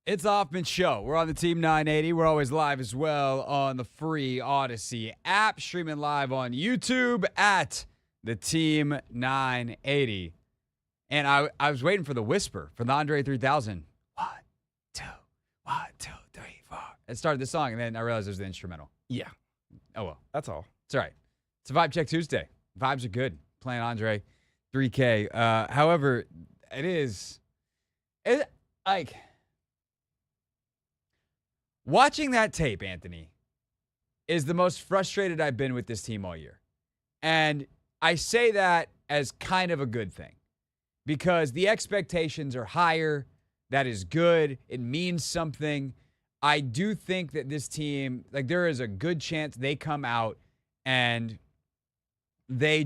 It's Hoffman Show. We're on the Team 980. We're always live as well on the free Odyssey app, streaming live on YouTube at the Team 980. And I was waiting for the whisper from the Andre 3000. 1, 2, 1, 2, 3, 4. It started the song, and then I realized it was the instrumental. Yeah. Oh, well. That's all. It's all right. It's a Vibe Check Tuesday. Vibes are good. Playing Andre 3K. However, it's like... Watching that tape, Anthony, is the most frustrated I've been with this team all year. And I say that as kind of a good thing because the expectations are higher. That is good. It means something. I do think that this team, like, there is a good chance they come out and they're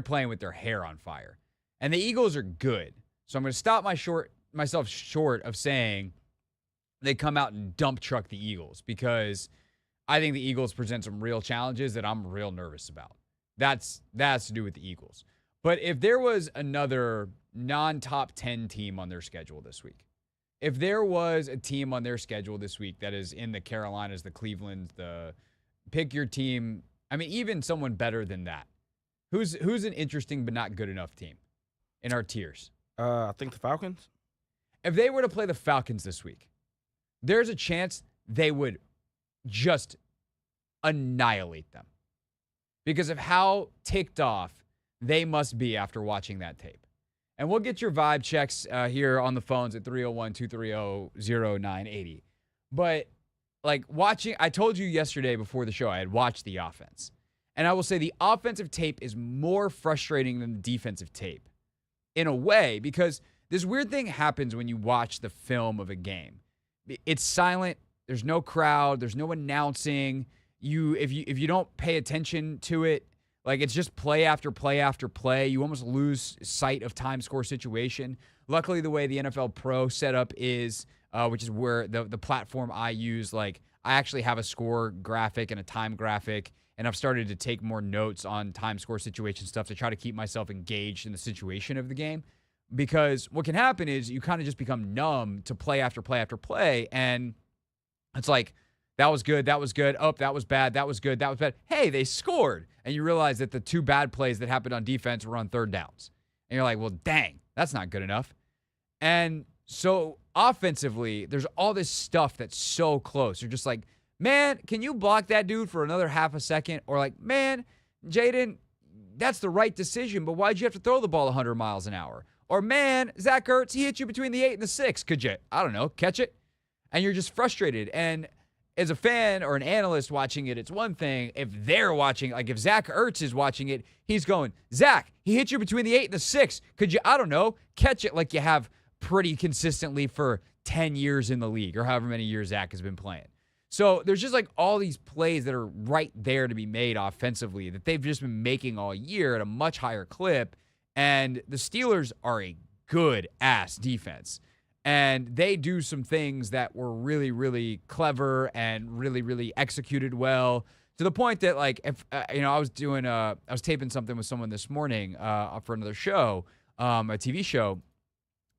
playing with their hair on fire. And the Eagles are good. So I'm going to stop myself short of saying they come out and dump truck the Eagles because I think the Eagles present some real challenges that I'm real nervous about. That's to do with the Eagles. But if there was another non-top 10 team on their schedule this week, if there was a team on their schedule this week that is in the Carolinas, the Clevelands, pick your team, I mean, even someone better than that, who's an interesting but not good enough team in our tiers? I think the Falcons. If they were to play the Falcons this week, there's a chance they would just annihilate them because of how ticked off they must be after watching that tape. And we'll get your vibe checks here on the phones at 301-230-0980. But, like, I told you yesterday before the show I had watched the offense. And I will say the offensive tape is more frustrating than the defensive tape in a way because this weird thing happens when you watch the film of a game. It's silent. There's no crowd. There's no announcing. If you don't pay attention to it, like it's just play after play after play. You almost lose sight of time, score, situation. Luckily, the way the NFL Pro setup is, which is where the platform I use, like I actually have a score graphic and a time graphic, and I've started to take more notes on time, score, situation stuff to try to keep myself engaged in the situation of the game. Because what can happen is you kind of just become numb to play after play after play. And it's like, that was good. That was good. Oh, that was bad. That was good. That was bad. Hey, they scored. And you realize that the two bad plays that happened on defense were on third downs. And you're like, well, dang, that's not good enough. And so offensively, there's all this stuff that's so close. You're just like, man, can you block that dude for another half a second? Or like, man, Jayden, that's the right decision, but why'd you have to throw the ball 100 miles an hour? Or, man, Zach Ertz, he hit you between the 8 and the 6. Could you, I don't know, catch it? And you're just frustrated. And as a fan or an analyst watching it, it's one thing. If they're watching, like if Zach Ertz is watching it, he's going, Zach, he hit you between the 8 and the 6. Could you, I don't know, catch it like you have pretty consistently for 10 years in the league or however many years Zach has been playing. So there's just like all these plays that are right there to be made offensively that they've just been making all year at a much higher clip. And the Steelers are a good-ass defense. And they do some things that were really, really clever and really, really executed well to the point that, like, if I was taping something with someone this morning for another show, a TV show,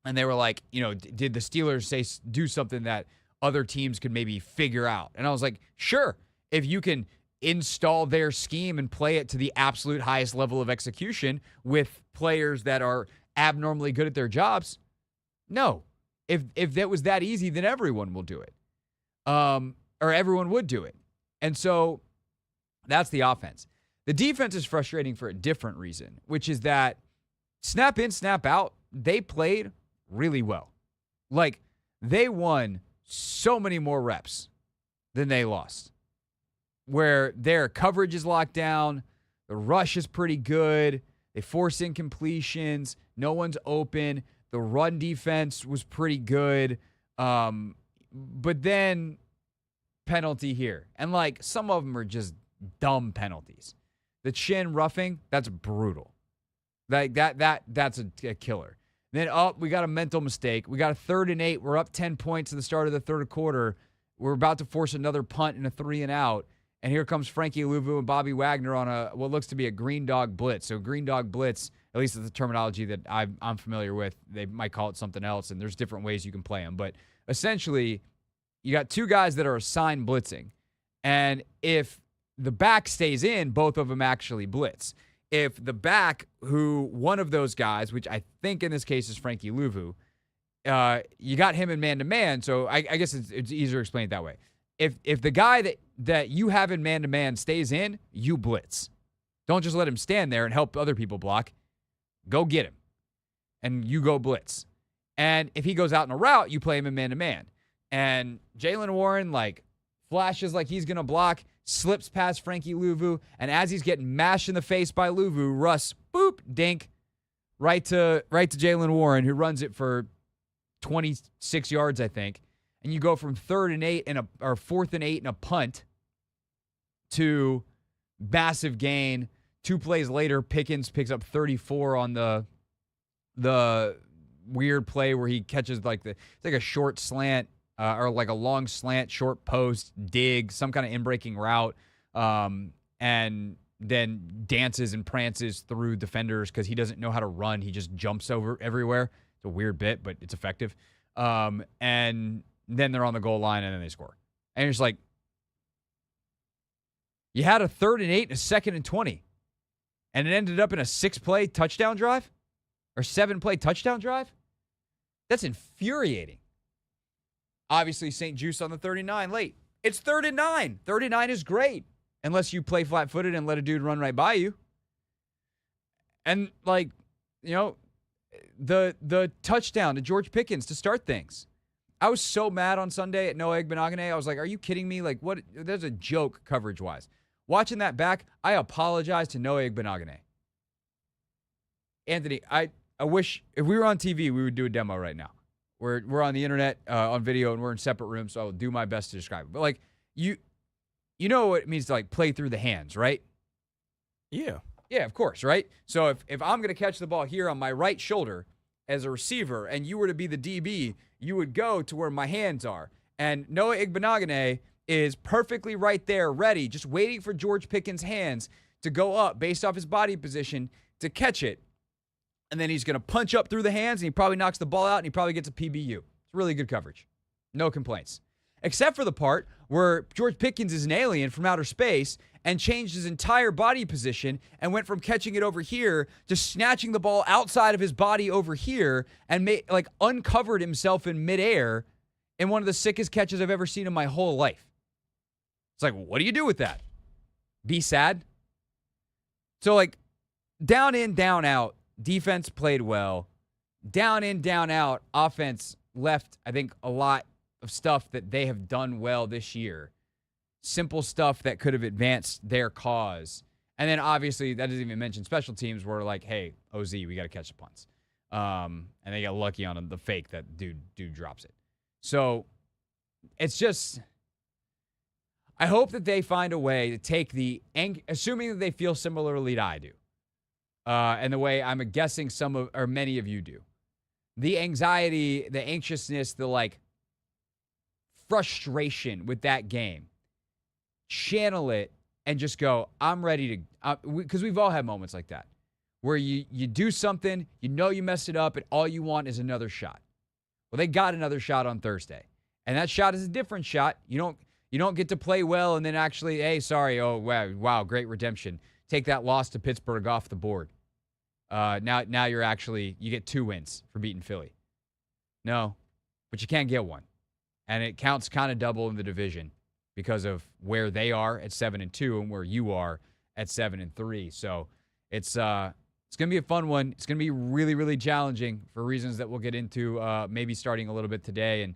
and they were like, did the Steelers do something that other teams could maybe figure out? And I was like, sure, if you can install their scheme and play it to the absolute highest level of execution with players that are abnormally good at their jobs. No. If that was that easy, then everyone will do it. Or everyone would do it. And so that's the offense. The defense is frustrating for a different reason, which is that snap in, snap out, they played really well. Like, they won so many more reps than they lost. Where their coverage is locked down, the rush is pretty good, they force incompletions, no one's open, the run defense was pretty good, but then penalty here. And, like, some of them are just dumb penalties. The chin roughing, that's brutal. Like, that's a killer. Then, we got a mental mistake. We got a 3rd and 8. We're up 10 points at the start of the third quarter. We're about to force another punt and a 3 and out. And here comes Frankie Louvu and Bobby Wagner on what looks to be a green dog blitz. So green dog blitz At least it's the terminology that I'm familiar with. They might call it something else, and there's different ways you can play them. But essentially, you got two guys that are assigned blitzing. And if the back stays in, both of them actually blitz. If the back, one of those guys, which I think in this case is Frankie Louvu, you got him in man-to-man, so I guess it's easier to explain it that way. If the guy that you have in man-to-man stays in, you blitz. Don't just let him stand there and help other people block. Go get him, and you go blitz. And if he goes out in a route, you play him in man-to-man. And Jaylen Warren, flashes like he's going to block, slips past Frankie Louvu, and as he's getting mashed in the face by Louvu, Russ, boop, dink, right to Jaylen Warren, who runs it for 26 yards, I think. And you go from 4th and 8 and a punt to massive gain. 2 plays later, Pickens picks up 34 on the weird play where he catches it's like a short slant or like a long slant, short post, dig, some kind of in-breaking route, and then dances and prances through defenders because he doesn't know how to run. He just jumps over everywhere. It's a weird bit, but it's effective. And then they're on the goal line, and then they score. And you're just like, you had a 3rd and 8 and a 2nd and 20. And it ended up in a 6-play touchdown drive? Or 7-play touchdown drive? That's infuriating. Obviously, St. Juice on the 39 late. It's 3rd and 9. 3rd and 9 is great. Unless you play flat-footed and let a dude run right by you. And, the touchdown to George Pickens to start things. I was so mad on Sunday at Noah Igbenogany. I was like, are you kidding me? What? There's a joke coverage-wise. Watching that back, I apologize to Noah Igbenogany. Anthony, I wish if we were on TV, we would do a demo right now. We're on the internet, on video, and we're in separate rooms, so I will do my best to describe it. But, you know what it means to, play through the hands, right? Yeah. Yeah, of course, right? So if I'm going to catch the ball here on my right shoulder as a receiver and you were to be the DB, you would go to where my hands are. And Noah Igbenogany is perfectly right there, ready, just waiting for George Pickens' hands to go up based off his body position to catch it. And then he's going to punch up through the hands, and he probably knocks the ball out, and he probably gets a PBU. It's really good coverage. No complaints. Except for the part where George Pickens is an alien from outer space and changed his entire body position and went from catching it over here to snatching the ball outside of his body over here and uncovered himself in midair in one of the sickest catches I've ever seen in my whole life. It's like, what do you do with that? Be sad? So, down in, down out, defense played well. Down in, down out, offense left, I think, a lot of stuff that they have done well this year. Simple stuff that could have advanced their cause. And then, obviously, that doesn't even mention special teams where, hey, OZ, we got to catch the punts. And they got lucky on the fake that dude drops it. So, it's just, I hope that they find a way to take assuming that they feel similarly to I do, and the way I'm guessing many of you do. The anxiety, the anxiousness, the frustration with that game. Channel it and just go, I'm ready to, because we've all had moments like that where you do something, you messed it up, and all you want is another shot. Well, they got another shot on Thursday, and that shot is a different shot. You don't get to play well and then actually, hey, sorry, oh, wow, great redemption. Take that loss to Pittsburgh off the board. Now you get 2 wins for beating Philly. No, but you can't get one. And it counts kind of double in the division because of where they are at 7-2 and where you are at 7-3. So it's going to be a fun one. It's going to be really, really challenging for reasons that we'll get into maybe starting a little bit today and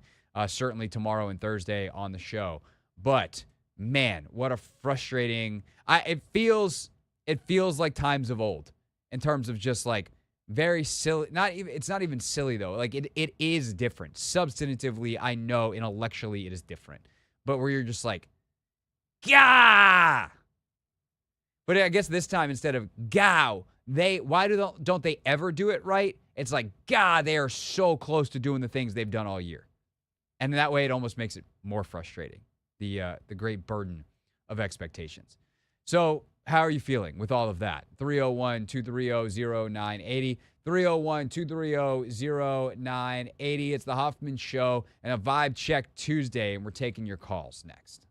certainly tomorrow and Thursday on the show. But man, what a frustrating. It feels like times of old in terms of just very silly. It's not even silly though. It is different. Substantively, I know intellectually it is different. But where you're just gah! But I guess this time instead of gow, don't they ever do it right? It's gah, they are so close to doing the things they've done all year. And that way it almost makes it more frustrating. The great burden of expectations. So how are you feeling with all of that? 301-230-0980. 301-230-0980. It's the Hoffman Show and a Vibe Check Tuesday, and we're taking your calls next.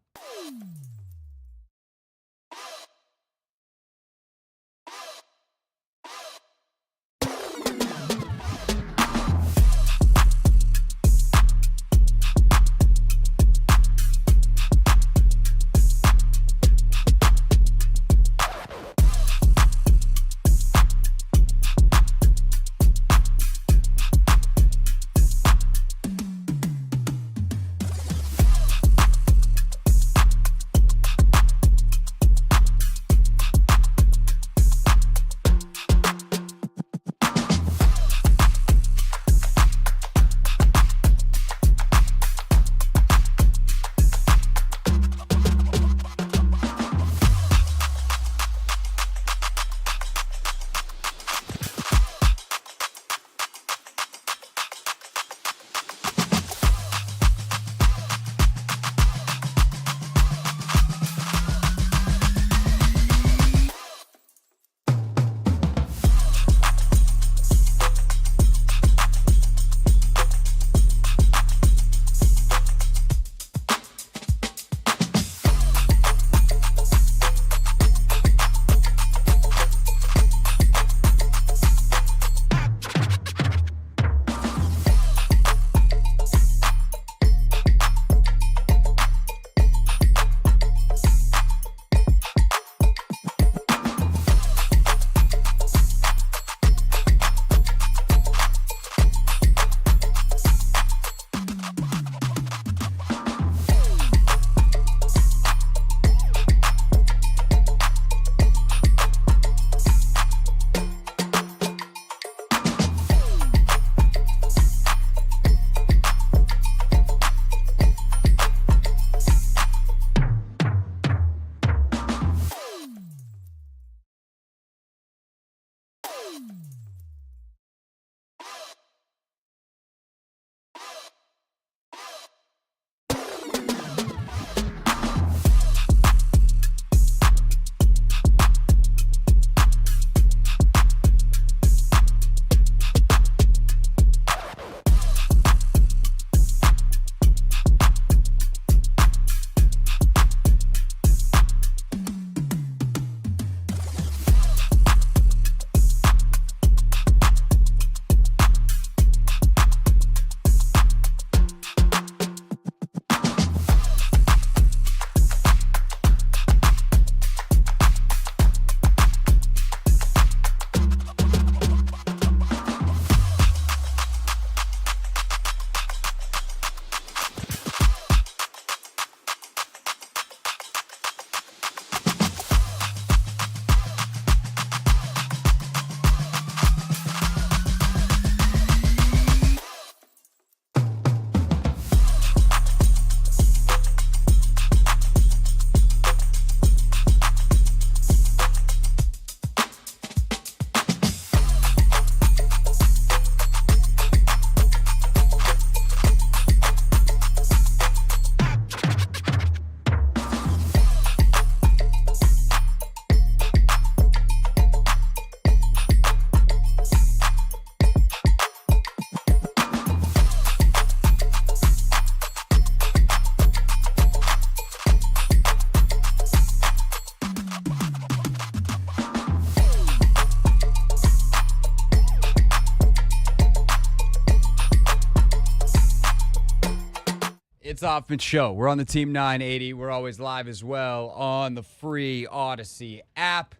It's the Hoffman Show. We're on the Team 980. We're always live as well on the free Odyssey app.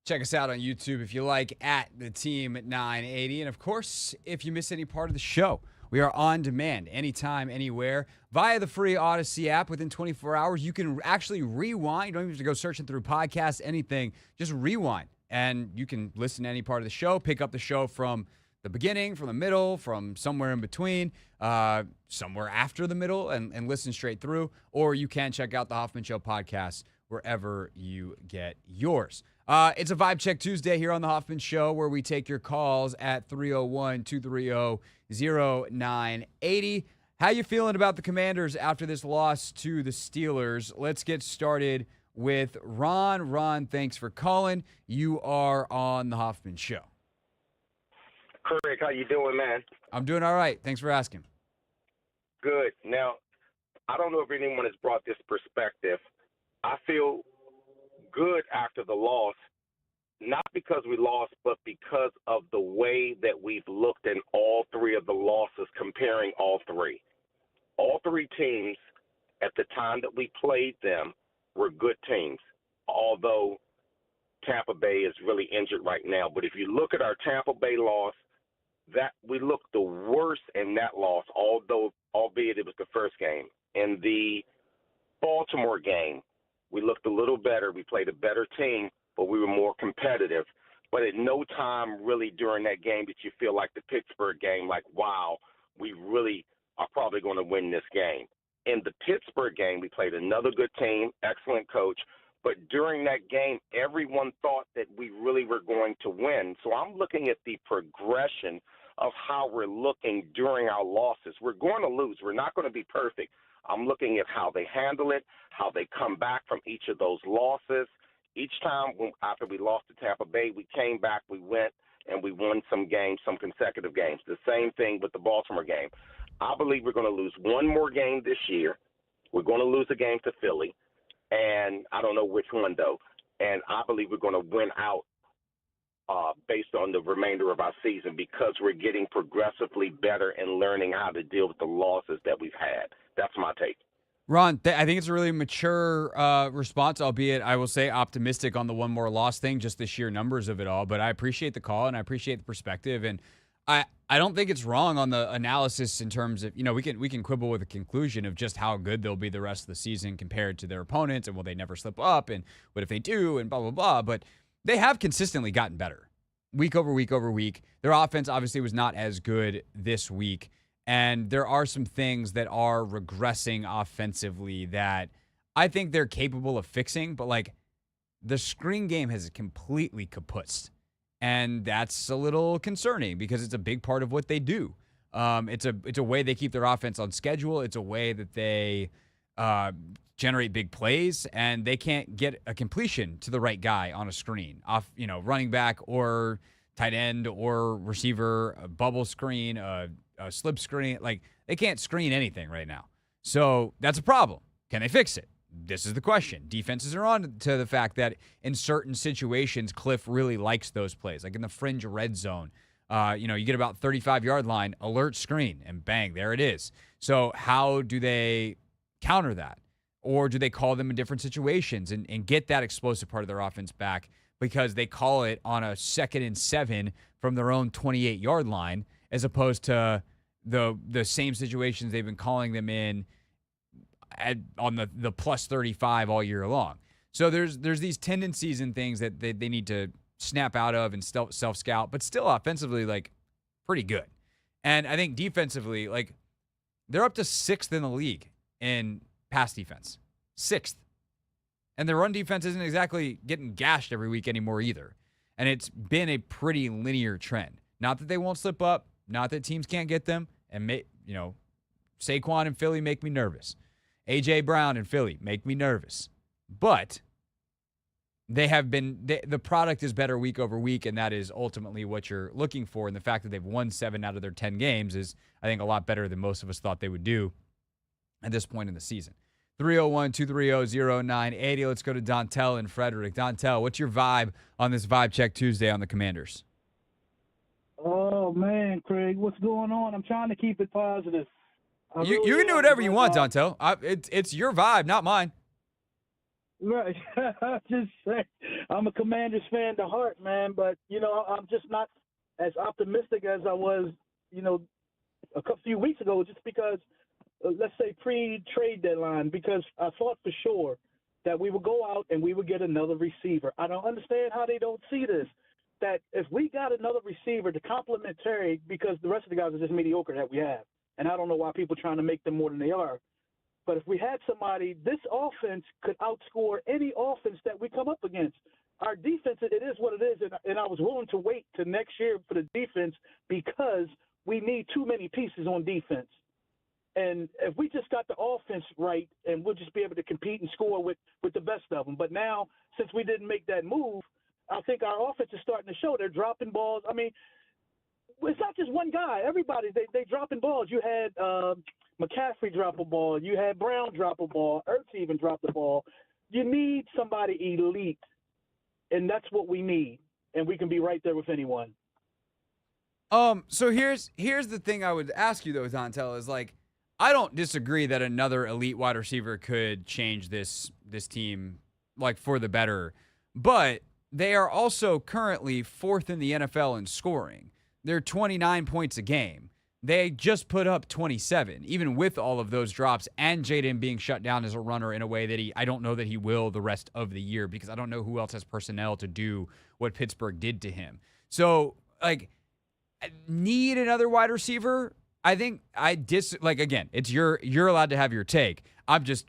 Check us out on YouTube if you like, at the Team 980. And of course, if you miss any part of the show, we are on demand anytime, anywhere via the free Odyssey app. Within 24 hours, you can actually rewind. You don't even have to go searching through podcasts, anything. Just rewind, and you can listen to any part of the show, pick up the show from the beginning, from the middle, from somewhere in between, somewhere after the middle, and listen straight through. Or you can check out the Hoffman Show podcast wherever you get yours. It's a Vibe Check Tuesday here on the Hoffman Show, where we take your calls at 301-230-0980. How you feeling about the Commanders after this loss to the Steelers? Let's get started with Ron. Ron, thanks for calling. You are on the Hoffman Show. Craig, how you doing, man? I'm doing all right. Thanks for asking. Good. Now, I don't know if anyone has brought this perspective. I feel good after the loss, not because we lost, but because of the way that we've looked in all three of the losses, comparing all three. All three teams, at the time that we played them, were good teams, although Tampa Bay is really injured right now. But if you look at our Tampa Bay loss, that we looked the worst in that loss, albeit it was the first game. In the Baltimore game, we looked a little better. We played a better team, but we were more competitive. But at no time really during that game did you feel like the Pittsburgh game, like, wow, we really are probably going to win this game. In the Pittsburgh game, we played another good team, excellent coach. But during that game, everyone thought that we really were going to win. So I'm looking at the progression of how we're looking during our losses. We're going to lose. We're not going to be perfect. I'm looking at how they handle it, how they come back from each of those losses. Each time after we lost to Tampa Bay, we came back, we went, and we won some games, some consecutive games. The same thing with the Baltimore game. I believe we're going to lose one more game this year. We're going to lose a game to Philly, and I don't know which one, though. And I believe we're going to win out based on the remainder of our season because we're getting progressively better and learning how to deal with the losses that we've had. That's my take. Ron, I think it's a really mature response, albeit I will say optimistic on the one more loss thing, just the sheer numbers of it all. But I appreciate the call and I appreciate the perspective. And I don't think it's wrong on the analysis in terms of, we can quibble with the conclusion of just how good they'll be the rest of the season compared to their opponents and will they never slip up and what if they do and blah, blah, blah. But they have consistently gotten better week over week over week. Their offense obviously was not as good this week. And there are some things that are regressing offensively that I think they're capable of fixing. But, like, the screen game has completely kaputzed. And that's a little concerning because it's a big part of what they do. It's a way they keep their offense on schedule. It's a way that they generate big plays. And they can't get a completion to the right guy on a screen. Off, running back or tight end or receiver, a bubble screen, a slip screen. Like, they can't screen anything right now. So that's a problem. Can they fix it? This is the question. Defenses are on to the fact that in certain situations, Cliff really likes those plays. Like in the fringe red zone, you get about 35-yard line, alert screen, and bang, there it is. So how do they counter that? Or do they call them in different situations and get that explosive part of their offense back because they call it on a 2nd and 7 from their own 28-yard line as opposed to the same situations they've been calling them in on the plus 35 all year long. So there's these tendencies and things that they need to snap out of and self-scout, but still offensively, like, pretty good. And I think defensively, like, they're up to 6th in the league in pass defense. 6th. And their run defense isn't exactly getting gashed every week anymore either. And it's been a pretty linear trend. Not that they won't slip up, not that teams can't get them, and Saquon and Philly make me nervous. A.J. Brown and Philly make me nervous. But they have been the product is better week over week, and that is ultimately what you're looking for. And the fact that they've won 7 out of their 10 games is, I think, a lot better than most of us thought they would do at this point in the season. 301-230-0980. Let's go to Dontel and Frederick. Dontel, what's your vibe on this Vibe Check Tuesday on the Commanders? Oh, man, Craig, what's going on? I'm trying to keep it positive. You can do whatever you want, Dontel. It's your vibe, not mine. Right. I just say I'm a Commanders fan to heart, man, but, I'm just not as optimistic as I was, a few weeks ago just because, let's say, pre-trade deadline, because I thought for sure that we would go out and we would get another receiver. I don't understand how they don't see this, that if we got another receiver to complement Terry, because the rest of the guys are just mediocre that we have, and I don't know why people are trying to make them more than they are. But if we had somebody, this offense could outscore any offense that we come up against. Our defense, it is what it is, and I was willing to wait to next year for the defense because we need too many pieces on defense. And if we just got the offense right, and we'll just be able to compete and score with the best of them. But now, since we didn't make that move, I think our offense is starting to show. They're dropping balls. I mean, it's not just one guy. Everybody, they dropping balls. You had McCaffrey drop a ball. You had Brown drop a ball. Ertz even dropped the ball. You need somebody elite, and that's what we need. And we can be right there with anyone. So here's the thing I would ask you though, Dontel, is like, I don't disagree that another elite wide receiver could change this team like for the better, but they are also currently 4th in the NFL in scoring. They're 29 points a game. They just put up 27, even with all of those drops and Jayden being shut down as a runner in a way that I don't know that he will the rest of the year, because I don't know who else has personnel to do what Pittsburgh did to him. So, like, need another wide receiver? I think again, it's you're allowed to have your take.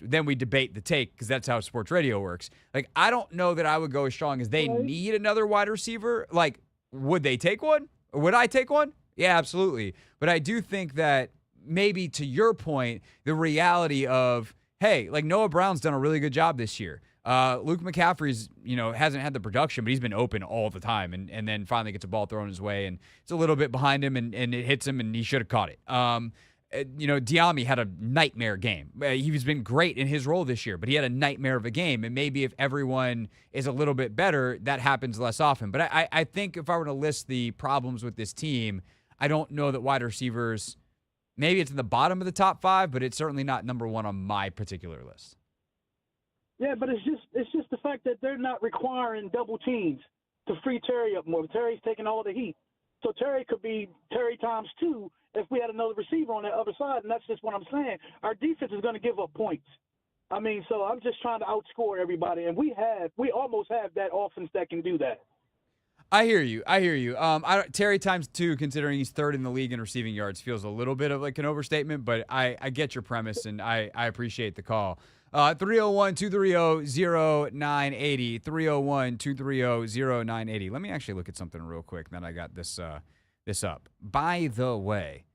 Then we debate the take, because that's how sports radio works. Like, I don't know that I would go as strong as they need another wide receiver. Like, would they take one? Or would I take one? Yeah, absolutely. But I do think that maybe, to your point, the reality of, hey, like, Noah Brown's done a really good job this year. Luke McCaffrey's, hasn't had the production, but he's been open all the time, and then finally gets a ball thrown his way, and it's a little bit behind him, and it hits him, and he should have caught it. Diami had a nightmare game. He's been great in his role this year, but he had a nightmare of a game, and maybe if everyone is a little bit better, that happens less often. But I think if I were to list the problems with this team, I don't know that wide receivers, maybe it's in the bottom of the top 5, but it's certainly not number 1 on my particular list. Yeah, but it's just the fact that they're not requiring double teams to free Terry up more. Terry's taking all the heat. So Terry could be Terry times 2 if we had another receiver on the other side, and that's just what I'm saying. Our defense is going to give up points. I mean, so I'm just trying to outscore everybody, and we almost have that offense that can do that. I hear you. Terry times 2, considering he's 3rd in the league in receiving yards, feels a little bit of like an overstatement, but I get your premise, and I appreciate the call. 301-230-0980, 301-230-0980. Let me actually look at something real quick. Then I got this up. By the way,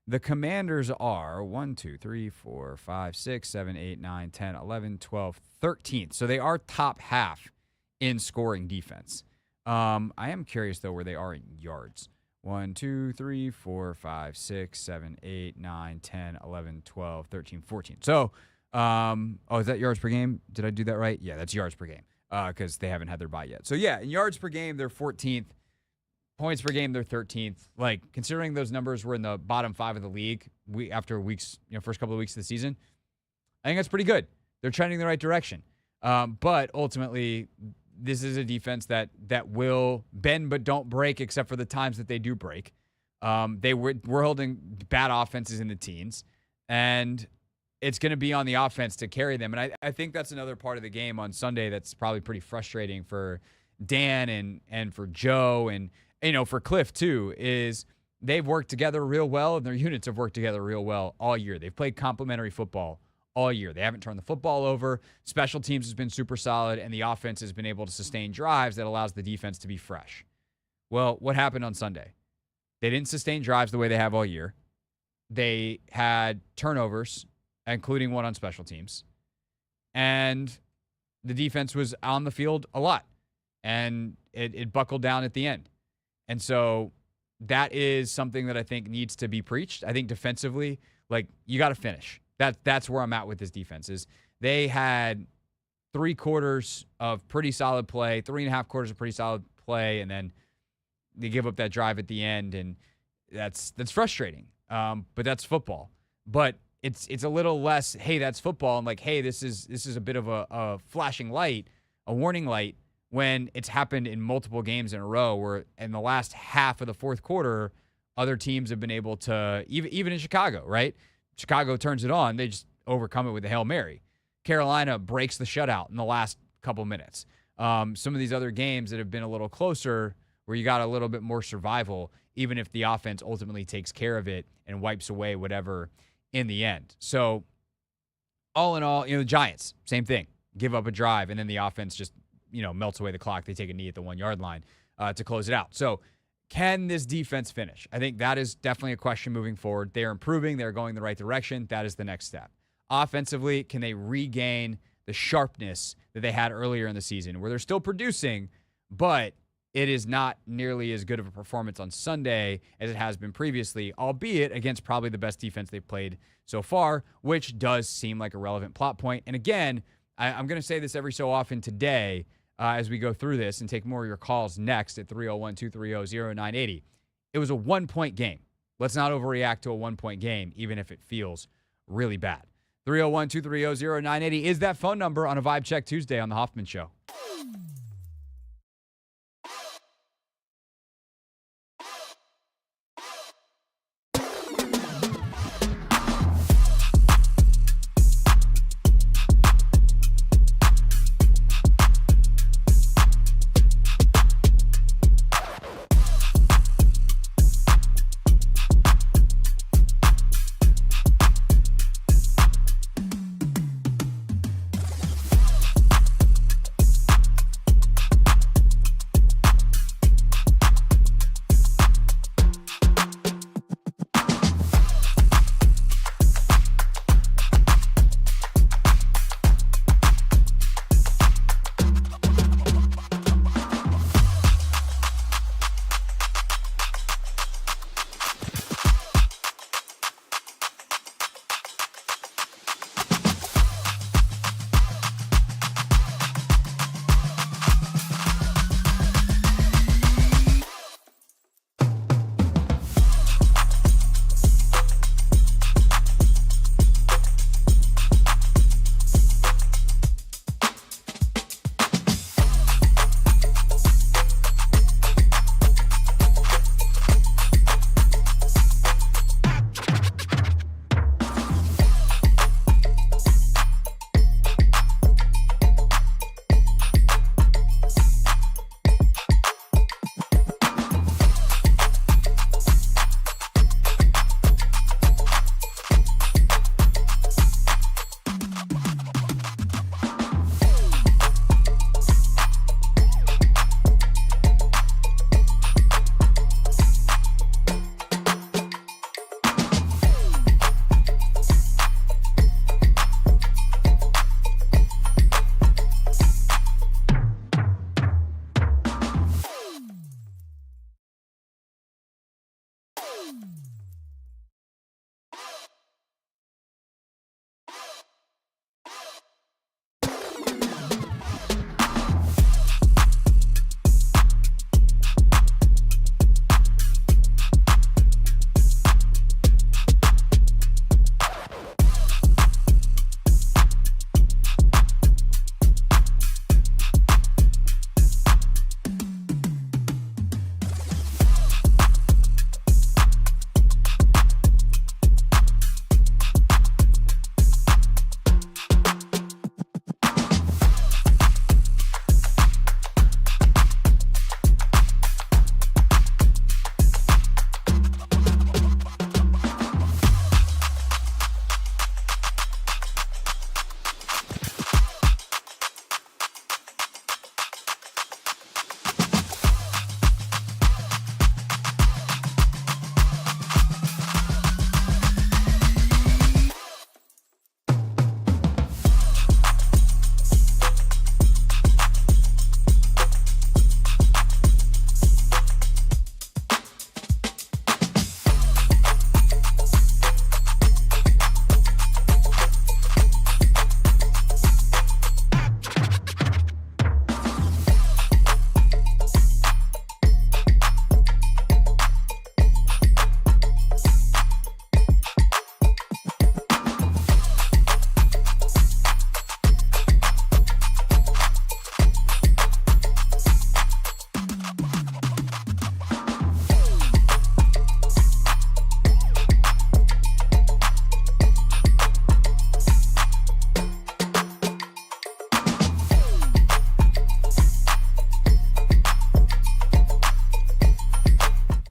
the Commanders are 1, 2, 3, 4, 5, 6, 7, 8, 9, 10, 11, 12, 13th. So they are top half in scoring defense. I am curious, though, where they are in yards. 1, 2, 3, 4, 5, 6, 7, 8, 9, 10, 11, 12, 13, 14. So, is that yards per game? Did I do that right? Yeah, that's yards per game, because they haven't had their bye yet. So, yeah, in yards per game, they're 14th. Points per game, they're 13th. Like, considering those numbers were in the bottom 5 of the league after first couple of weeks of the season, I think that's pretty good. They're trending in the right direction. But ultimately, this is a defense that will bend but don't break, except for the times that they do break. We're holding bad offenses in the teens, and it's going to be on the offense to carry them. And I think that's another part of the game on Sunday that's probably pretty frustrating for Dan and for Joe and, for Cliff too, is they've worked together real well, and their units have worked together real well all year. They've played complementary football all year. They haven't turned the football over. Special teams has been super solid, and the offense has been able to sustain drives that allows the defense to be fresh. Well, what happened on Sunday? They didn't sustain drives the way they have all year. They had turnovers, including one on special teams. And the defense was on the field a lot. And it buckled down at the end. And so that is something that I think needs to be preached. I think defensively, like, you got to finish. That's where I'm at with this defense. Is they had 3 quarters of pretty solid play, 3.5 quarters of pretty solid play, and then they give up that drive at the end, and that's frustrating. But that's football. But it's a little less, hey, that's football, and like, hey, this is a bit of a flashing light, a warning light, when it's happened in multiple games in a row where in the last half of the fourth quarter, other teams have been able to, even in Chicago, right? Chicago turns it on. They just overcome it with a Hail Mary. Carolina breaks the shutout in the last couple minutes. Some of these other games that have been a little closer where you got a little bit more survival, even if the offense ultimately takes care of it and wipes away whatever in the end. So all in all, the Giants, same thing. Give up a drive, and then the offense just, melts away the clock. They take a knee at the 1-yard line to close it out. So Can this defense finish? I think that is definitely a question moving forward. They're improving. They're going the right direction. That is the next step. Offensively, can they regain the sharpness that they had earlier in the season where they're still producing, but it is not nearly as good of a performance on Sunday as it has been previously, albeit against probably the best defense they've played so far, which does seem like a relevant plot point. And again, I'm going to say this every so often today as we go through this and take more of your calls next at 301-230-0980. It was a 1-point game. Let's not overreact to a 1-point game, even if it feels really bad. 301-230-0980 is that phone number on a Vibe Check Tuesday on The Hoffman Show.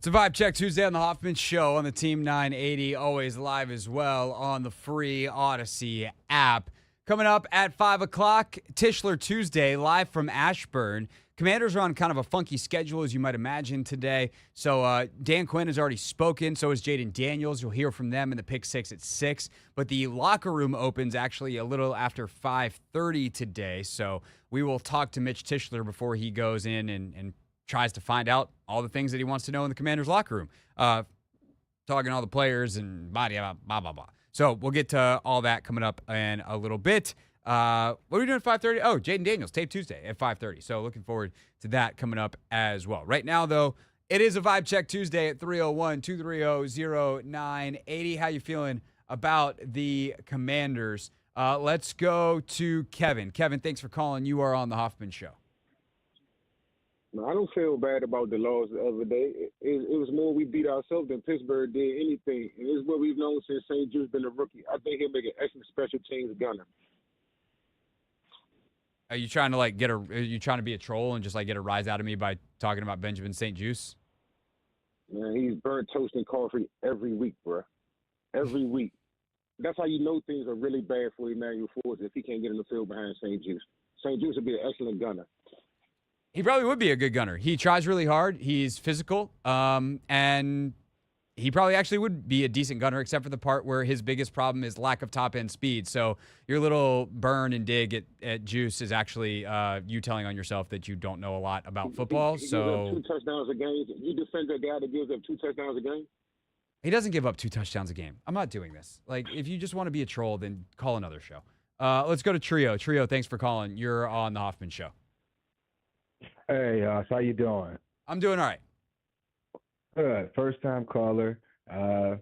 It's a Vibe Check Tuesday on the Hoffman Show on the Team 980, always live as well on the free Odyssey app. Coming up at 5 o'clock, Tischler Tuesday, live from Ashburn. Commanders are on kind of a funky schedule, as you might imagine, today. So Dan Quinn has already spoken. So is Jayden Daniels. You'll hear from them in the Pick 6 at 6. But the locker room opens actually a little after 5:30 today. So we will talk to Mitch Tischler before he goes in and tries to find out all the things that he wants to know in the Commanders locker room. Talking to all the players and blah, blah, blah, blah. So we'll get to all that coming up in a little bit. What are we doing at 5:30? Oh, Jayden Daniels, Tape Tuesday at 5:30. So looking forward to that coming up as well. Right now, though, it is a Vibe Check Tuesday at 301-230-0980. How you feeling about the Commanders? Let's go to Kevin. Kevin, thanks for calling. You are on the Hoffman Show. No, I don't feel bad about the loss the other day. It was more we beat ourselves than Pittsburgh did anything. And this is what we've known since St. Jude's been a rookie. I think he'll make an excellent special teams gunner. Are you trying to are you trying to be a troll and just get a rise out of me by talking about Benjamin St. Juice? Man, he's burnt toast and coffee every week, bro. Every week. That's how you know things are really bad for Emmanuel Forbes if he can't get in the field behind St. Juice. St. Juice would be an excellent gunner. He probably would be a good gunner. He tries really hard. He's physical, and he probably actually would be a decent gunner, except for the part where his biggest problem is lack of top-end speed. So your little burn and dig at Juice is actually you telling on yourself that you don't know a lot about football. He gives up 2 touchdowns a game. You defend that guy that gives up 2 touchdowns a game? He doesn't give up 2 touchdowns a game. I'm not doing this. If you just want to be a troll, then call another show. Let's go to Trio. Trio, thanks for calling. You're on the Hoffman Show. Hey, how you doing? I'm doing all right. Good. First-time caller.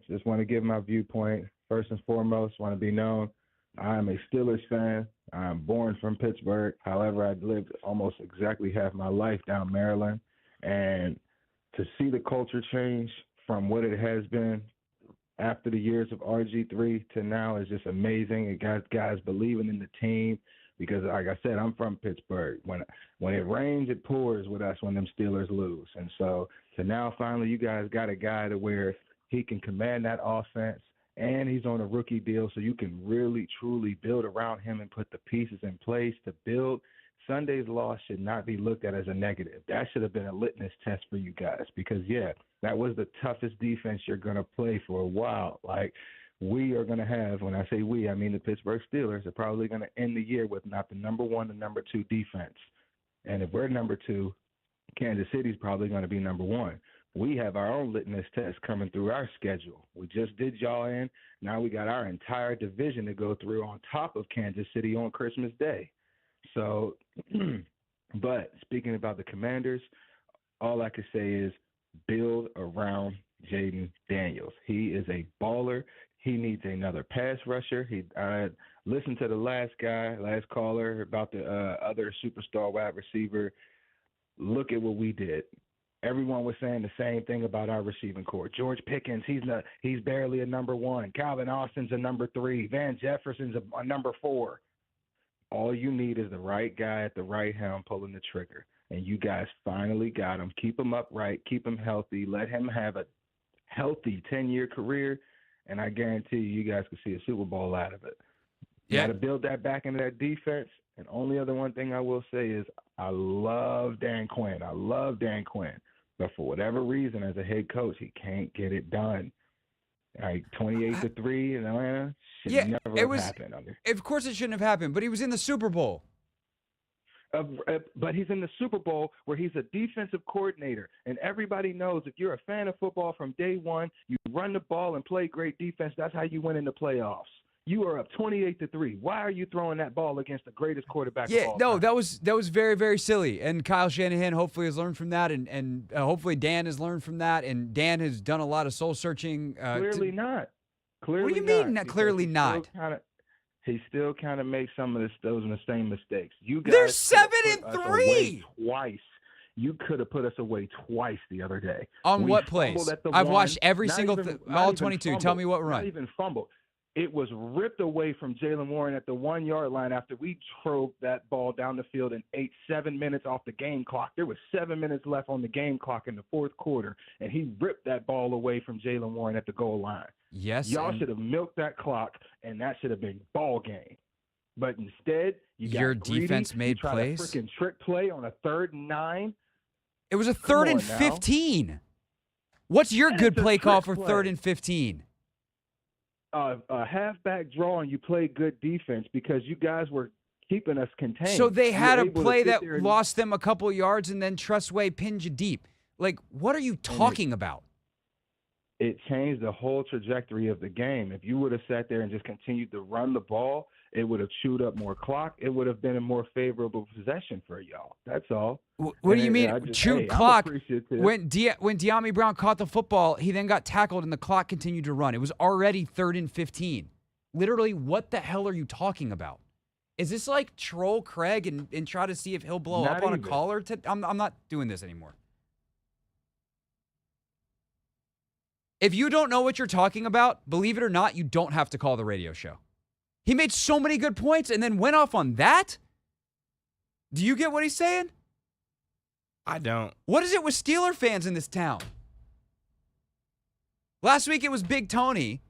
Just want to give my viewpoint. First and foremost, want to be known. I'm a Steelers fan. I'm born from Pittsburgh. However, I lived almost exactly half my life down Maryland. And to see the culture change from what it has been after the years of RG3 to now is just amazing. It got guys believing in the team. Because, like I said, I'm from Pittsburgh. When it rains, it pours with us when them Steelers lose. And so now finally you guys got a guy to where he can command that offense, and he's on a rookie deal, so you can really, truly build around him and put the pieces in place to build. Sunday's loss should not be looked at as a negative. That should have been a litmus test for you guys because, that was the toughest defense you're going to play for a while. We are going to have, when I say we, I mean the Pittsburgh Steelers are probably going to end the year with not the number 1 and number 2 defense. And if we're number 2, Kansas City's probably going to be number 1. We have our own litmus test coming through our schedule. We just did y'all in. Now we got our entire division to go through on top of Kansas City on Christmas Day. So, but speaking about the Commanders, all I can say is build around Jayden Daniels. He is a baller. He needs another pass rusher. I listened to the last caller about the other superstar wide receiver. Look at what we did. Everyone was saying the same thing about our receiving corps. George Pickens, he's barely a number 1. Calvin Austin's a number 3. Van Jefferson's a number 4. All you need is the right guy at the right helm pulling the trigger. And you guys finally got him. Keep him upright. Keep him healthy. Let him have a healthy 10-year career. And I guarantee you guys can see a Super Bowl out of it. You got to build that back into that defense. And only other one thing I will say is I love Dan Quinn. But for whatever reason, as a head coach, he can't get it done. 28-3 in Atlanta should never have happened. Of course it shouldn't have happened, but he was in the Super Bowl. But he's in the Super Bowl where he's a defensive coordinator. And everybody knows if you're a fan of football from day one, you run the ball and play great defense. That's how you win in the playoffs. You are up 28-3. Why are you throwing that ball against the greatest quarterback of all time? that was very, very silly. And Kyle Shanahan hopefully has learned from that, and hopefully Dan has learned from that. And Dan has done a lot of soul searching. Clearly not. What do you mean? Clearly not. He still kind of makes some of those same mistakes. You guys, they're 7-3 twice. You could have put us away twice the other day. On what plays? I've watched every single all 22. Tell me what run. Not even fumbled. It was ripped away from Jaylen Warren at the 1-yard line after we drove that ball down the field and ate 7 minutes off the game clock. There was 7 minutes left on the game clock in the fourth quarter, and he ripped that ball away from Jaylen Warren at the goal line. Yes. Y'all should have milked that clock, and that should have been ball game. But instead, you got Your greedy. defense You made tried plays? a freaking trick play on a 3rd and 9. It was a Come 3rd and on now. 15. What's your And good it's a play call trick for play. 3rd and 15? A halfback draw, and you played good defense because you guys were keeping us contained. So they You had were a able to play sit that there and- lost them a couple yards, and then Trustway pinned you deep. Like, what are you talking about? It changed the whole trajectory of the game. If you would have sat there and just continued to run the ball, it would have chewed up more clock. It would have been a more favorable possession for y'all. That's all. What do you mean, chewed clock? When De'Ami Brown caught the football, he then got tackled, and the clock continued to run. It was already 3rd and 15. Literally, what the hell are you talking about? Is this like troll Craig and try to see if he'll blow Not up on even. a caller? I'm not doing this anymore. If you don't know what you're talking about, believe it or not, you don't have to call the radio show. He made so many good points and then went off on that? Do you get what he's saying? I don't. What is it with Steeler fans in this town? Last week it was Big Tony.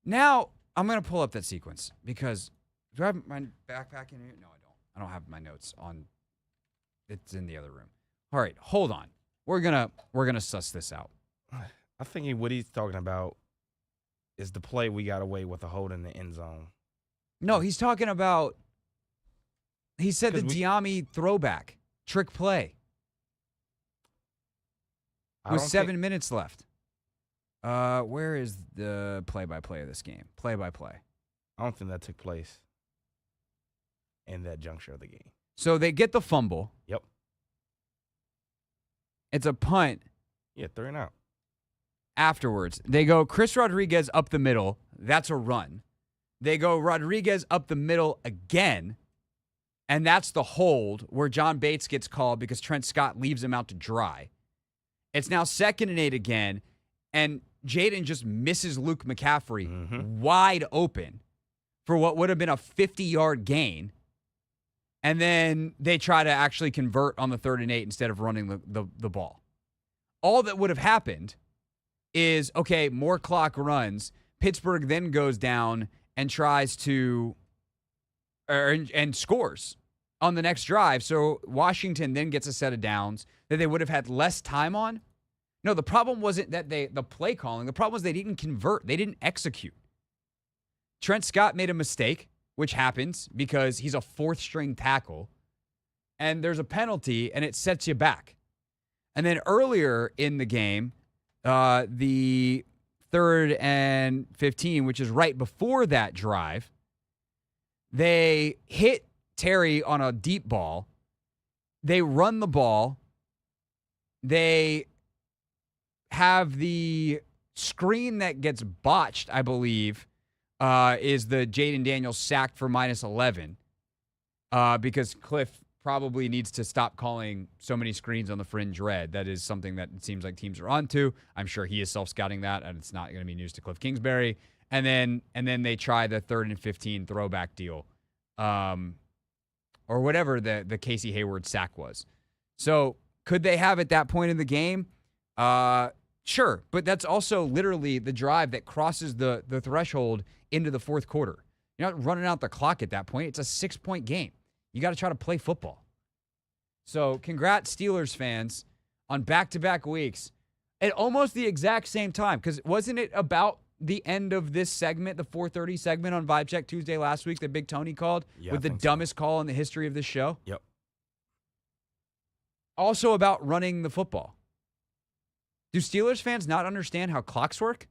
Now I'm going to pull up that sequence because do I have my backpack in here? No, I don't. I don't have my notes on. It's in the other room. All right, hold on. We're gonna suss this out. I think what he's talking about is the play we got away with a hold in the end zone. No, he's talking about. He said the 'Cause Diami throwback trick play with 7 minutes left. Where is the play-by-play of this game? Play-by-play. I don't think that took place in that juncture of the game. So they get the fumble. Yep. It's a punt. Yeah, 3 and out. Afterwards, they go Chris Rodriguez up the middle. That's a run. They go Rodriguez up the middle again, and that's the hold where John Bates gets called because Trent Scott leaves him out to dry. It's now 2nd and 8 again, and Jayden just misses Luke McCaffrey wide open for what would have been a 50-yard gain. And then they try to actually convert on the 3rd and 8 instead of running the ball. All that would have happened is, okay, more clock runs. Pittsburgh then goes down and tries to and scores on the next drive. So Washington then gets a set of downs that they would have had less time on. No, the problem wasn't that the play calling. The problem was they didn't convert. They didn't execute. Trent Scott made a mistake, which happens because he's a 4th-string tackle, and there's a penalty, and it sets you back. And then earlier in the game, the 3rd and 15, which is right before that drive, they hit Terry on a deep ball. They run the ball. They have the screen that gets botched, I believe, is the Jayden Daniels sacked for -11 because Cliff probably needs to stop calling so many screens on the fringe red. That is something that it seems like teams are onto. I'm sure he is self-scouting that, and it's not going to be news to Cliff Kingsbury. And then they try the 3rd and 15 throwback deal, or whatever the Casey Hayward sack was. So could they have at that point in the game? Sure, but that's also literally the drive that crosses the threshold into the 4th quarter. You're not running out the clock at that point. It's a 6-point game. You got to try to play football. So congrats, Steelers fans, on back-to-back weeks at almost the exact same time. Because wasn't it about the end of this segment, the 4:30 segment on Vibe Check Tuesday last week that Big Tony called with the dumbest call in the history of this show? Yep. Also about running the football. Do Steelers fans not understand how clocks work?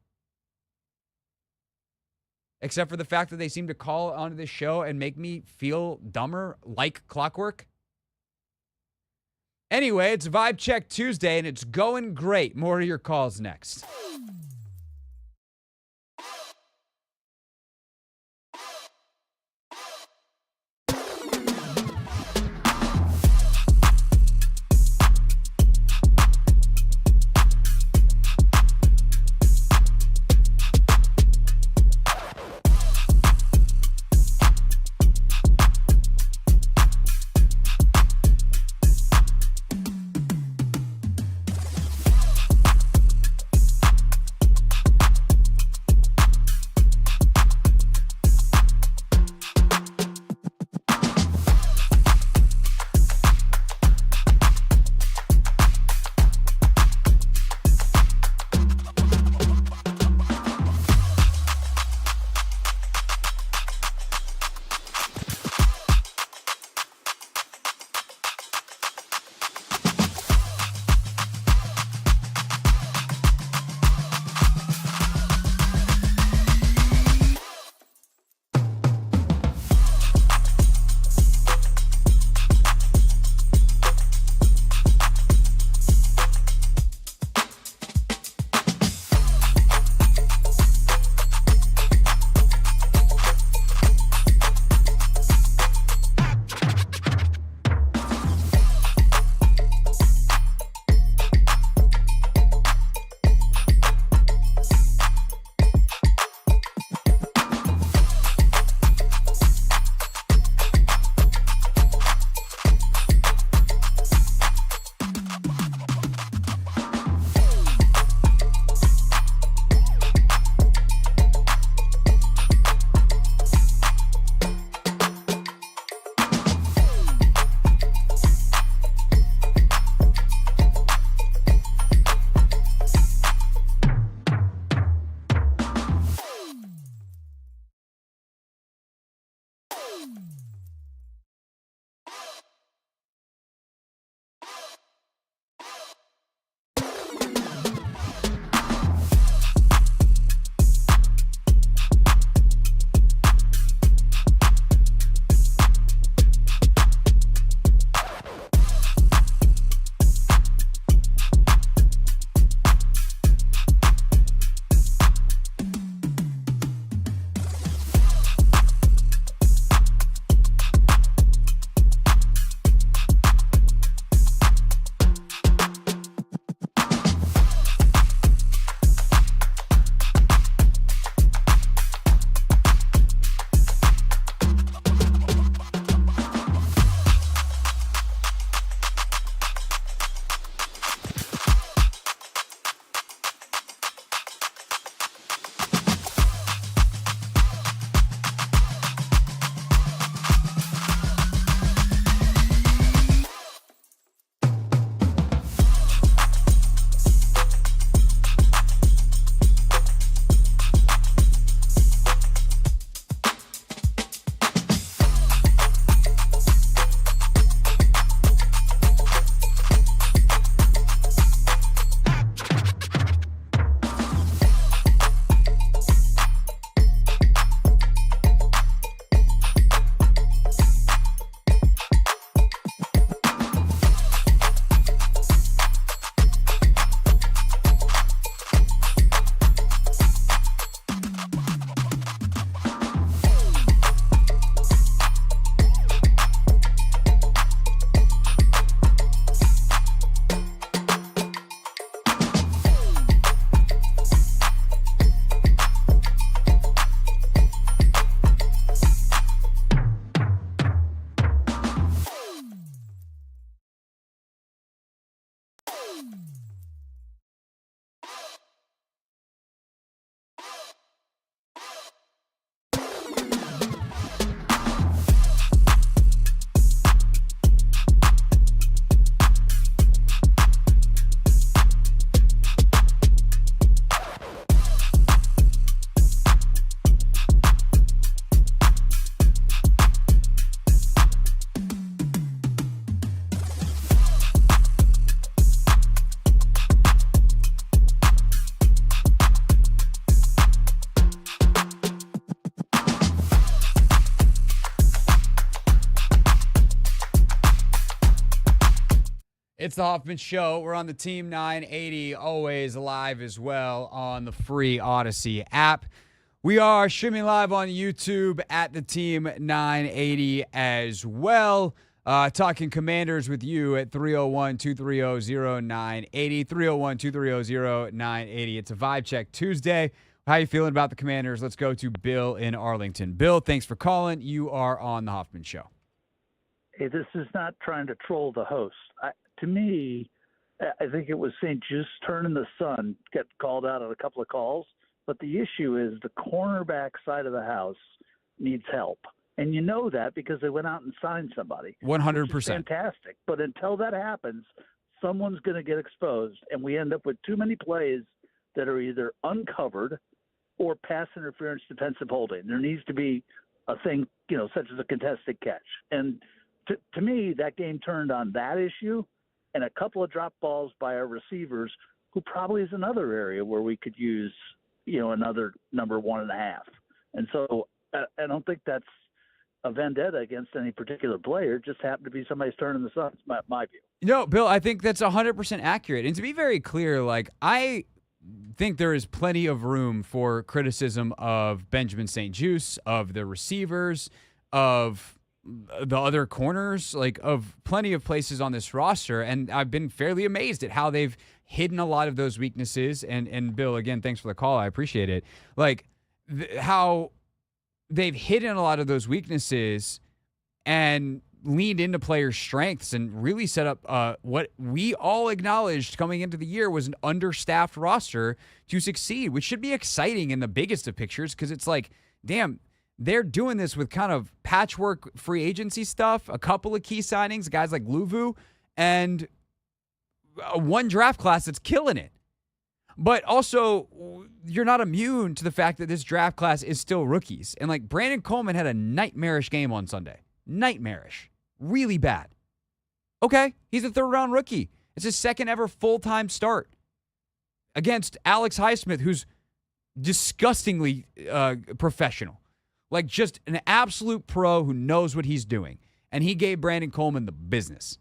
Except for the fact that they seem to call onto this show and make me feel dumber like clockwork. Anyway, it's Vibe Check Tuesday, and it's going great. More of your calls next. It's the Hoffman Show. We're on the Team 980, always live as well on the free Odyssey app. We are streaming live on YouTube at the Team 980 as well. Talking Commanders with you at 301-230-0980, 301-230-0980. It's a Vibe Check Tuesday. How you feeling about the Commanders? Let's go to Bill in Arlington. Bill, thanks for calling. You are on the Hoffman Show. Hey, this is not trying to troll the host. To me, I think it was St. Juste's turn in the sun, get called out on a couple of calls. But the issue is the cornerback side of the house needs help. And you know that because they went out and signed somebody. 100%. Fantastic. But until that happens, someone's going to get exposed. And we end up with too many plays that are either uncovered or pass interference defensive holding. There needs to be a thing, such as a contested catch. And to me, that game turned on that issue and a couple of drop balls by our receivers, who probably is another area where we could use, another number 1.5. And so I don't think that's a vendetta against any particular player. It just happened to be somebody's turn in the sun. It's my view. No, Bill, I think that's 100% accurate. And to be very clear, I think there is plenty of room for criticism of Benjamin St. Juste, of the receivers, of the other corners, of plenty of places on this roster. And I've been fairly amazed at how they've hidden a lot of those weaknesses. And Bill, again, thanks for the call. I appreciate it. How they've hidden a lot of those weaknesses and leaned into players' strengths and really set up what we all acknowledged coming into the year was an understaffed roster to succeed, which should be exciting in the biggest of pictures because it's damn, they're doing this with kind of patchwork free agency stuff, a couple of key signings, guys like Luvu, and one draft class that's killing it. But also, you're not immune to the fact that this draft class is still rookies. And Brandon Coleman had a nightmarish game on Sunday. Nightmarish. Really bad. Okay, he's a third-round rookie. It's his second ever full-time start against Alex Highsmith, who's disgustingly professional. Just an absolute pro who knows what he's doing. And he gave Brandon Coleman the business.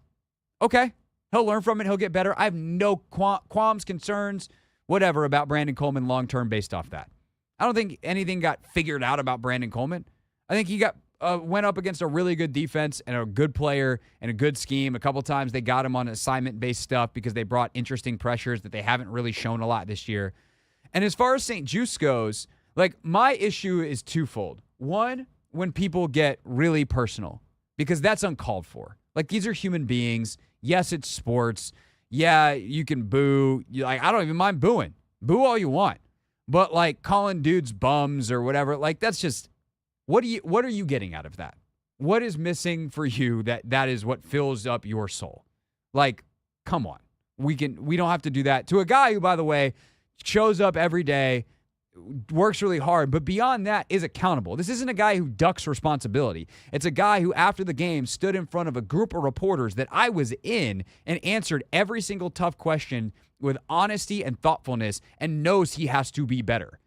Okay, he'll learn from it. He'll get better. I have no qualms, concerns, whatever about Brandon Coleman long-term based off that. I don't think anything got figured out about Brandon Coleman. I think he went up against a really good defense and a good player and a good scheme. A couple times they got him on assignment-based stuff because they brought interesting pressures that they haven't really shown a lot this year. And as far as St. Juste goes, my issue is twofold. One, when people get really personal, because that's uncalled for. These are human beings. Yes, it's sports. Yeah, you can boo. I don't even mind booing. Boo all you want. But calling dudes bums or whatever, that's just, what are you getting out of that? What is missing for you that is what fills up your soul? Come on. We don't have to do that to a guy who, by the way, shows up every day, works really hard, but beyond that is accountable. This isn't a guy who ducks responsibility. It's a guy who, after the game, stood in front of a group of reporters that I was in and answered every single tough question with honesty and thoughtfulness and knows he has to be better.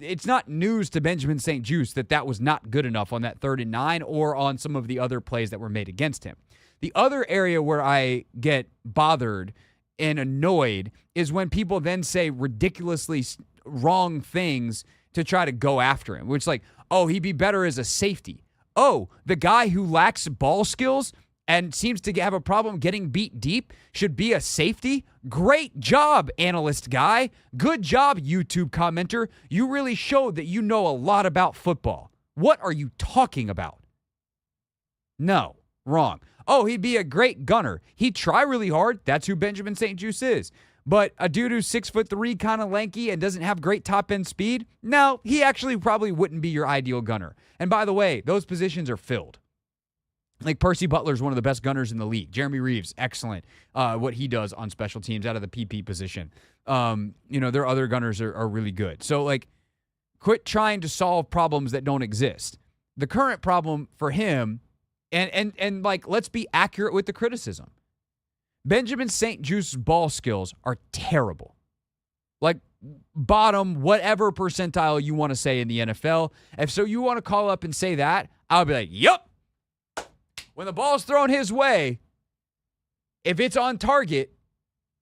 It's not news to Benjamin St. Juste that was not good enough on that 3rd and 9 or on some of the other plays that were made against him. The other area where I get bothered and annoyed is when people then say ridiculously wrong things to try to go after him, which he'd be better as a safety. Oh, the guy who lacks ball skills and seems to have a problem getting beat deep should be a safety? Great job, analyst guy. Good job, YouTube commenter. You really showed that you know a lot about football. What are you talking about? No, wrong. Oh, he'd be a great gunner. He'd try really hard. That's who Benjamin St. Juste is. But a dude who's 6'3", kind of lanky and doesn't have great top-end speed, no, he actually probably wouldn't be your ideal gunner. And by the way, those positions are filled. Percy Butler's one of the best gunners in the league. Jeremy Reeves, excellent. What he does on special teams out of the PP position. Their other gunners are really good. So, quit trying to solve problems that don't exist. The current problem for him, and let's be accurate with the criticism. Benjamin St. Juste's ball skills are terrible. Bottom, whatever percentile you want to say in the NFL. If so you want to call up and say that, I'll be yup. When the ball's thrown his way, if it's on target,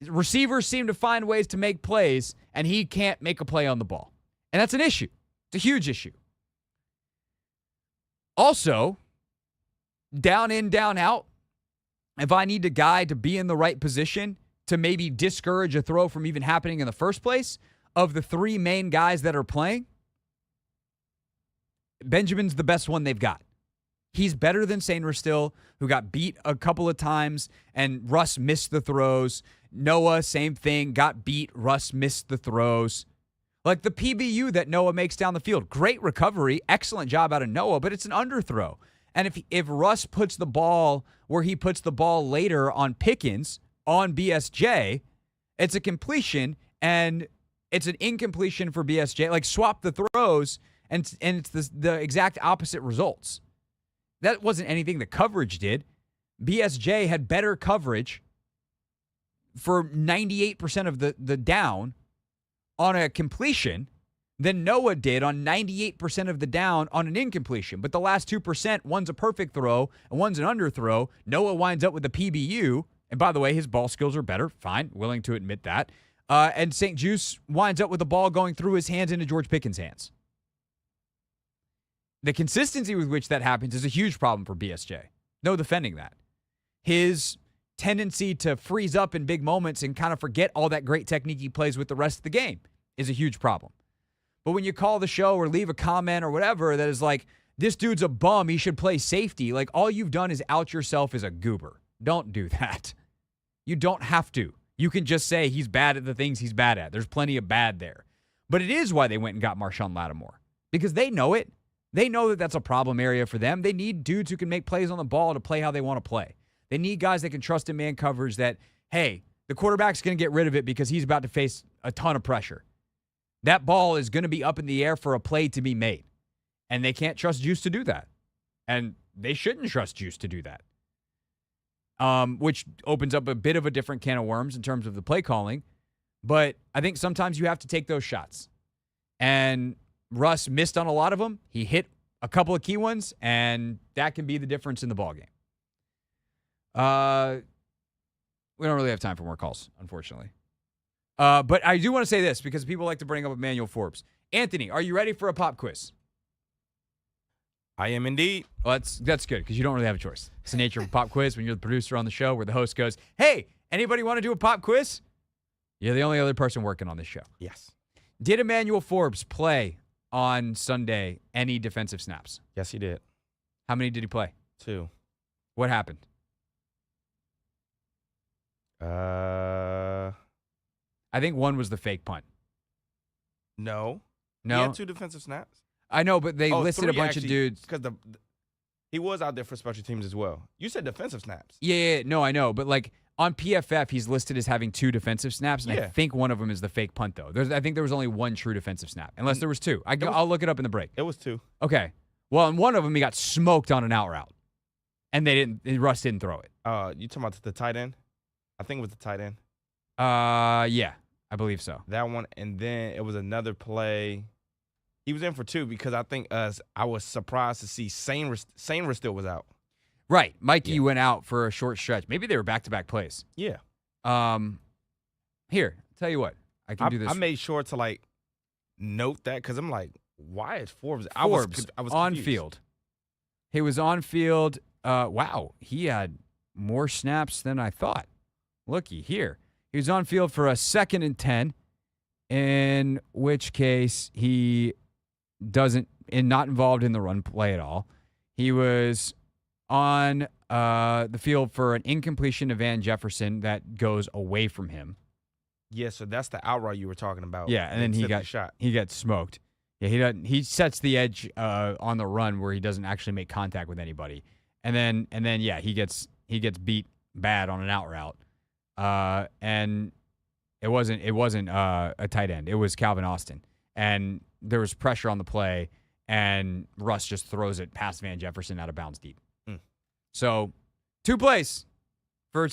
receivers seem to find ways to make plays, and he can't make a play on the ball. And that's an issue. It's a huge issue. Also, down in, down out, if I need a guy to be in the right position to maybe discourage a throw from even happening in the first place, of the three main guys that are playing, Benjamin's the best one they've got. He's better than Sainer still, who got beat a couple of times, and Russ missed the throws. Noah, same thing, got beat. Russ missed the throws. Like the PBU that Noah makes down the field. Great recovery, excellent job out of Noah, but it's an underthrow. And if Russ puts the ball where he puts the ball later on Pickens, on BSJ, it's a completion, and it's an incompletion for BSJ. Like, swap the throws, and it's the exact opposite results. That wasn't anything the coverage did. BSJ had better coverage for 98% of the down on a completion than Noah did on 98% of the down on an incompletion. But the last 2%, one's a perfect throw and one's an underthrow. Noah winds up with the PBU. And by the way, his ball skills are better. Fine, willing to admit that. And St. Juice winds up with the ball going through his hands into George Pickens' hands. The consistency with which that happens is a huge problem for BSJ. No defending that. His tendency to freeze up in big moments and kind of forget all that great technique he plays with the rest of the game is a huge problem. But when you call the show or leave a comment or whatever that is like, this dude's a bum, he should play safety, like all you've done is out yourself as a goober. Don't do that. You don't have to. You can just say he's bad at the things he's bad at. There's plenty of bad there. But it is why they went and got Marshawn Lattimore. Because they know it. They know that that's a problem area for them. They need dudes who can make plays on the ball to play how they want to play. They need guys that can trust in man coverage that, hey, the quarterback's going to get rid of it because he's about to face a ton of pressure. That ball is going to be up in the air for a play to be made. And they can't trust Juice to do that. And they shouldn't trust Juice to do that. Which opens up a bit of a different can of worms in terms of the play calling. But I think sometimes you have to take those shots. And Russ missed on a lot of them. He hit a couple of key ones, and that can be the difference in the ballgame. We don't really have time for more calls, unfortunately. But I do want to say this because people like to bring up Emmanuel Forbes. Anthony, are you ready for a pop quiz? I am indeed. Well, that's good because you don't really have a choice. It's the nature of a pop quiz when you're the producer on the show where the host goes, hey, anybody want to do a pop quiz? You're the only other person working on this show. Yes. Did Emmanuel Forbes play on Sunday any defensive snaps? Yes, he did. How many did he play? 2. What happened? I think one was the fake punt. No. No? He had 2 defensive snaps. I know, but they listed 3 a bunch actually, of dudes. Because he was out there for special teams as well. You said defensive snaps. Yeah, no, I know. But like on PFF, he's listed as having 2 defensive snaps, and I think one of them is the fake punt, though. I think there was only 1 true defensive snap, unless there was 2. I'll look it up in the break. It was 2. Okay. Well, in one of them, he got smoked on an out route, and Russ didn't throw it. You talking about the tight end? I think it was the tight end. Yeah, I believe so. That one, and then it was another play. He was in for 2 because I think I was surprised to see Sainer still was out. Right. Mikey went out for a short stretch. Maybe they were back-to-back plays. Yeah. Here, tell you what. I can do this. I made sure to, note that because I'm like, why is Forbes? I was on confused. field. He was on field. Wow. He had more snaps than I thought. Looky here. He was on field for a 2nd and 10, in which case he not involved in the run play at all. He was on the field for an incompletion to Van Jefferson that goes away from him. Yeah, so that's the out route you were talking about. Yeah, and then he got smoked. Yeah, he sets the edge on the run where he doesn't actually make contact with anybody. And then yeah, he gets beat bad on an out route. And it wasn't a tight end. It was Calvin Austin. And there was pressure on the play, and Russ just throws it past Van Jefferson out of bounds deep. So 2 plays for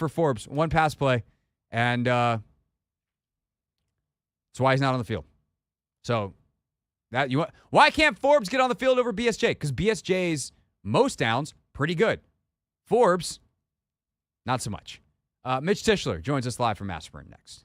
Forbes, 1 pass play, and that's why he's not on the field. So why can't Forbes get on the field over BSJ? Because BSJ's most downs pretty good. Forbes Not so much. Mitch Tischler joins us live from Ashburn next.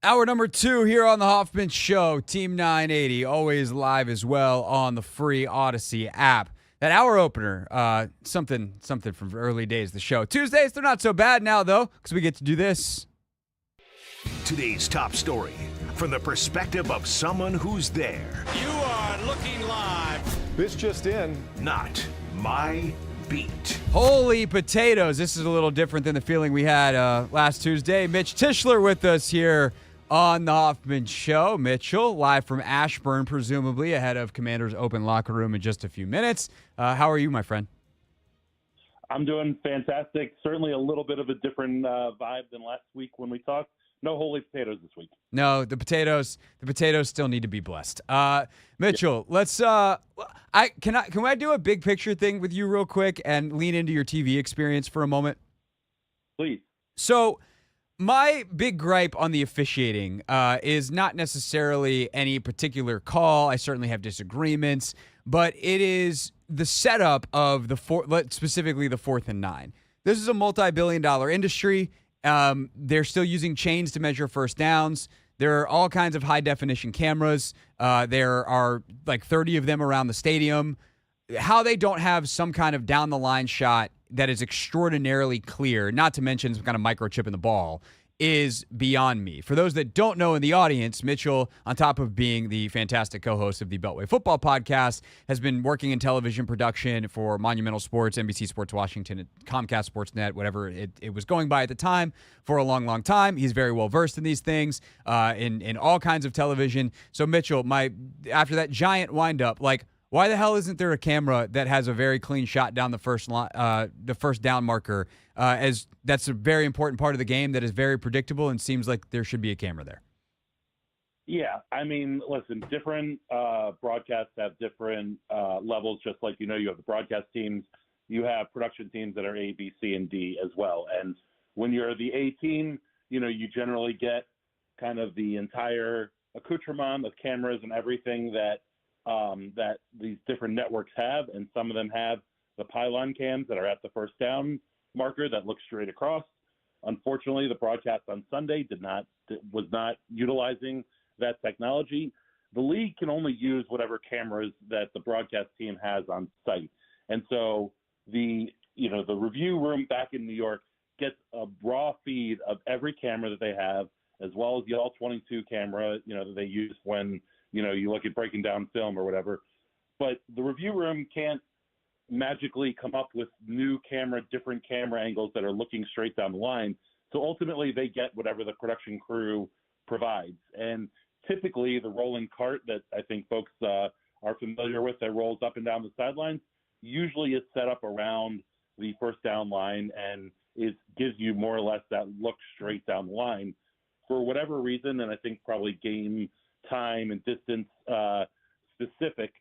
Hour number 2 here on the Hoffman Show. Team 980, always live as well on the free Odyssey app. That hour opener, something from early days of the show. Tuesdays, they're not so bad now, though, because we get to do this. Today's top story from the perspective of someone who's there. You are looking live. This just in. Not my beat. Holy potatoes. This is a little different than the feeling we had last Tuesday. Mitch Tischler with us here on the Hoffman Show. Mitchell, live from Ashburn, presumably, ahead of Commander's open locker room in just a few minutes. How are you, my friend? I'm doing fantastic. Certainly a little bit of a different vibe than last week when we talked. No holy potatoes this week. No, the potatoes still need to be blessed. Mitchell, let's can I do a big picture thing with you real quick and lean into your TV experience for a moment? Please. So, my big gripe on the officiating is not necessarily any particular call. I certainly have disagreements, but it is the setup of specifically the 4th and 9. This is a multi-billion-dollar industry. They're still using chains to measure first downs. There are all kinds of high-definition cameras. There are like 30 of them around the stadium. How they don't have some kind of down-the-line shot that is extraordinarily clear, not to mention some kind of microchip in the ball, is beyond me. For those that don't know in the audience, Mitchell, on top of being the fantastic co-host of the Beltway Football Podcast, has been working in television production for Monumental Sports, NBC Sports Washington, Comcast Sportsnet, whatever it was going by at the time, for a long, long time. He's very well versed in these things, in all kinds of television. So Mitchell, after that giant windup, why the hell isn't there a camera that has a very clean shot down the first down marker? As that's a very important part of the game that is very predictable and seems like there should be a camera there. Yeah, I mean, listen, different broadcasts have different levels. Just like you have the broadcast teams, you have production teams that are A, B, C, and D as well. And when you're the A team, you generally get kind of the entire accoutrement of cameras and everything that these different networks have, and some of them have the pylon cams that are at the first down marker that look straight across. Unfortunately, the broadcast on Sunday was not utilizing that technology. The league can only use whatever cameras that the broadcast team has on site, and so the review room back in New York gets a raw feed of every camera that they have, as well as the all 22 camera that they use when you look at breaking down film or whatever. But the review room can't magically come up with different camera angles that are looking straight down the line. So ultimately they get whatever the production crew provides. And typically the rolling cart that I think folks are familiar with that rolls up and down the sidelines usually is set up around the first down line and gives you more or less that look straight down the line. For whatever reason, and I think probably game time and distance specific,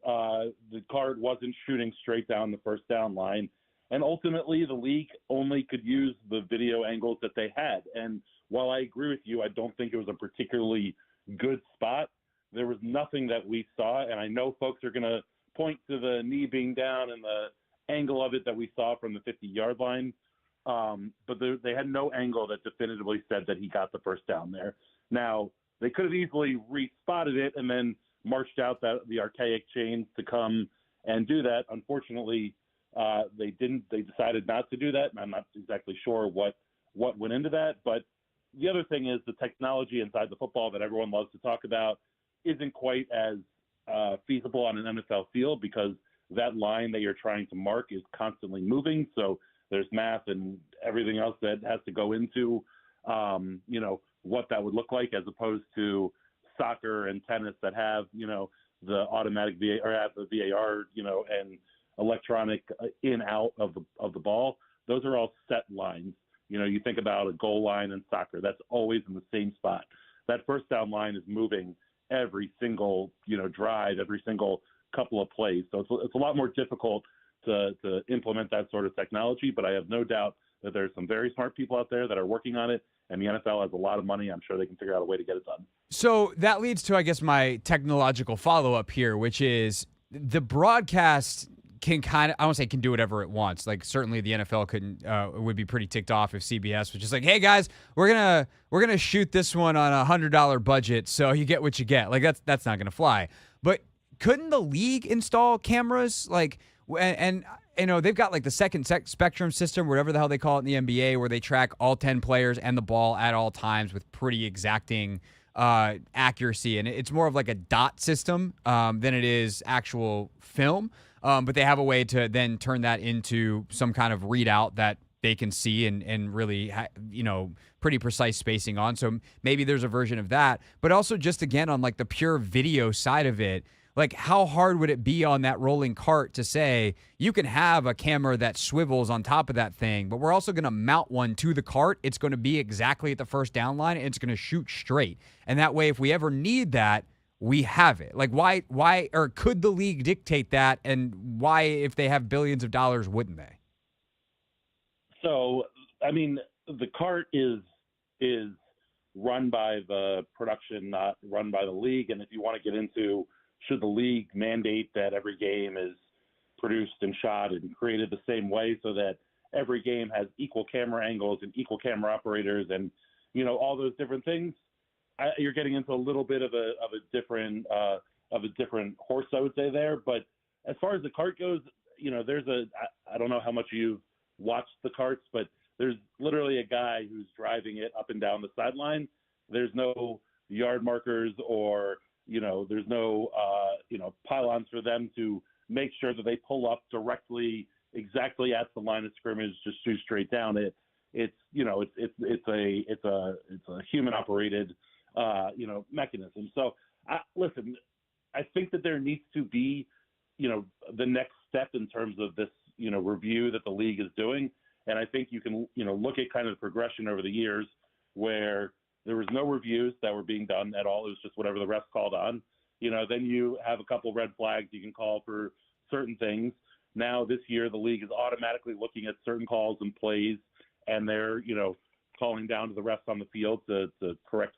the card wasn't shooting straight down the first down line, and ultimately the league only could use the video angles that they had. And while I agree with you, I don't think it was a particularly good spot. There was nothing that we saw, and I know folks are going to point to the knee being down and the angle of it that we saw from the 50-yard line, but they had no angle that definitively said that he got the first down there. Now, they could have easily re-spotted it and then marched out the archaic chains to come and do that. Unfortunately, they didn't. They decided not to do that, and I'm not exactly sure what went into that. But the other thing is the technology inside the football that everyone loves to talk about isn't quite as feasible on an NFL field, because that line that you're trying to mark is constantly moving. So there's math and everything else that has to go into, what that would look like, as opposed to soccer and tennis that have, the automatic VAR, or have the VAR, and electronic in out of the ball. Those are all set lines. You think about a goal line in soccer, that's always in the same spot. That first down line is moving every single, drive, every single couple of plays. So it's a lot more difficult to implement that sort of technology, but I have no doubt that there's some very smart people out there that are working on it, and the NFL has a lot of money. I'm sure they can figure out a way to get it done. So that leads to, I guess, my technological follow-up here, which is the broadcast can kind of, I won't say can do whatever it wants. Like, certainly the NFL would be pretty ticked off if CBS was just like, hey guys, we're gonna shoot this one on $100 budget, so you get what you get. Like, that's not gonna fly. But couldn't the league install cameras? Like, and they've got like the second spectrum system, whatever the hell they call it in the NBA, where they track all 10 players and the ball at all times with pretty exacting accuracy, and it's more of like a dot system than it is actual film. But they have a way to then turn that into some kind of readout that they can see and really, pretty precise spacing on. So maybe there's a version of that. But also just, again, on like the pure video side of it, like how hard would it be on that rolling cart to say you can have a camera that swivels on top of that thing, but we're also going to mount one to the cart. It's going to be exactly at the first down line, and it's going to shoot straight. And that way, if we ever need that, we have it. Like why, or could the league dictate that? And why, if they have billions of dollars, wouldn't they? So, I mean, the cart is run by the production, not run by the league. And if you want to get into, should the league mandate that every game is produced and shot and created the same way so that every game has equal camera angles and equal camera operators and, all those different things, you're getting into a little bit of a different horse, I would say there. But as far as the cart goes, I don't know how much you've watched the carts, but there's literally a guy who's driving it up and down the sideline. There's no yard markers or, there's no, pylons for them to make sure that they pull up directly, exactly at the line of scrimmage, just shoot straight down. It's a human operated, mechanism. So listen, I think that there needs to be, the next step in terms of this, review that the league is doing. And I think you can, look at kind of the progression over the years where there was no reviews that were being done at all. It was just whatever the refs called on. Then you have a couple red flags you can call for certain things. Now this year, the league is automatically looking at certain calls and plays, and they're, calling down to the refs on the field to correct,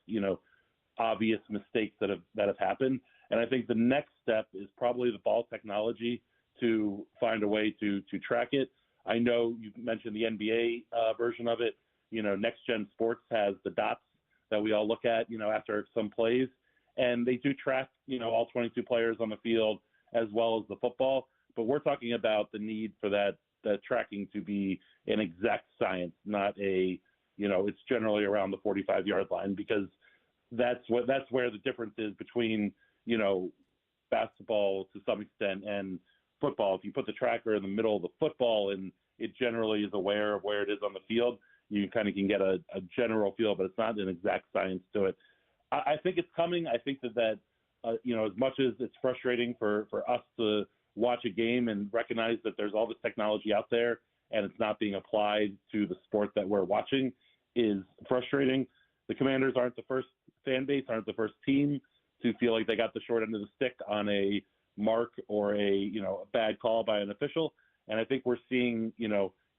obvious mistakes that have happened. And I think the next step is probably the ball technology to find a way to track it. I know you mentioned the NBA version of it. Next Gen Sports has the dots that we all look at, after some plays, and they do track, all 22 players on the field as well as the football. But we're talking about the need for that tracking to be an exact science, not a, it's generally around the 45-yard line, because that's where the difference is between, basketball to some extent and football. If you put the tracker in the middle of the football and it generally is aware of where it is on the field, you kind of can get a general feel, but it's not an exact science to it. I think it's coming. I think that as much as it's frustrating for us to watch a game and recognize that there's all this technology out there and it's not being applied to the sport that we're watching is frustrating. The Commanders aren't the first fan base, aren't the first team to feel like they got the short end of the stick on a mark or a bad call by an official. And I think we're seeing,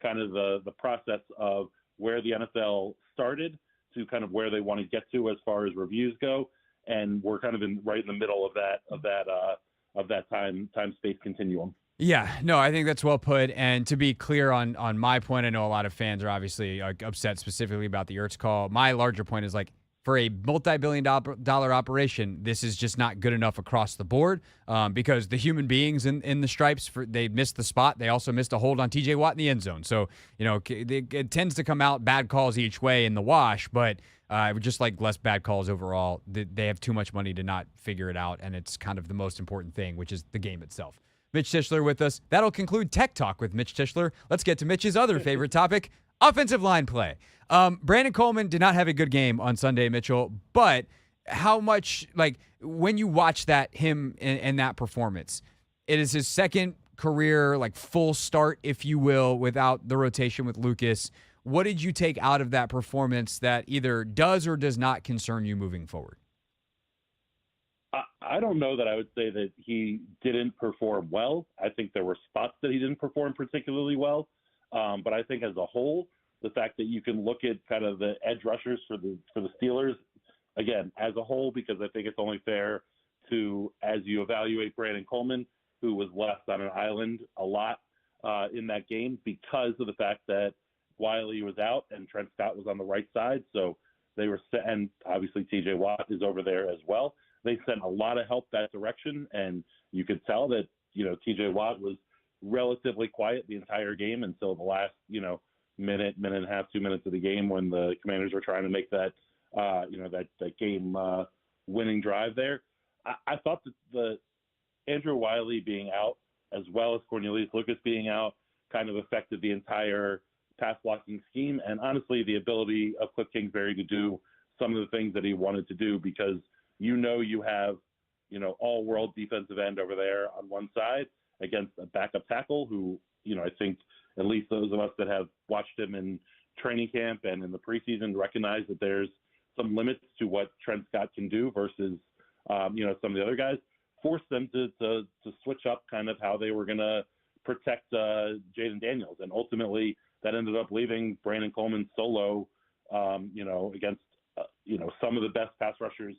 kind of the process of where the NFL started to kind of where they want to get to as far as reviews go. And we're kind of right in the middle of that time space continuum. Yeah, no, I think that's well put. And to be clear on my point, I know a lot of fans are obviously upset specifically about the Ertz call. My larger point is like, for a multi-billion-dollar operation, this is just not good enough across the board because the human beings in the stripes, they missed the spot. They also missed a hold on T.J. Watt in the end zone. So, it tends to come out bad calls each way in the wash, but just like less bad calls overall. They have too much money to not figure it out, and it's kind of the most important thing, which is the game itself. Mitch Tischler with us. That'll conclude Tech Talk with Mitch Tischler. Let's get to Mitch's other favorite topic, offensive line play. Brandon Coleman did not have a good game on Sunday, Mitchell, but how much, when you watch him and that performance, it is his second career, full start, if you will, without the rotation with Lucas. What did you take out of that performance that either does or does not concern you moving forward? I don't know that I would say that he didn't perform well. I think there were spots that he didn't perform particularly well. But I think as a whole, the fact that you can look at kind of the edge rushers for the Steelers, again, as a whole, because I think it's only fair to, as you evaluate Brandon Coleman, who was left on an island a lot in that game because of the fact that Wiley was out and Trent Scott was on the right side. So they were, and obviously TJ Watt is over there as well. They sent a lot of help that direction, and you could tell that, TJ Watt was relatively quiet the entire game until the last, minute and a half, 2 minutes of the game when the Commanders were trying to make that that game winning drive there. I thought that the Andrew Wiley being out, as well as Cornelius Lucas being out, kind of affected the entire pass blocking scheme, and honestly, the ability of Cliff Kingsbury to do some of the things that he wanted to do, because you have all world defensive end over there on one side against a backup tackle who, I think at least those of us that have watched him in training camp and in the preseason recognize that there's some limits to what Trent Scott can do versus, some of the other guys. Forced them to switch up kind of how they were going to protect Jayden Daniels. And ultimately that ended up leaving Brandon Coleman solo, against, some of the best pass rushers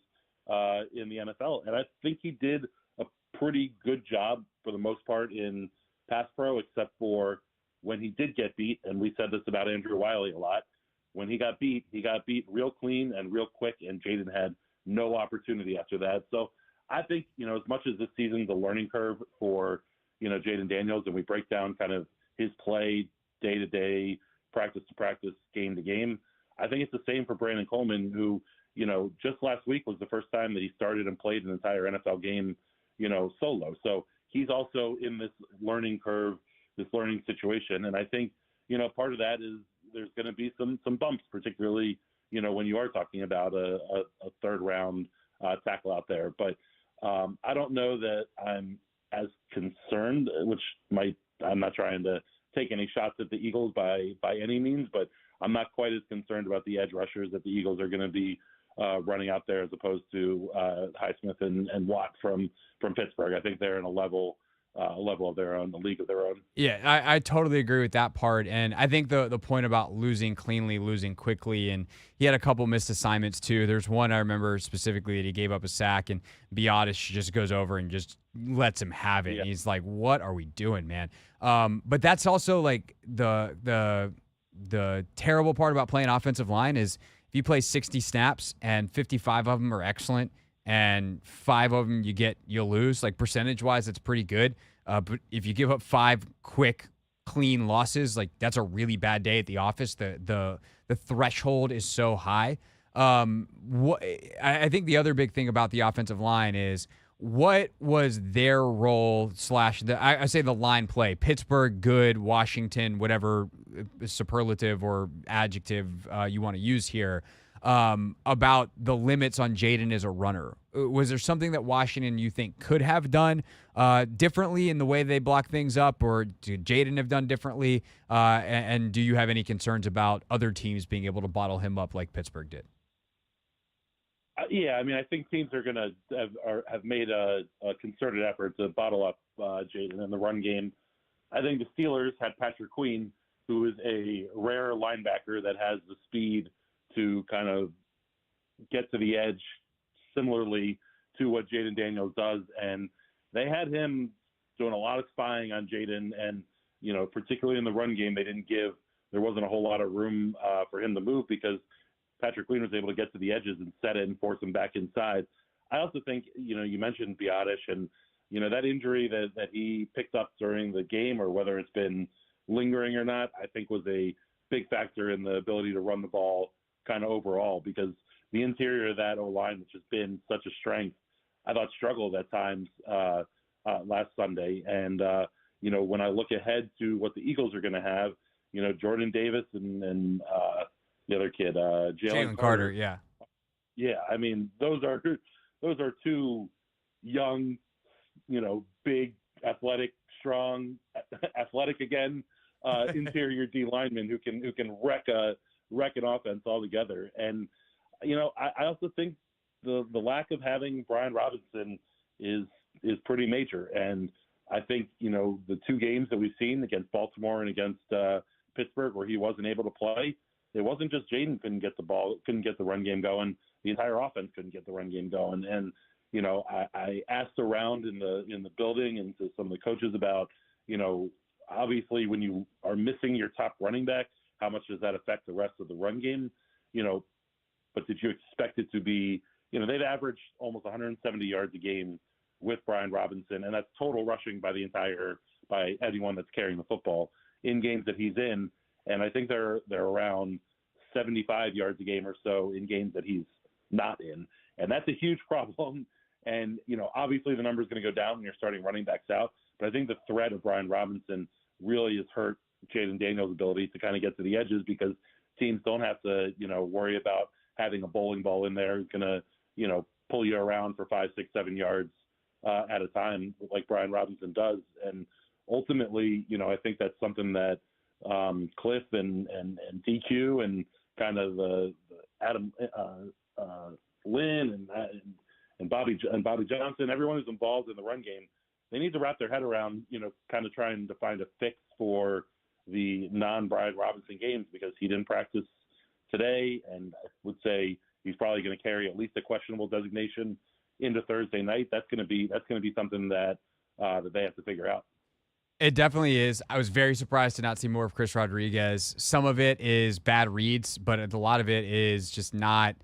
in the NFL. And I think he did a pretty good job for the most part in pass pro, except for when he did get beat. And we said this about Andrew Wiley a lot. When he got beat real clean and real quick, and Jayden had no opportunity after that. So I think, as much as this season's a learning curve for, Jayden Daniels, and we break down kind of his play day to day, practice to practice, game to game, I think it's the same for Brandon Coleman, who, just last week was the first time that he started and played an entire NFL game, solo. So he's also in this learning curve, this learning situation. And I think, part of that is there's going to be some bumps, particularly, when you are talking about a third round tackle out there. But I don't know that I'm as concerned, I'm not trying to take any shots at the Eagles by any means, but I'm not quite as concerned about the edge rushers that the Eagles are going to be running out there as opposed to Highsmith and Watt from Pittsburgh. I think they're in a level of their own, a league of their own. Yeah, I totally agree with that part. And I think the point about losing cleanly, losing quickly, and he had a couple missed assignments too. There's one I remember specifically that he gave up a sack, and Biotis just goes over and just lets him have it. Yeah. And he's like, what are we doing, man? But that's also like the terrible part about playing offensive line is if you play 60 snaps and 55 of them are excellent, and 5 of them you'll lose. Like percentage-wise, that's pretty good. But if you give up 5 quick, clean losses, like that's a really bad day at the office. The threshold is so high. I think the other big thing about the offensive line is what was their role / I say the line play. Pittsburgh, good. Washington, whatever superlative or adjective you want to use here. About the limits on Jayden as a runner. Was there something that Washington you think could have done differently in the way they block things up, or did Jayden have done differently? And do you have any concerns about other teams being able to bottle him up like Pittsburgh did? Yeah, I mean, I think teams are going to have made a concerted effort to bottle up Jayden in the run game. I think the Steelers had Patrick Queen, who is a rare linebacker that has the speed to kind of get to the edge similarly to what Jayden Daniels does. And they had him doing a lot of spying on Jayden, and, particularly in the run game, there wasn't a whole lot of room for him to move because Patrick Queen was able to get to the edges and set it and force him back inside. I also think, you mentioned Biotis, and, that injury that he picked up during the game, or whether it's been lingering or not, I think was a big factor in the ability to run the ball kind of overall, because the interior of that O-line, which has been such a strength, I thought struggled at times last Sunday. And, when I look ahead to what the Eagles are going to have, Jordan Davis and the other kid, Jalen Carter. Yeah. Yeah. I mean, those are 2 young, big, athletic, strong, athletic again, interior D linemen who can wreck an offense altogether. And, I also think the lack of having Brian Robinson is pretty major. And I think, the 2 games that we've seen against Baltimore and against Pittsburgh where he wasn't able to play, it wasn't just Jayden couldn't get the run game going. The entire offense couldn't get the run game going. And, I asked around in the building and to some of the coaches about, obviously when you are missing your top running back, how much does that affect the rest of the run game? But did you expect it to be, they've averaged almost 170 yards a game with Brian Robinson, and that's total rushing by anyone that's carrying the football in games that he's in. And I think they're around 75 yards a game or so in games that he's not in. And that's a huge problem. And, obviously the number is going to go down when you're starting running backs out. But I think the threat of Brian Robinson really has hurt Jayden Daniels' ability to kind of get to the edges, because teams don't have to, worry about having a bowling ball in there who's going to, pull you around for 5, 6, 7 yards at a time like Brian Robinson does. And ultimately, I think that's something that Cliff and DQ and kind of the Adam Lynn and Bobby Johnson, everyone who's involved in the run game, they need to wrap their head around, kind of trying to find a fix for the non-Brian Robinson games, because he didn't practice today, and I would say he's probably going to carry at least a questionable designation into Thursday night. That's going to be something that they have to figure out. It definitely is. I was very surprised to not see more of Chris Rodriguez. Some of it is bad reads, but a lot of it is just not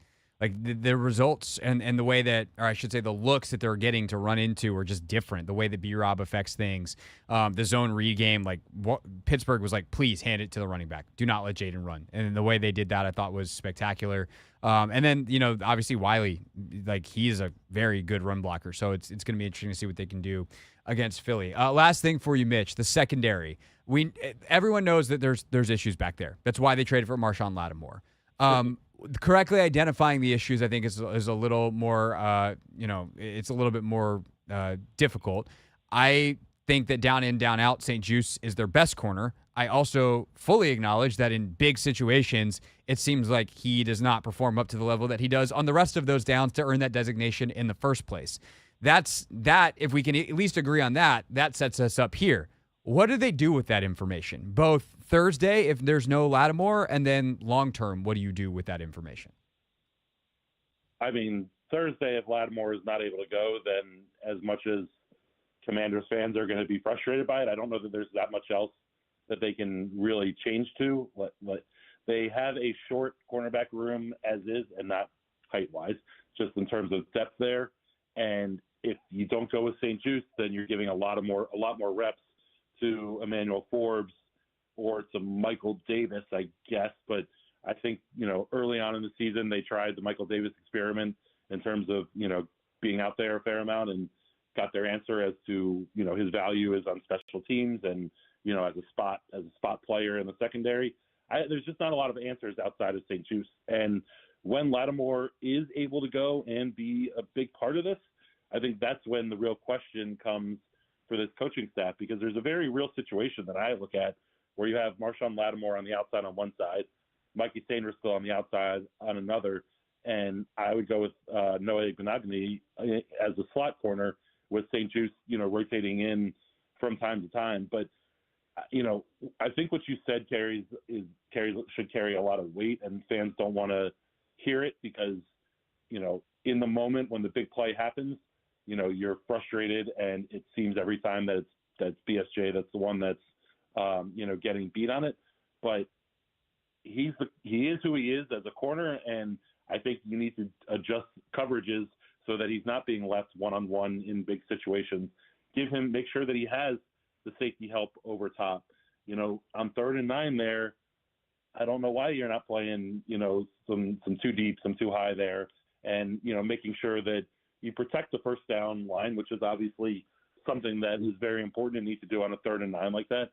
like the results and the way that, or I should say the looks that they're getting to run into are just different. The way that B-Rob affects things. The zone read game, like Pittsburgh was like, please hand it to the running back. Do not let Jayden run. And the way they did that I thought was spectacular. And then, obviously Wiley, like he's a very good run blocker. So it's going to be interesting to see what they can do against Philly. Last thing for you, Mitch, the secondary. Everyone knows that there's issues back there. That's why they traded for Marshawn Lattimore. Correctly identifying the issues, I think, is a little more, it's a little bit more difficult. I think that down in, down out, St. Juste is their best corner. I also fully acknowledge that in big situations, it seems like he does not perform up to the level that he does on the rest of those downs to earn that designation in the first place. If we can at least agree on that sets us up here. What do they do with that information? Both Thursday, if there's no Lattimore, and then long-term, what do you do with that information? I mean, Thursday, if Lattimore is not able to go, then as much as Commanders fans are going to be frustrated by it, I don't know that there's that much else that they can really change to. They have a short cornerback room as is, and not height-wise, just in terms of depth there. And if you don't go with St. Juste, then you're giving a lot more reps to Emmanuel Forbes or to Michael Davis, I guess. But I think, early on in the season, they tried the Michael Davis experiment in terms of, being out there a fair amount, and got their answer as to, his value is on special teams and, as a spot player in the secondary. There's just not a lot of answers outside of St. Juste. And when Lattimore is able to go and be a big part of this, I think that's when the real question comes for this coaching staff, because there's a very real situation that I look at where you have Marshawn Lattimore on the outside on one side, Mikey Sainrisville on the outside on another, and I would go with Noah Igbinoghene as a slot corner with St. Juste, rotating in from time to time. But, I think what you said should carry a lot of weight, and fans don't want to hear it because, in the moment when the big play happens, you're frustrated, and it seems every time that's BSJ that's the one that's getting beat on it. But he is who he is as a corner, and I think you need to adjust coverages so that he's not being left one-on-one in big situations. Make sure that he has the safety help over top. On 3rd and 9 there, I don't know why you're not playing, some too deep, some too high there, and, making sure that you protect the first down line, which is obviously something that is very important and need to do on a 3rd and 9 like that.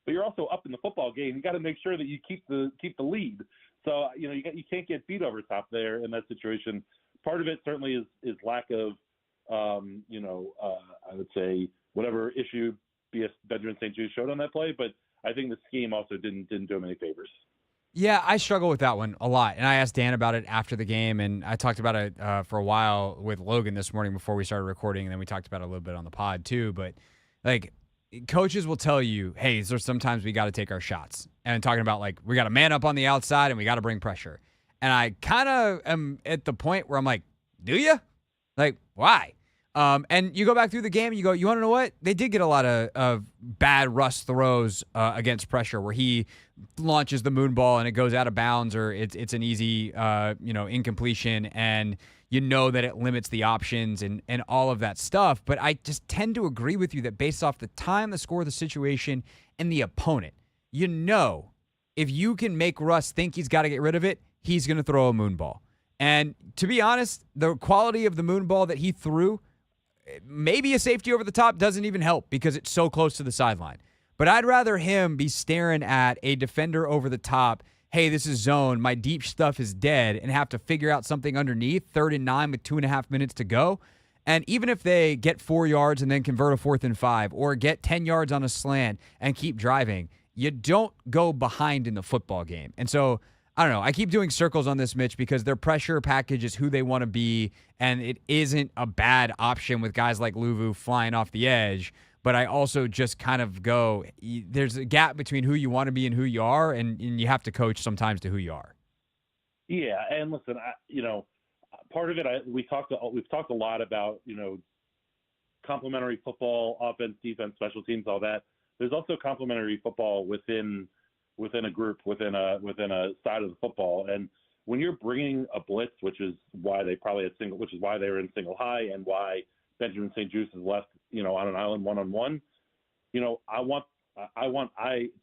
But you're also up in the football game. You got to make sure that you keep the lead. So, you can't get beat over top there in that situation. Part of it certainly is lack of, I would say whatever issue Benjamin St. Juste showed on that play. But I think the scheme also didn't do him any favors. Yeah, I struggle with that one a lot. And I asked Dan about it after the game, and I talked about it for a while with Logan this morning before we started recording, and then we talked about it a little bit on the pod too. But, coaches will tell you, hey, there's sometimes we got to take our shots. And talking about, we got to man up on the outside and we got to bring pressure. And I kind of am at the point where I'm like, do you? Why? And you go back through the game and you go, you want to know what? They did get a lot of bad Russ throws against pressure where he launches the moon ball and it goes out of bounds, or it's an easy, incompletion, and that it limits the options and all of that stuff. But I just tend to agree with you that based off the time, the score, the situation, and the opponent, if you can make Russ think he's got to get rid of it, he's going to throw a moon ball. And to be honest, the quality of the moon ball that he threw, maybe a safety over the top doesn't even help because it's so close to the sideline. But I'd rather him be staring at a defender over the top, hey, this is zone, my deep stuff is dead, and have to figure out something underneath, 3rd and 9 with 2.5 minutes to go. And even if they get 4 yards and then convert a 4th and 5, or get 10 yards on a slant and keep driving, you don't go behind in the football game. And so, I don't know. I keep doing circles on this, Mitch, because their pressure package is who they want to be, and it isn't a bad option with guys like Luvu flying off the edge. But I also just kind of go, there's a gap between who you want to be and who you are, and you have to coach sometimes to who you are. Yeah, and listen, part of it, we've talked a lot about, complementary football, offense, defense, special teams, all that. There's also complementary football within a group, within a side of the football. And when you're bringing a blitz, which is why they were in single high, and why Benjamin St-Juste is left, on an island one-on-one. To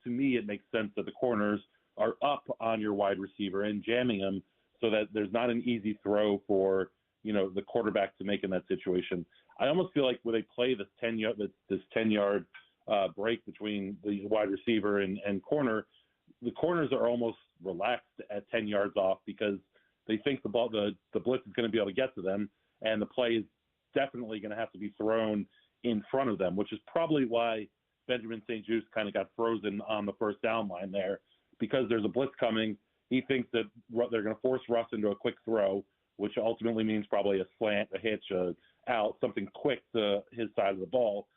me, it makes sense that the corners are up on your wide receiver and jamming him so that there's not an easy throw for, the quarterback to make in that situation. I almost feel like when they play this 10-yard break between the wide receiver and corner, the corners are almost relaxed at 10 yards off because they think the blitz is going to be able to get to them, and the play is definitely going to have to be thrown in front of them, which is probably why Benjamin St-Juste kind of got frozen on the first down line there, because there's a blitz coming. He thinks that they're going to force Russ into a quick throw, which ultimately means probably a slant, a hitch, out, something quick to his side of the ball.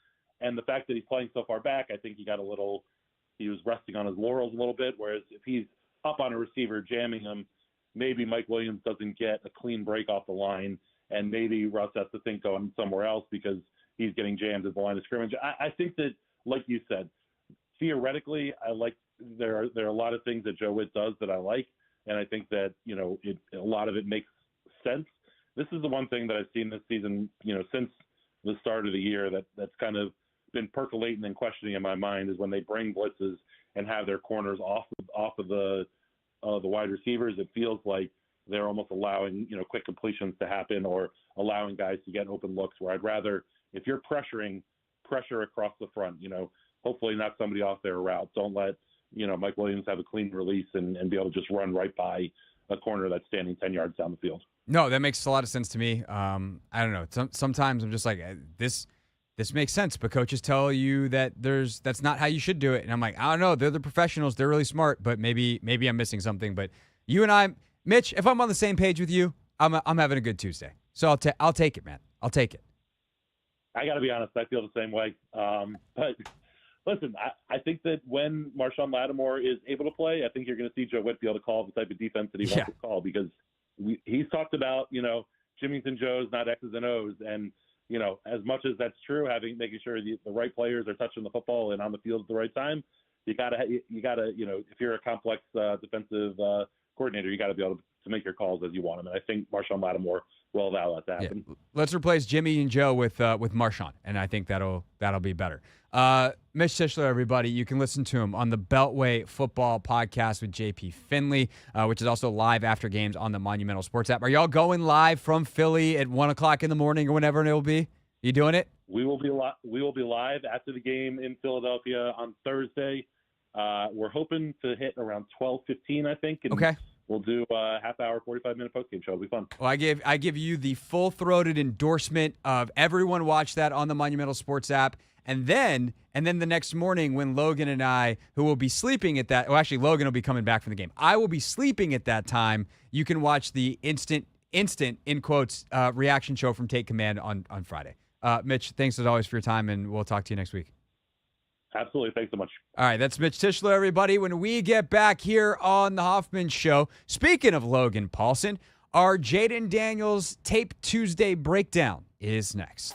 And the fact that he's playing so far back, I think he was resting on his laurels a little bit, whereas if he's up on a receiver jamming him, maybe Mike Williams doesn't get a clean break off the line, and maybe Russ has to think going somewhere else because he's getting jammed at the line of scrimmage. I think that, like you said, theoretically, there are a lot of things that Joe Witt does that I like, and I think that a lot of it makes sense. This is the one thing that I've seen this season, since the start of the year that's kind of been percolating and questioning in my mind is when they bring blitzes and have their corners off of the wide receivers. It feels like they're almost allowing quick completions to happen or allowing guys to get open looks. Where I'd rather, if you're pressure across the front. Hopefully not somebody off their route. Don't let Mike Williams have a clean release and be able to just run right by a corner that's standing 10 yards down the field. No, that makes a lot of sense to me. I don't know. Sometimes I'm just like, this makes sense, but coaches tell you that that's not how you should do it. And I'm like, I don't know. They're the professionals. They're really smart, but maybe I'm missing something. But you and I, Mitch, if I'm on the same page with you, I'm having a good Tuesday. So I'll take it, man. I'll take it. I got to be honest. I feel the same way. But listen, I think that when Marshawn Lattimore is able to play, I think you're going to see Joe Witt be able to call the type of defense that he wants to call, because he's talked about, Jimmys and Joes, not X's and O's. And, as much as that's true, making sure the right players are touching the football and on the field at the right time, you gotta, if you're a complex defensive coordinator, you got to be able to make your calls as you want them. And I think Marshawn Lattimore will allow that to happen. Yeah. Let's replace Jimmy and Joe with Marshawn, and I think that'll be better. Mitch Tischler, everybody, you can listen to him on the Beltway Football Podcast with JP Finley, which is also live after games on the Monumental Sports app. Are y'all going live from Philly at 1 o'clock in the morning or whenever it will be? You doing it? We will be live after the game in Philadelphia on Thursday. We're hoping to hit around 12:15, I think. And okay. We'll do a half-hour, 45-minute postgame show. It'll be fun. Well, I give you the full-throated endorsement of everyone watch that on the Monumental Sports app. And then the next morning when Logan and I, who will be sleeping at that – well, actually, Logan will be coming back from the game. I will be sleeping at that time. You can watch the instant, in quotes, reaction show from Take Command on Friday. Mitch, thanks as always for your time, and we'll talk to you next week. Absolutely. Thanks so much. All right, that's Mitch Tischler, everybody. When we get back here on the Hoffman Show, speaking of Logan Paulson, our Jayden Daniels Tape Tuesday breakdown is next.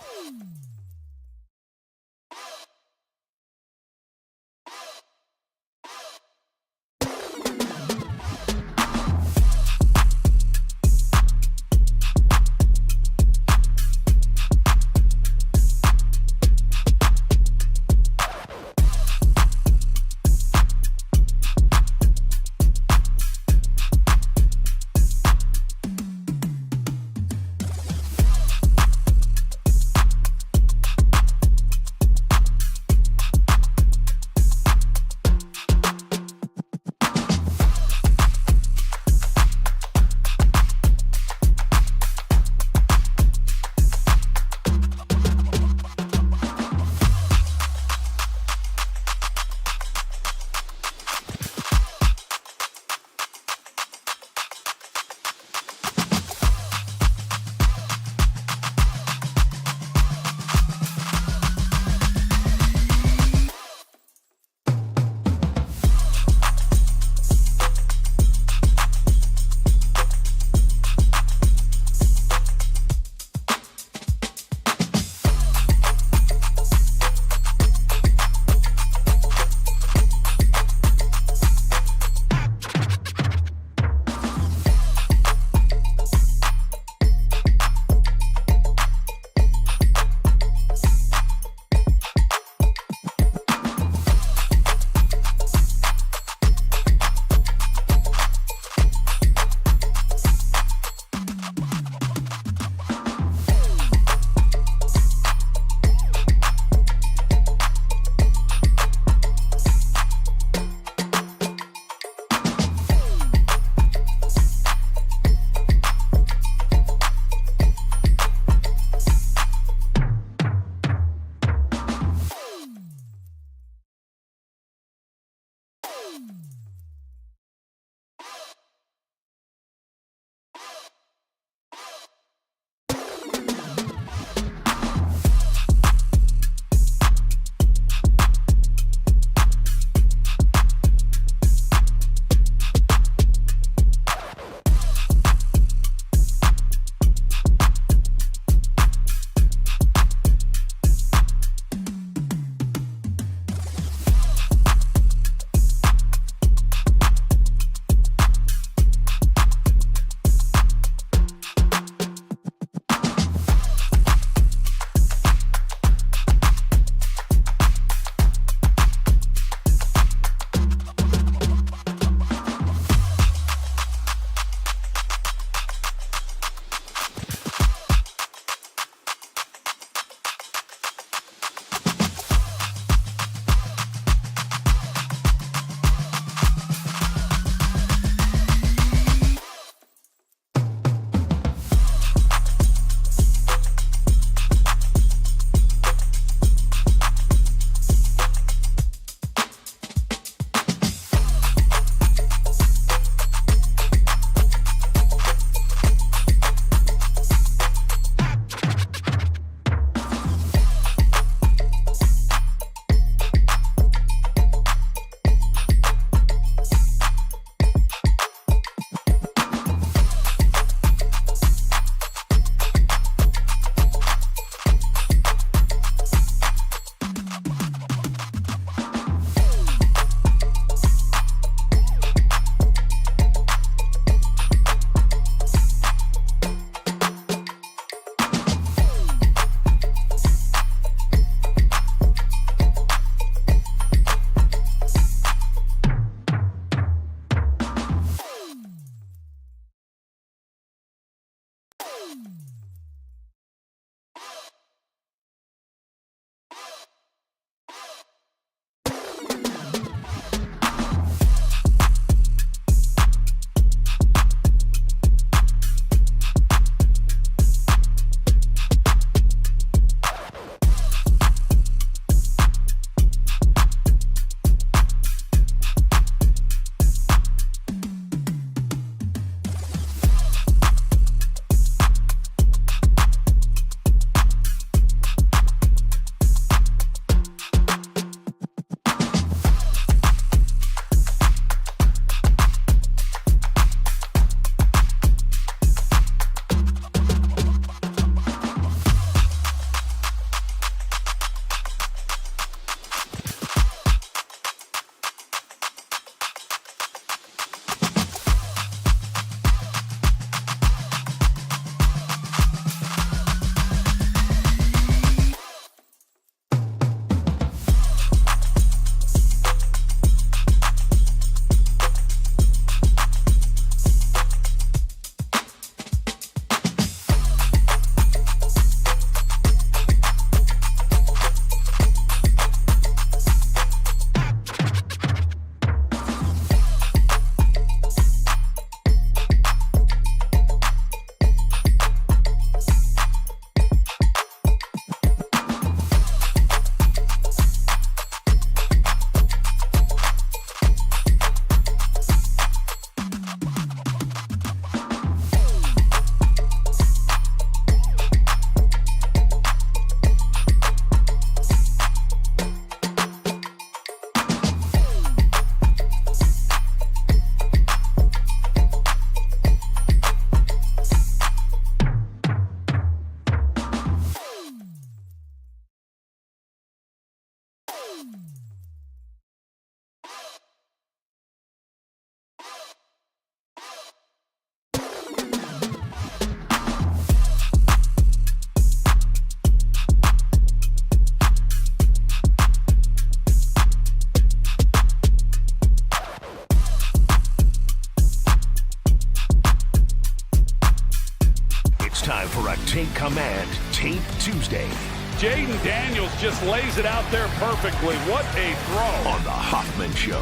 Take Command Tape Tuesday Jayden Daniels just lays it out there perfectly. What a throw. on the Hoffman Show.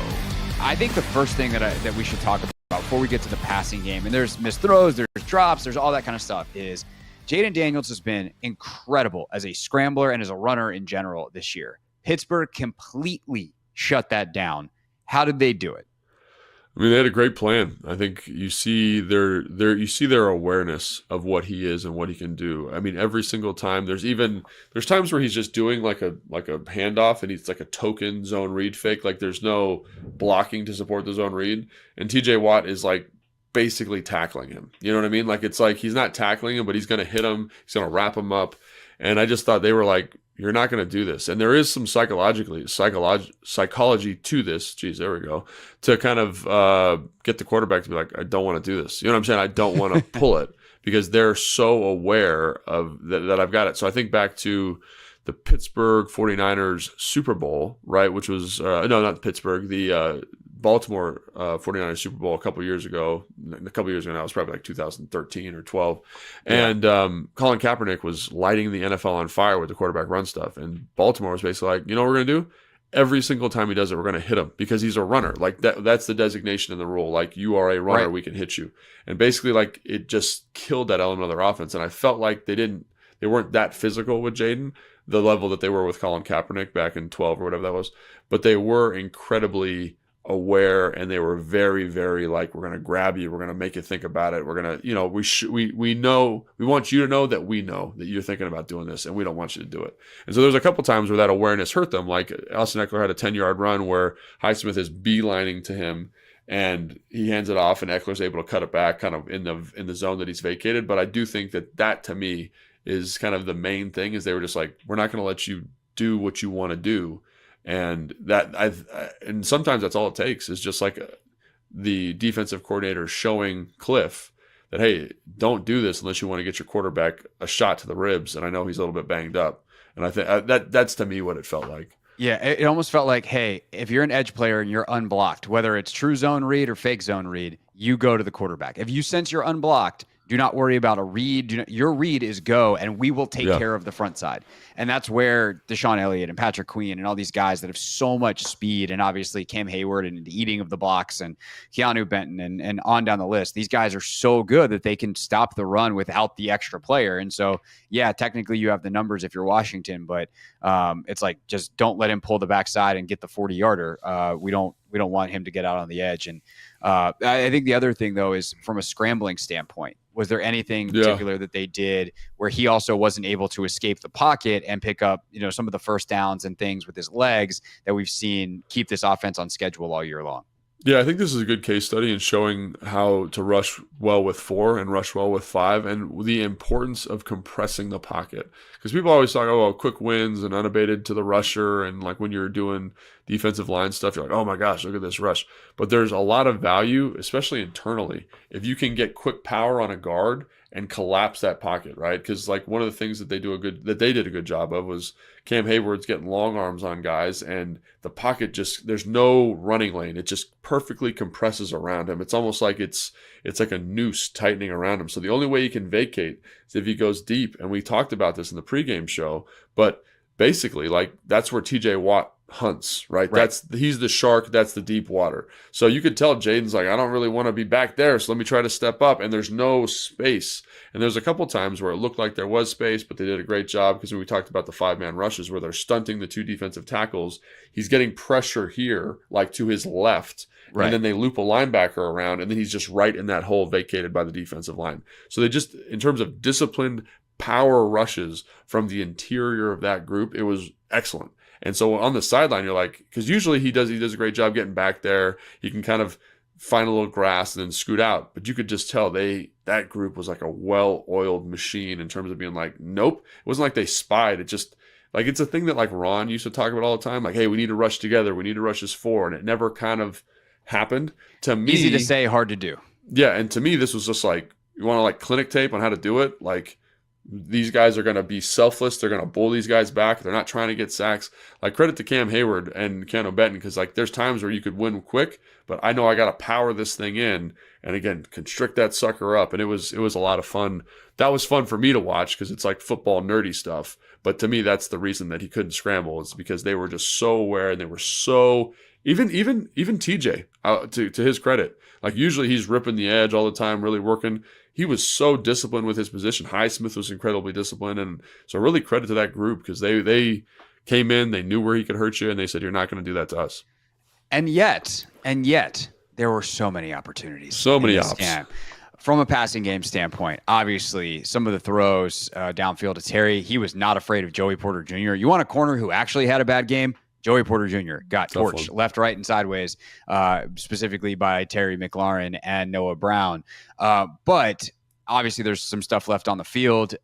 I think the first thing that we should talk about before we get to the passing game, and there's missed throws, there's drops, there's all that kind of stuff, is Jayden Daniels has been incredible as a scrambler and as a runner in general this year. Pittsburgh completely shut that down. How did they do it? I mean, they had a great plan. I think you see their awareness of what he is and what he can do. I mean, every single time there's times where he's just doing like a handoff and he's like a token zone read fake. Like there's no blocking to support the zone read. And TJ Watt is like basically tackling him. You know what I mean? Like it's like he's not tackling him, but he's going to hit him. He's going to wrap him up. And I just thought they were like, you're not going to do this. And there is some psychology to this. Geez, there we go. To kind of get the quarterback to be like, I don't want to do this. You know what I'm saying? I don't want to pull it because they're so aware of that I've got it. So I think back to the Pittsburgh 49ers Super Bowl, right? Which was, no, not Pittsburgh, the Baltimore 49ers Super Bowl a couple years ago now, it was probably like 2013 or 12. Yeah. And Colin Kaepernick was lighting the NFL on fire with the quarterback run stuff. And Baltimore was basically like, you know what we're going to do? Every single time he does it, we're going to hit him because he's a runner. Like that's the designation in the rule. Like you are a runner, right. We can hit you. And basically like it just killed that element of their offense. And I felt like they weren't that physical with Jayden, the level that they were with Colin Kaepernick back in 12 or whatever that was. But they were incredibly aware, and they were very, very like, we're going to grab you, we're going to make you think about it, we're going to, we know, we want you to know that we know that you're thinking about doing this, and we don't want you to do it. And so there's a couple times where that awareness hurt them. Like Austin Eckler had a 10-yard run where Highsmith is beelining to him, and he hands it off, and Eckler's able to cut it back, kind of in the zone that he's vacated. But I do think that to me is kind of the main thing. Is they were just like, we're not going to let you do what you want to do. And and sometimes that's all it takes is just like the defensive coordinator showing Cliff that, hey, don't do this unless you want to get your quarterback a shot to the ribs. And I know he's a little bit banged up. And I think that's to me what it felt like. Yeah, it almost felt like, hey, if you're an edge player and you're unblocked, whether it's true zone read or fake zone read, you go to the quarterback. If you sense you're unblocked, do not worry about a read. Your read is go, and we will take care of the front side. And that's where Deshaun Elliott and Patrick Queen and all these guys that have so much speed, and obviously Cam Hayward and the eating of the blocks and Keanu Benton and on down the list. These guys are so good that they can stop the run without the extra player. And so, yeah, technically you have the numbers if you're Washington, but it's like just don't let him pull the backside and get the 40-yarder. We don't want him to get out on the edge. And I think the other thing, though, is from a scrambling standpoint. Was there anything particular that they did where he also wasn't able to escape the pocket and pick up, some of the first downs and things with his legs that we've seen keep this offense on schedule all year long? Yeah, I think this is a good case study in showing how to rush well with 4 and rush well with 5, and the importance of compressing the pocket. Because people always talk, quick wins and unabated to the rusher, and like when you're doing defensive line stuff, you're like, oh my gosh, look at this rush. But there's a lot of value, especially internally, if you can get quick power on a guard and collapse that pocket, right? Because like one of the things that they did a good job of was Cam Hayward's getting long arms on guys, and the pocket there's no running lane. It just perfectly compresses around him. It's almost like it's like a noose tightening around him. So the only way he can vacate is if he goes deep. And we talked about this in the pregame show, but basically like that's where TJ Watt hunts, right? He's the shark, that's the deep water. So you could tell Jayden's like, I don't really want to be back there, so let me try to step up, and there's no space. And there's a couple times where it looked like there was space, but they did a great job, because when we talked about the 5-man rushes where they're stunting the 2 defensive tackles, he's getting pressure here like to his left, and then they loop a linebacker around, and then he's just right in that hole vacated by the defensive line. So they just, in terms of disciplined power rushes from the interior of that group, it was excellent. And so on the sideline, you're like, because usually he does a great job getting back there. He can kind of find a little grass and then scoot out. But you could just tell that group was like a well-oiled machine in terms of being like, nope. It wasn't like they spied. It just, like, it's a thing that like Ron used to talk about all the time. Like, hey, we need to rush together. We need to rush as 4. And it never kind of happened. To me, easy to say, hard to do. Yeah. And to me, this was just like, you want to like clinic tape on how to do it? Like, these guys are going to be selfless. They're going to bull these guys back. They're not trying to get sacks. Like, credit to Cam Hayward and Keanu Benton, because like there's times where you could win quick, but I know I got to power this thing in and again constrict that sucker up. And it was a lot of fun. That was fun for me to watch because it's like football nerdy stuff. But to me, that's the reason that he couldn't scramble, is because they were just so aware, and they were so even TJ, to his credit, like usually he's ripping the edge all the time, really working. He was so disciplined with his position. Highsmith was incredibly disciplined, and so really credit to that group, because they came in, they knew where he could hurt you, and they said, "You're not going to do that to us." And yet, there were so many opportunities. So many ops. From a passing game standpoint, obviously, some of the throws downfield to Terry, he was not afraid of Joey Porter Jr. You want a corner who actually had a bad game? Joey Porter Jr. got torched left, right, and sideways, specifically by Terry McLaurin and Noah Brown. But obviously, there's some stuff left on the field.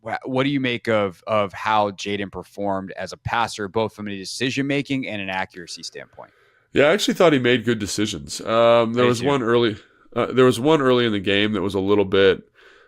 What do you make of how Jayden performed as a passer, both from a decision-making and an accuracy standpoint? Yeah, I actually thought he made good decisions. There was one early in the game that was a little bit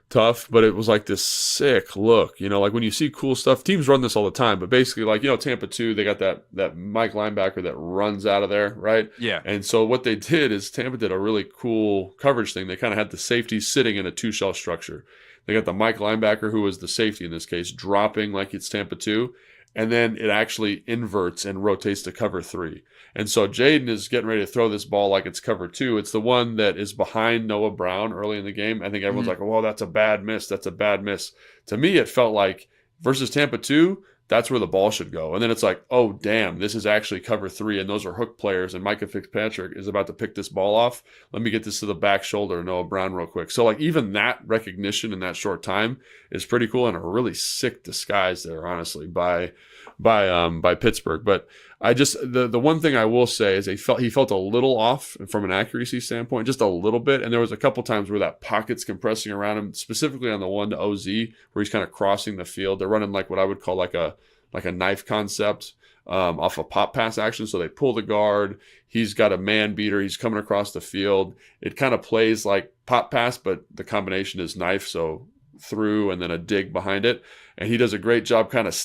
tough, but it was like this sick look, like when you see cool stuff, teams run this all the time, but basically like, Tampa 2, they got that Mike linebacker that runs out of there, right? Yeah. And so what they did is Tampa did a really cool coverage thing. They kind of had the safety sitting in a 2-shell structure. They got the Mike linebacker, who was the safety in this case, dropping like it's Tampa 2, and then it actually inverts and rotates to cover 3. And so Jayden is getting ready to throw this ball like it's cover 2. It's the one that is behind Noah Brown early in the game. I think everyone's like, "Oh, that's a bad miss. That's a bad miss." To me, it felt like versus Tampa 2, that's where the ball should go. And then it's like, oh, damn, this is actually cover 3, and those are hook players, and Micah Fitzpatrick is about to pick this ball off. Let me get this to the back shoulder of Noah Brown real quick. So, like, even that recognition in that short time is pretty cool, and a really sick disguise there, honestly, by Pittsburgh. But I just the one thing I will say is he felt a little off from an accuracy standpoint, just a little bit. And there was a couple times where that pocket's compressing around him, specifically on the one to OZ, where he's kind of crossing the field. They're running like what I would call like a knife concept off a pop pass action. So they pull the guard. He's got a man beater. He's coming across the field. It kind of plays like pop pass, but the combination is knife. So through and then a dig behind it. And he does a great job kind of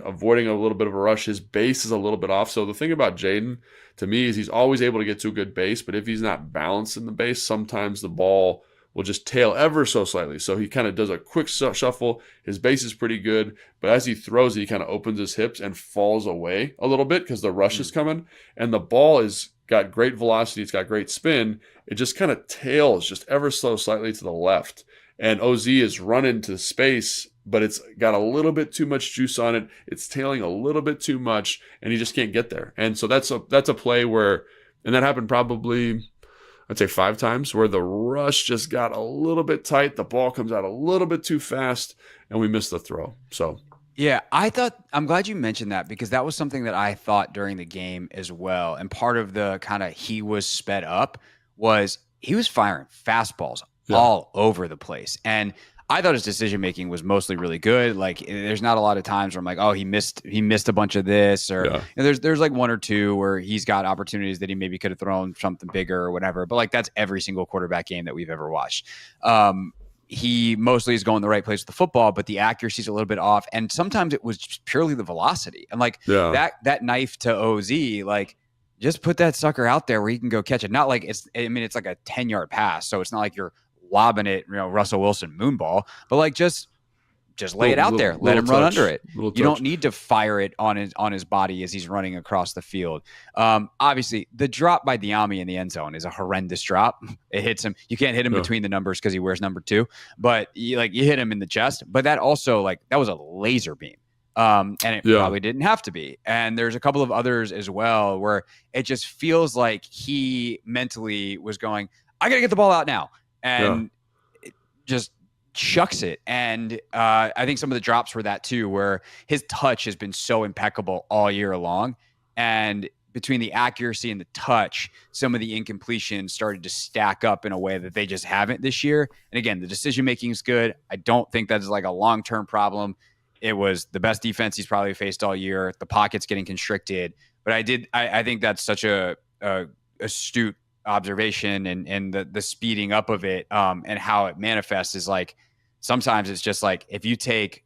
avoiding a little bit of a rush. His base is a little bit off. So the thing about Jayden, to me, is he's always able to get to a good base, but if he's not balanced in the base, sometimes the ball will just tail ever so slightly. So he kind of does a quick shuffle. His base is pretty good, but as he throws it, he kind of opens his hips and falls away a little bit because the rush is coming. And the ball is got great velocity. It's got great spin. It just kind of tails just ever so slightly to the left. And OZ is running to space, but it's got a little bit too much juice on it. It's tailing a little bit too much, and he just can't get there. And so that's a play where, and that happened probably, I'd say 5 times, where the rush just got a little bit tight. The ball comes out a little bit too fast, and we missed the throw. So yeah, I'm glad you mentioned that, because that was something that I thought during the game as well. And part of the kind of he was sped up was he was firing fastballs all over the place. And I thought his decision making was mostly really good. Like, there's not a lot of times where I'm like, oh, he missed a bunch of this, or there's like 1 or 2 where he's got opportunities that he maybe could have thrown something bigger or whatever. But like, that's every single quarterback game that we've ever watched. He mostly is going the right place with the football, but the accuracy is a little bit off. And sometimes it was just purely the velocity. And like that knife to OZ, like, just put that sucker out there where he can go catch it. Not like it's like a 10-yard pass, so it's not like you're lobbing it, Russell Wilson moonball, but like just lay it out there, let him run under it. You don't need to fire it on his body as he's running across the field. Obviously, the drop by Diami in the end zone is a horrendous drop. It hits him. You can't hit him between the numbers because he wears number 2, but you hit him in the chest. But that also, like, that was a laser beam. And it probably didn't have to be. And there's a couple of others as well where it just feels like he mentally was going, I got to get the ball out now. And it just chucks it. And I think some of the drops were that too, where his touch has been so impeccable all year long. And between the accuracy and the touch, some of the incompletions started to stack up in a way that they just haven't this year. And again, the decision-making is good. I don't think that's like a long-term problem. It was the best defense he's probably faced all year. The pocket's getting constricted. But I think that's such a astute observation, and the speeding up of it and how it manifests is like Sometimes it's just like if you take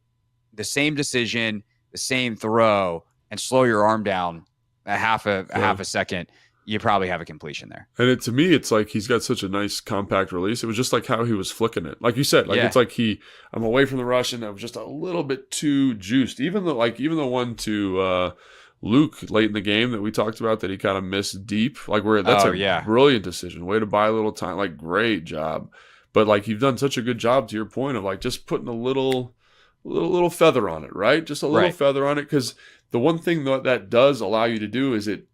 the same decision, the same throw, and slow your arm down a half a second, you probably have a completion there. And to me, it's like he's got such a nice compact release. It was just like how he was flicking it. Like you said, it's like I'm away from the rush and I was just a little bit too juiced. Even the one to Luke late in the game that we talked about that he kind of missed deep. Like that's a brilliant decision. Way to buy a little time. Like great job. But like you've done such a good job to your point of like just putting a little feather on it, right? Just a little feather on it, because the one thing that does allow you to do is it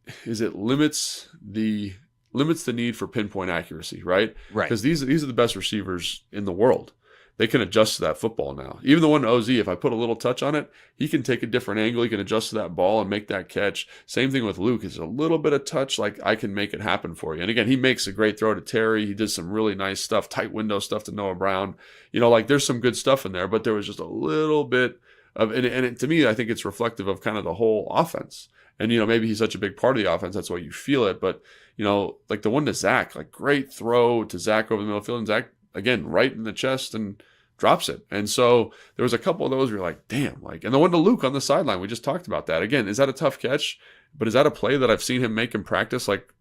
limits the need for pinpoint accuracy, right? Right. Because these are the best receivers in the world. They can adjust to that football now. Even the one to OZ, if I put a little touch on it, he can take a different angle. He can adjust to that ball and make that catch. Same thing with Luke. It's a little bit of touch, like I can make it happen for you. And again, he makes a great throw to Terry. He does some really nice stuff, tight window stuff to Noah Brown. Like there's some good stuff in there, but there was just a little bit of, to me, I think it's reflective of kind of the whole offense. And, maybe he's such a big part of the offense, that's why you feel it. But, like the one to Zach, like great throw to Zach over the middle of the field, and Zach, again, right in the chest and drops it. And so there was a couple of those where you're like, damn, and the one to Luke on the sideline, we just talked about that. Again, is that a tough catch? But is that a play that I've seen him make in practice like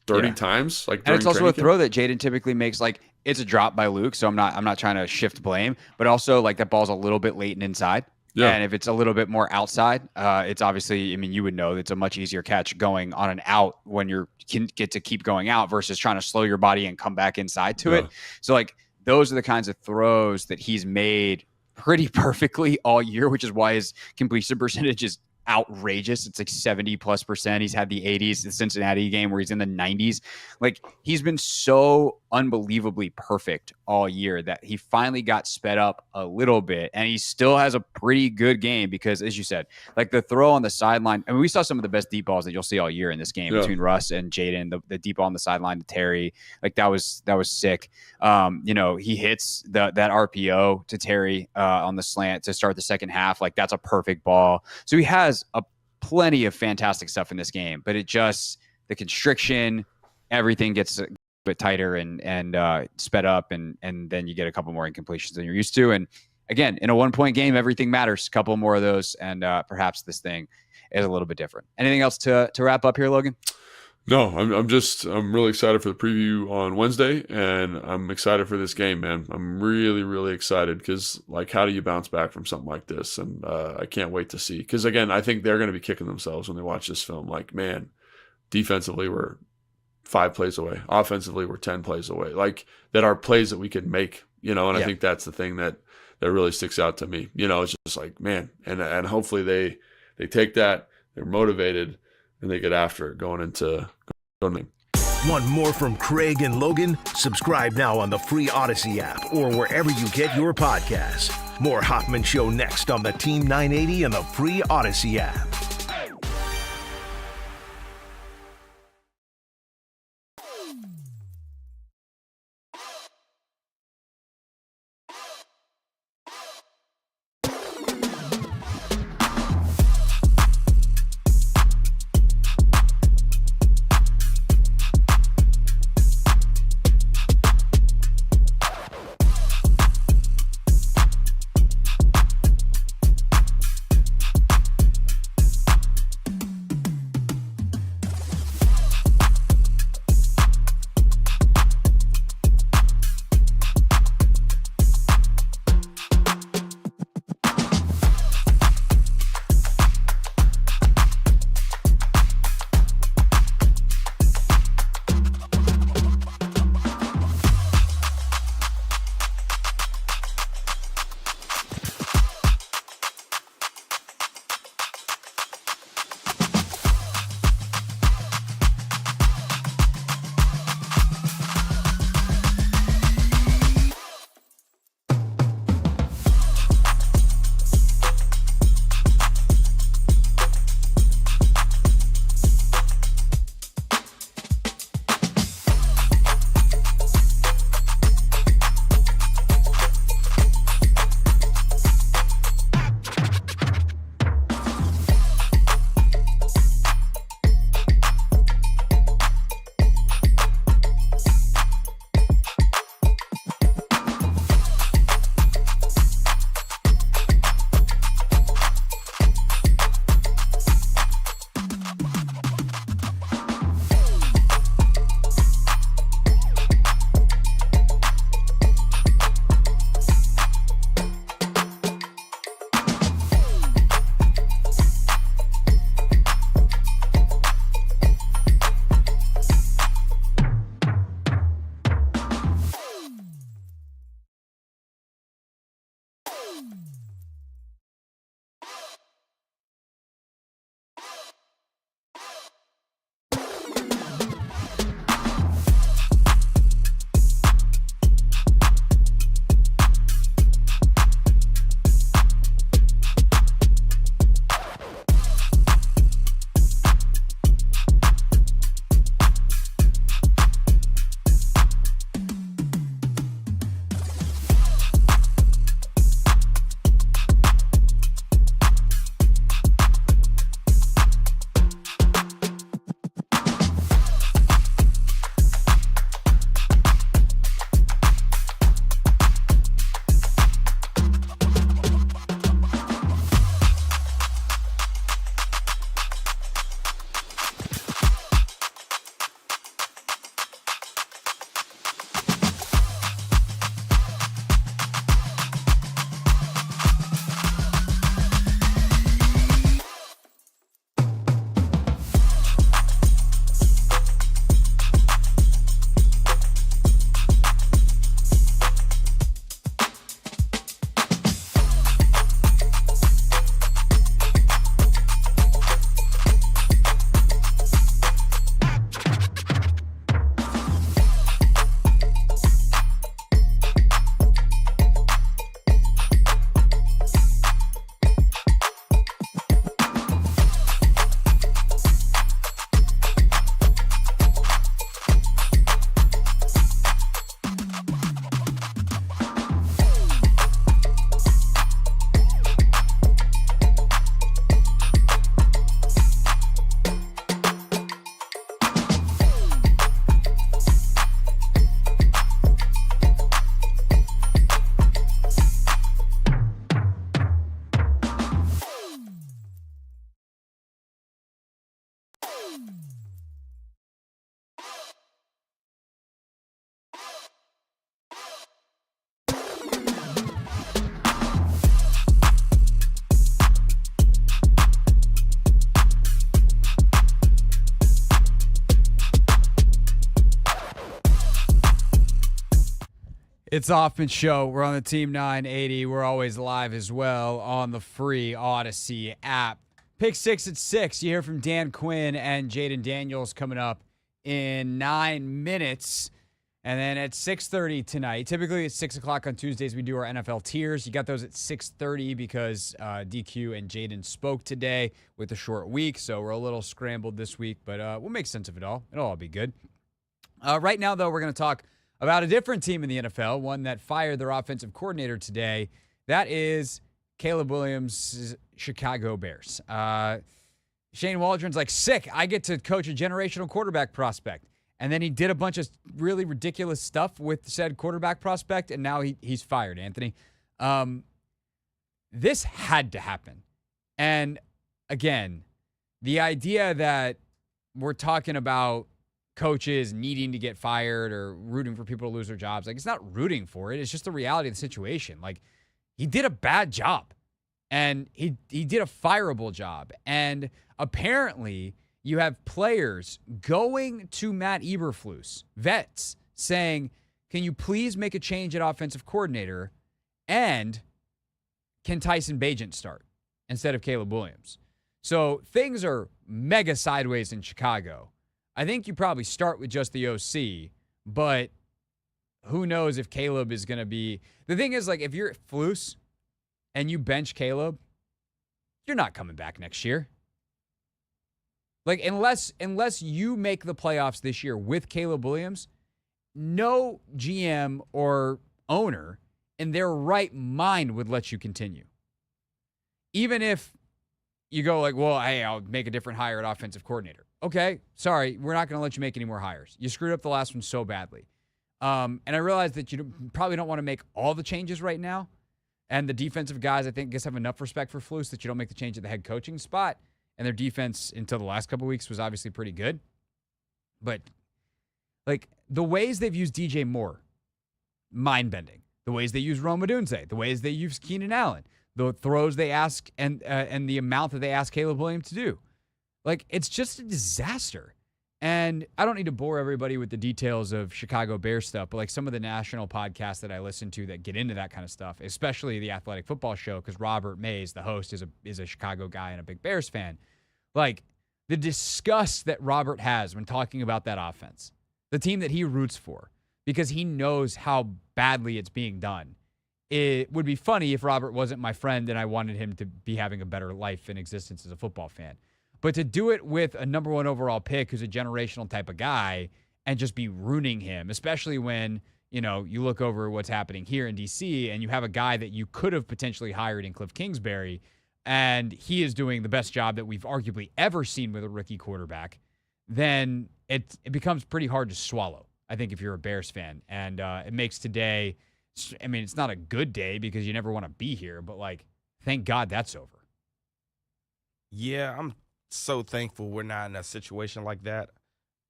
30 times? And it's also a throw that Jayden typically makes. Like it's a drop by Luke, so I'm not trying to shift blame, but also like that ball's a little bit late and inside. Yeah. And if it's a little bit more outside, it's obviously, you would know it's a much easier catch going on an out when you can get to keep going out versus trying to slow your body and come back inside to it. So like those are the kinds of throws that he's made pretty perfectly all year, which is why his completion percentage is outrageous. It's like 70+%. He's had the 80s, the Cincinnati game where he's in the 90s. Like he's been so unbelievably perfect all year that he finally got sped up a little bit, and he still has a pretty good game because, as you said, like the throw on the sideline, we saw some of the best deep balls that you'll see all year in this game between Russ and Jayden. The deep ball on the sideline to Terry, like that was sick. He hits that RPO to Terry on the slant to start the second half. Like that's a perfect ball. So he has plenty of fantastic stuff in this game, but it just, the constriction, everything gets a bit tighter and sped up, and then you get a couple more incompletions than you're used to. And again, in a 1-point game, everything matters. A couple more of those, and perhaps this thing is a little bit different. Anything else to wrap up here, Logan? No, I'm really excited for the preview on Wednesday, and I'm excited for this game, man. I'm really, really excited because, like, how do you bounce back from something like this? And I can't wait to see. Because, again, I think they're going to be kicking themselves when they watch this film. Like, man, defensively, we're 5 plays away. Offensively, we're 10 plays away. Like, that are plays that we could make, and I think that's the thing that really sticks out to me. It's just like, man, and hopefully they take that, they're motivated, and they get after it going into. Want more from Craig and Logan? Subscribe now on the free Odyssey app or wherever you get your podcasts. More Hoffman Show next on the Team 980 and the free Odyssey app. It's Hoffman Show. We're on the Team 980. We're always live as well on the free Odyssey app. Pick 6 at 6. You hear from Dan Quinn and Jayden Daniels coming up in 9 minutes. And then at 6:30 tonight, typically at 6 o'clock on Tuesdays, we do our NFL tiers. You got those at 6:30 because DQ and Jayden spoke today with a short week. So we're a little scrambled this week, but we'll make sense of it all. It'll all be good. Right now, though, we're going to talk about a different team in the NFL, one that fired their offensive coordinator today. That is Caleb Williams' Chicago Bears. Shane Waldron's like, sick. I get to coach a generational quarterback prospect. And then he did a bunch of really ridiculous stuff with said quarterback prospect, and now he's fired, Anthony. This had to happen. And again, the idea that we're talking about coaches needing to get fired or rooting for people to lose their jobs, like, it's not rooting for it. It's just the reality of the situation. Like, he did a bad job, and he did a fireable job. And apparently you have players going to Matt Eberflus, vets, saying, can you please make a change at offensive coordinator, and can Tyson Bagent start instead of Caleb Williams? So things are mega sideways in Chicago. I think you probably start with just the OC, but who knows if Caleb is going to be... The thing is, like, if you're Flus and you bench Caleb, you're not coming back next year. Like, unless you make the playoffs this year with Caleb Williams, no GM or owner in their right mind would let you continue. Even if you go like, well, hey, I'll make a different hire at offensive coordinator. Okay, sorry, we're not going to let you make any more hires. You screwed up the last one so badly. And I realize that you probably don't want to make all the changes right now. And the defensive guys, I think, have enough respect for Flus that you don't make the change at the head coaching spot. And their defense until the last couple of weeks was obviously pretty good. But, like, the ways they've used DJ Moore, mind-bending. The ways they use Rome Odunze, the ways they use Keenan Allen, the throws they ask and the amount that they ask Caleb Williams to do. Like, it's just a disaster. And I don't need to bore everybody with the details of Chicago Bears stuff, but like some of the national podcasts that I listen to that get into that kind of stuff, especially the Athletic Football Show, because Robert Mays, the host, is a Chicago guy and a big Bears fan. Like, the disgust that Robert has when talking about that offense, the team that he roots for, because he knows how badly it's being done. It would be funny if Robert wasn't my friend and I wanted him to be having a better life and existence as a football fan. But to do it with a number one overall pick who's a generational type of guy and just be ruining him, especially when, you know, you look over what's happening here in D.C. and you have a guy that you could have potentially hired in Cliff Kingsbury, and he is doing the best job that we've arguably ever seen with a rookie quarterback, then it becomes pretty hard to swallow, I think, if you're a Bears fan. And it makes today, I mean, it's not a good day because you never want to be here, but, like, thank God that's over. Yeah, I'm so thankful we're not in a situation like that.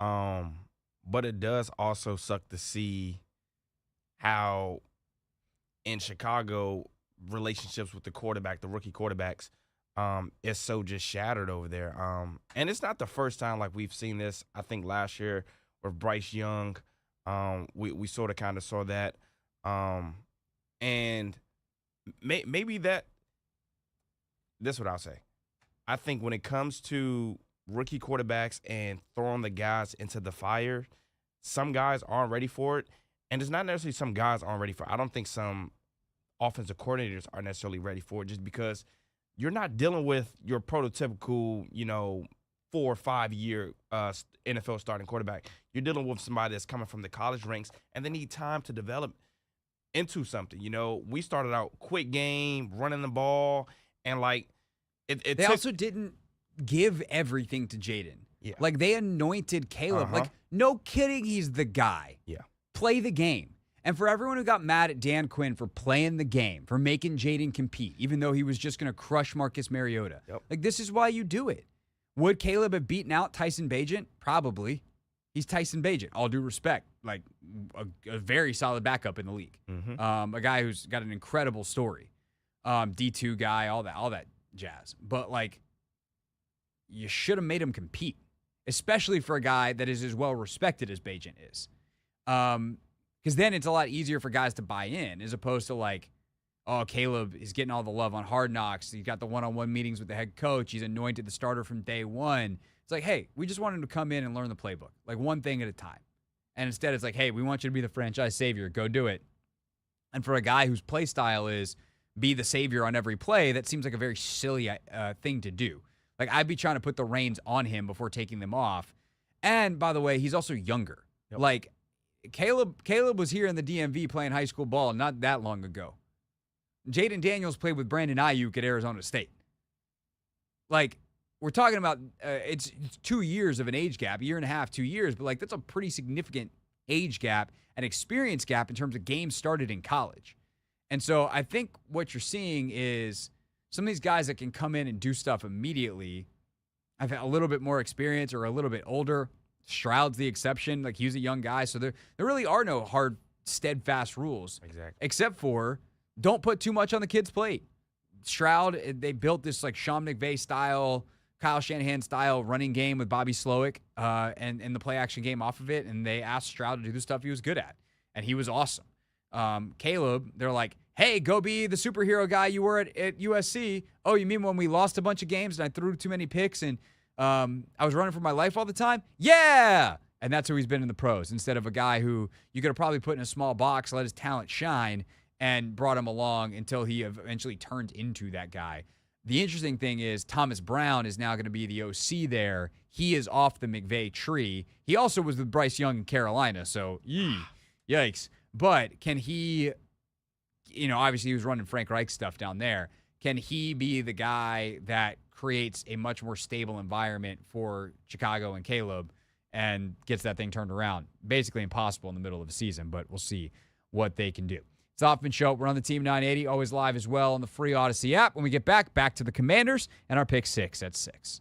But it does also suck to see how in Chicago relationships with the quarterback, the rookie quarterbacks, is so just shattered over there. And it's not the first time like we've seen this. I think last year with Bryce Young, we sort of kind of saw that. And maybe this is what I'll say. I think when it comes to rookie quarterbacks and throwing the guys into the fire, some guys aren't ready for it. And it's not necessarily some guys aren't ready for it. I don't think some offensive coordinators are necessarily ready for it just because you're not dealing with your prototypical, 4 or 5 year NFL starting quarterback. You're dealing with somebody that's coming from the college ranks and they need time to develop into something. We started out quick game, running the ball, and like, They also didn't give everything to Jayden. Yeah. Like, they anointed Caleb. Like, no kidding, he's the guy. Yeah. Play the game. And for everyone who got mad at Dan Quinn for playing the game, for making Jayden compete, even though he was just going to crush Marcus Mariota, like, this is why you do it. Would Caleb have beaten out Tyson Bagent? Probably. He's Tyson Bagent, all due respect. Like, a very solid backup in the league. Mm-hmm. A guy who's got an incredible story. D2 guy, all that jazz. But, like, you should have made him compete, especially for a guy that is as well respected as Bagent is. Because then it's a lot easier for guys to buy in as opposed to like, oh, Caleb is getting all the love on Hard Knocks. He's got the one-on-one meetings with the head coach. He's anointed the starter from day one. It's like, hey, we just want him to come in and learn the playbook, like one thing at a time. And instead it's like, hey, we want you to be the franchise savior. Go do it. And for a guy whose play style is be the savior on every play, that seems like a very silly thing to do. Like, I'd be trying to put the reins on him before taking them off. And, by the way, he's also younger. Yep. Like, Caleb was here in the DMV playing high school ball not that long ago. Jayden Daniels played with Brandon Ayuk at Arizona State. Like, we're talking about it's 2 years of an age gap, a year and a half, 2 years, but, like, that's a pretty significant age gap and experience gap in terms of games started in college. And so I think what you're seeing is some of these guys that can come in and do stuff immediately have had a little bit more experience or a little bit older. Stroud's the exception. Like, he's a young guy. So there really are no hard, steadfast rules. Exactly. Except for don't put too much on the kid's plate. Stroud, they built this, like, Sean McVay style, Kyle Shanahan style running game with Bobby Slowick and the play action game off of it. And they asked Stroud to do the stuff he was good at. And he was awesome. Caleb, they're like, hey, go be the superhero guy you were at USC. Oh, you mean when we lost a bunch of games and I threw too many picks and I was running for my life all the time? Yeah! And that's who he's been in the pros, instead of a guy who you could have probably put in a small box, let his talent shine, and brought him along until he eventually turned into that guy. The interesting thing is Thomas Brown is now going to be the OC there. He is off the McVay tree. He also was with Bryce Young in Carolina, so yikes. But can he, obviously he was running Frank Reich stuff down there. Can he be the guy that creates a much more stable environment for Chicago and Caleb and gets that thing turned around? Basically impossible in the middle of the season, but we'll see what they can do. It's the Hoffman Show. We're on the Team 980, always live as well on the free Odyssey app. When we get back to the Commanders and our pick 6 at 6.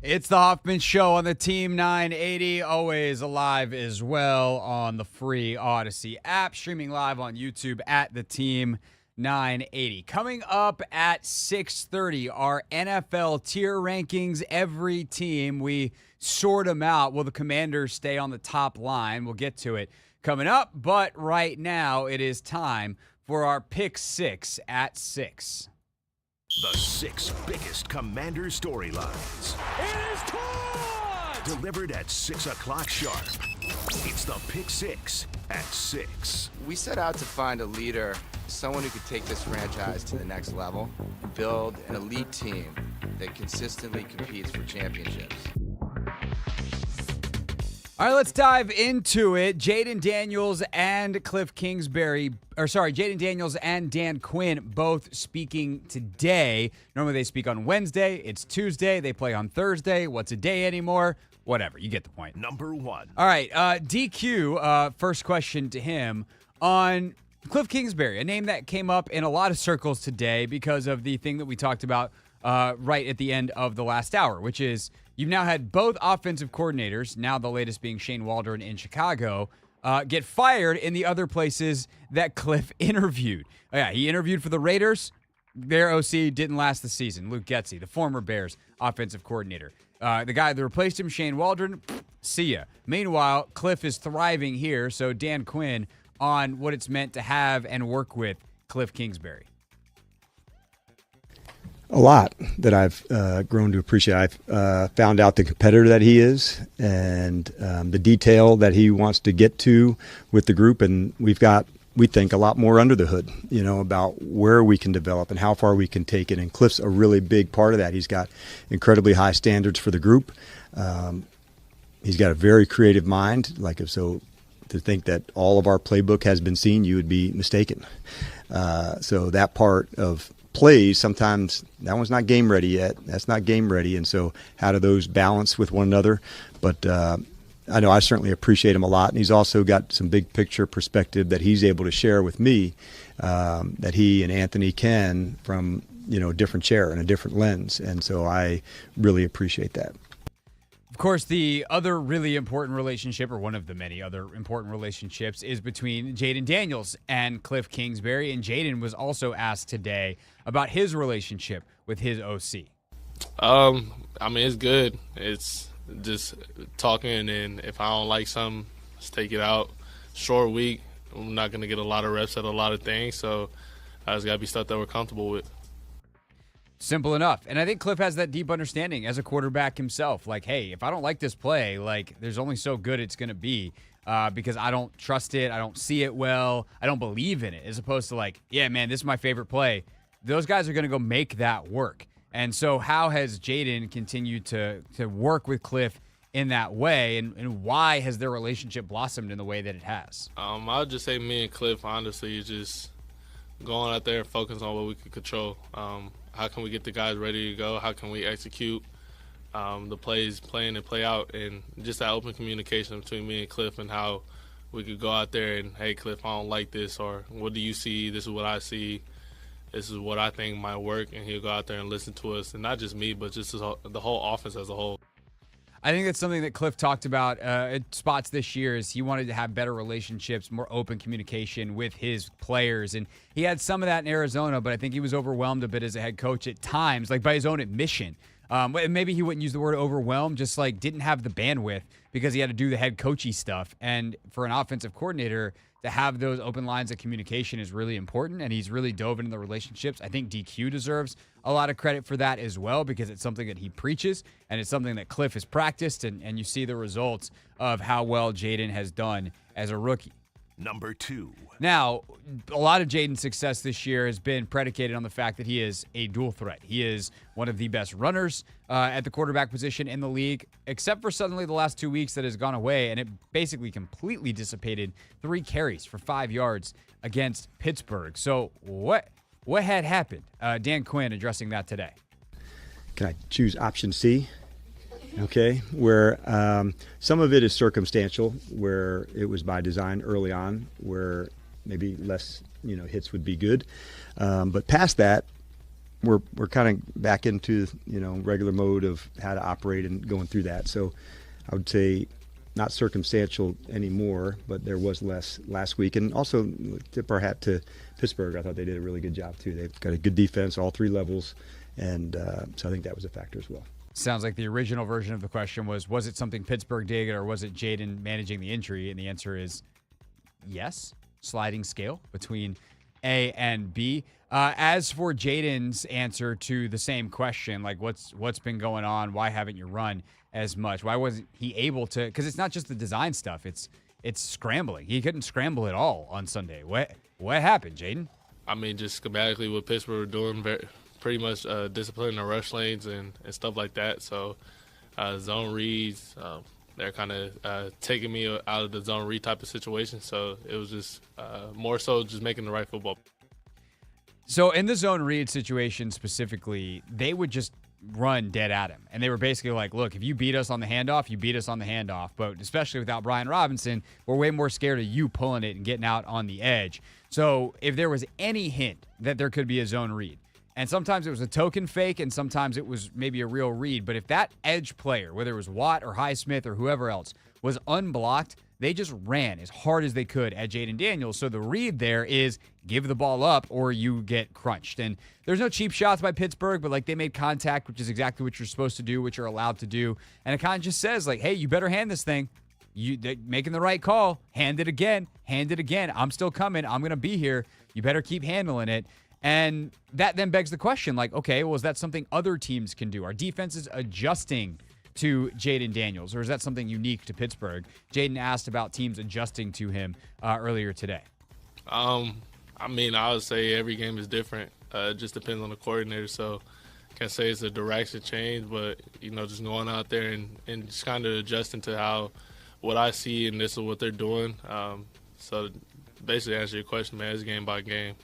It's the Hoffman Show on the Team 980, always alive as well on the free Odyssey app, streaming live on YouTube at the Team 980. Coming up at 6:30, our NFL tier rankings. Every team, we sort them out. Will the Commanders stay on the top line? We'll get to it coming up, but right now it is time for our Pick 6 at 6. The 6 biggest Commander storylines. It is caught! Delivered at 6 o'clock sharp. It's the Pick 6 at 6. We set out to find a leader, someone who could take this franchise to the next level, build an elite team that consistently competes for championships. All right, let's dive into it. Jayden Daniels and Jayden Daniels and Dan Quinn both speaking today. Normally they speak on Wednesday. It's Tuesday. They play on Thursday. What's a day anymore? Whatever. You get the point. Number 1. All right, DQ, first question to him on Cliff Kingsbury, a name that came up in a lot of circles today because of the thing that we talked about right at the end of the last hour, which is you've now had both offensive coordinators, now the latest being Shane Waldron in Chicago, get fired in the other places that Cliff interviewed. Oh, yeah, he interviewed for the Raiders. Their OC didn't last the season. Luke Getsy, the former Bears offensive coordinator. The guy that replaced him, Shane Waldron, see ya. Meanwhile, Cliff is thriving here, so Dan Quinn on what it's meant to have and work with Cliff Kingsbury. A lot that I've grown to appreciate. I've found out the competitor that he is and the detail that he wants to get to with the group. And we've got, we think, a lot more under the hood, about where we can develop and how far we can take it. And Cliff's a really big part of that. He's got incredibly high standards for the group. He's got a very creative mind. So to think that all of our playbook has been seen, you would be mistaken. So that part of plays, sometimes that one's not game ready yet. That's not game ready. And so how do those balance with one another? But I know I certainly appreciate him a lot. And he's also got some big picture perspective that he's able to share with me that he and Anthony can from, a different chair and a different lens. And so I really appreciate that. Of course, the other really important relationship, or one of the many other important relationships, is between Jayden Daniels and Cliff Kingsbury. And Jayden was also asked today about his relationship with his OC. It's good. It's just talking, and if I don't like something, just take it out. Short week, I'm not going to get a lot of reps at a lot of things, so I just got to be stuff that we're comfortable with. Simple enough. And I think Cliff has that deep understanding as a quarterback himself. Like, hey, if I don't like this play, there's only so good it's going to be because I don't trust it. I don't see it well. I don't believe in it, as opposed to yeah, man, this is my favorite play. Those guys are going to go make that work. And so how has Jayden continued to work with Cliff in that way, and why has their relationship blossomed in the way that it has? I would just say me and Cliff, honestly, is just going out there and focus on what we can control. How can we get the guys ready to go? How can we execute the plays, play in and play out, and just that open communication between me and Cliff and how we could go out there and, hey, Cliff, I don't like this, or what do you see? This is what I see. This is what I think might work, and he'll go out there and listen to us, and not just me, but just the whole offense as a whole. I think that's something that Cliff talked about at spots this year is he wanted to have better relationships, more open communication with his players. And he had some of that in Arizona, but I think he was overwhelmed a bit as a head coach at times, by his own admission. Maybe he wouldn't use the word overwhelmed, just didn't have the bandwidth because he had to do the head coachy stuff. And for an offensive coordinator to have those open lines of communication is really important, and he's really dove into the relationships. I think DQ deserves a lot of credit for that as well because it's something that he preaches, and it's something that Cliff has practiced, and you see the results of how well Jayden has done as a rookie. Number 2. Now, a lot of Jayden's success this year has been predicated on the fact that he is a dual threat. He is one of the best runners at the quarterback position in the league, except for suddenly the last 2 weeks that has gone away, and it basically completely dissipated 3 carries for 5 yards against Pittsburgh. So what had happened? Dan Quinn addressing that today. Can I choose option C? Okay, where some of it is circumstantial, where it was by design early on, where maybe less hits would be good. But past that, we're kind of back into regular mode of how to operate and going through that. So I would say not circumstantial anymore, but there was less last week. And also tip our hat to Pittsburgh. I thought they did a really good job too. They've got a good defense, all 3 levels, and so I think that was a factor as well. Sounds like the original version of the question was it something Pittsburgh did, or was it Jayden managing the injury? And the answer is yes. Sliding scale between A and B. As for Jayden's answer to the same question, like what's been going on? Why haven't you run as much? Why wasn't he able to? Because it's not just the design stuff. It's scrambling. He couldn't scramble at all on Sunday. What happened, Jayden? I mean, just schematically what Pittsburgh were doing, pretty much disciplining the rush lanes and stuff like that. So zone reads, they're kind of taking me out of the zone read type of situation. So it was just more so just making the right football. So in the zone read situation specifically, they would just run dead at him. And they were basically like, look, if you beat us on the handoff, you beat us on the handoff. But especially without Brian Robinson, we're way more scared of you pulling it and getting out on the edge. So if there was any hint that there could be a zone read, and sometimes it was a token fake and sometimes it was maybe a real read, but if that edge player, whether it was Watt or Highsmith or whoever else, was unblocked, they just ran as hard as they could at Jayden Daniels. So the read there is give the ball up or you get crunched. And there's no cheap shots by Pittsburgh, but like they made contact, which is exactly what you're supposed to do, what you're allowed to do. And it kind of just says like, hey, you better hand this thing. They're making the right call. Hand it again. Hand it again. I'm still coming. I'm going to be here. You better keep handling it. And that then begs the question, like, okay, well, is that something other teams can do? Are defenses adjusting to Jayden Daniels, or is that something unique to Pittsburgh? Jayden asked about teams adjusting to him earlier today. I mean, I would say every game is different. It just depends on the coordinator. So I can't say it's a direction change, but, just going out there and just kind of adjusting to what I see and this is what they're doing. So basically, answer your question, man, it's game by game.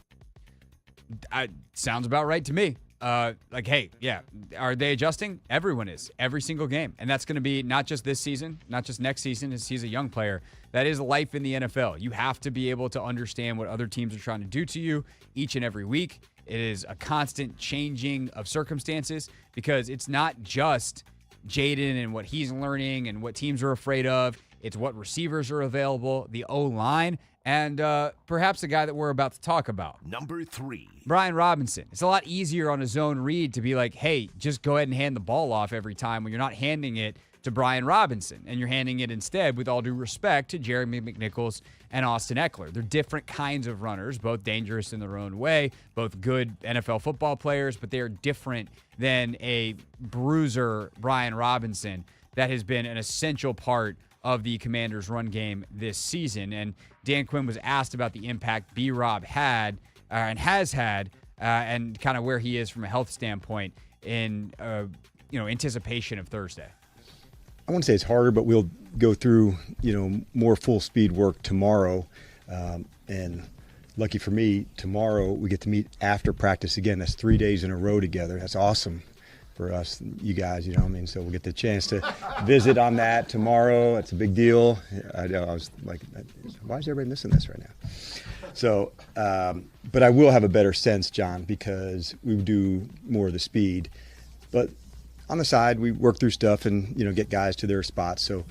Sounds about right to me. Hey, yeah, are they adjusting? Everyone is, every single game. And that's going to be not just this season, not just next season, as he's a young player. That is life in the NFL. You have to be able to understand what other teams are trying to do to you each and every week. It is a constant changing of circumstances because it's not just Jayden and what he's learning and what teams are afraid of. It's what receivers are available, the O-line, and perhaps the guy that we're about to talk about. Number 3. Brian Robinson. It's a lot easier on a zone read to be like, hey, just go ahead and hand the ball off every time when you're not handing it to Brian Robinson, and you're handing it instead, with all due respect, to Jeremy McNichols and Austin Eckler. They're different kinds of runners, both dangerous in their own way, both good NFL football players, but they are different than a bruiser Brian Robinson that has been an essential part of the Commanders' run game this season. And Dan Quinn was asked about the impact B-Rob had and has had and kind of where he is from a health standpoint in anticipation of Thursday. I wouldn't say it's harder, but we'll go through, more full speed work tomorrow. And lucky for me, tomorrow we get to meet after practice again. That's 3 days in a row together. That's awesome for us, you guys, So we'll get the chance to visit on that tomorrow. It's a big deal. I know, I was like, why is everybody missing this right now? So, but I will have a better sense, John, because we do more of the speed. But on the side, we work through stuff and, get guys to their spots. So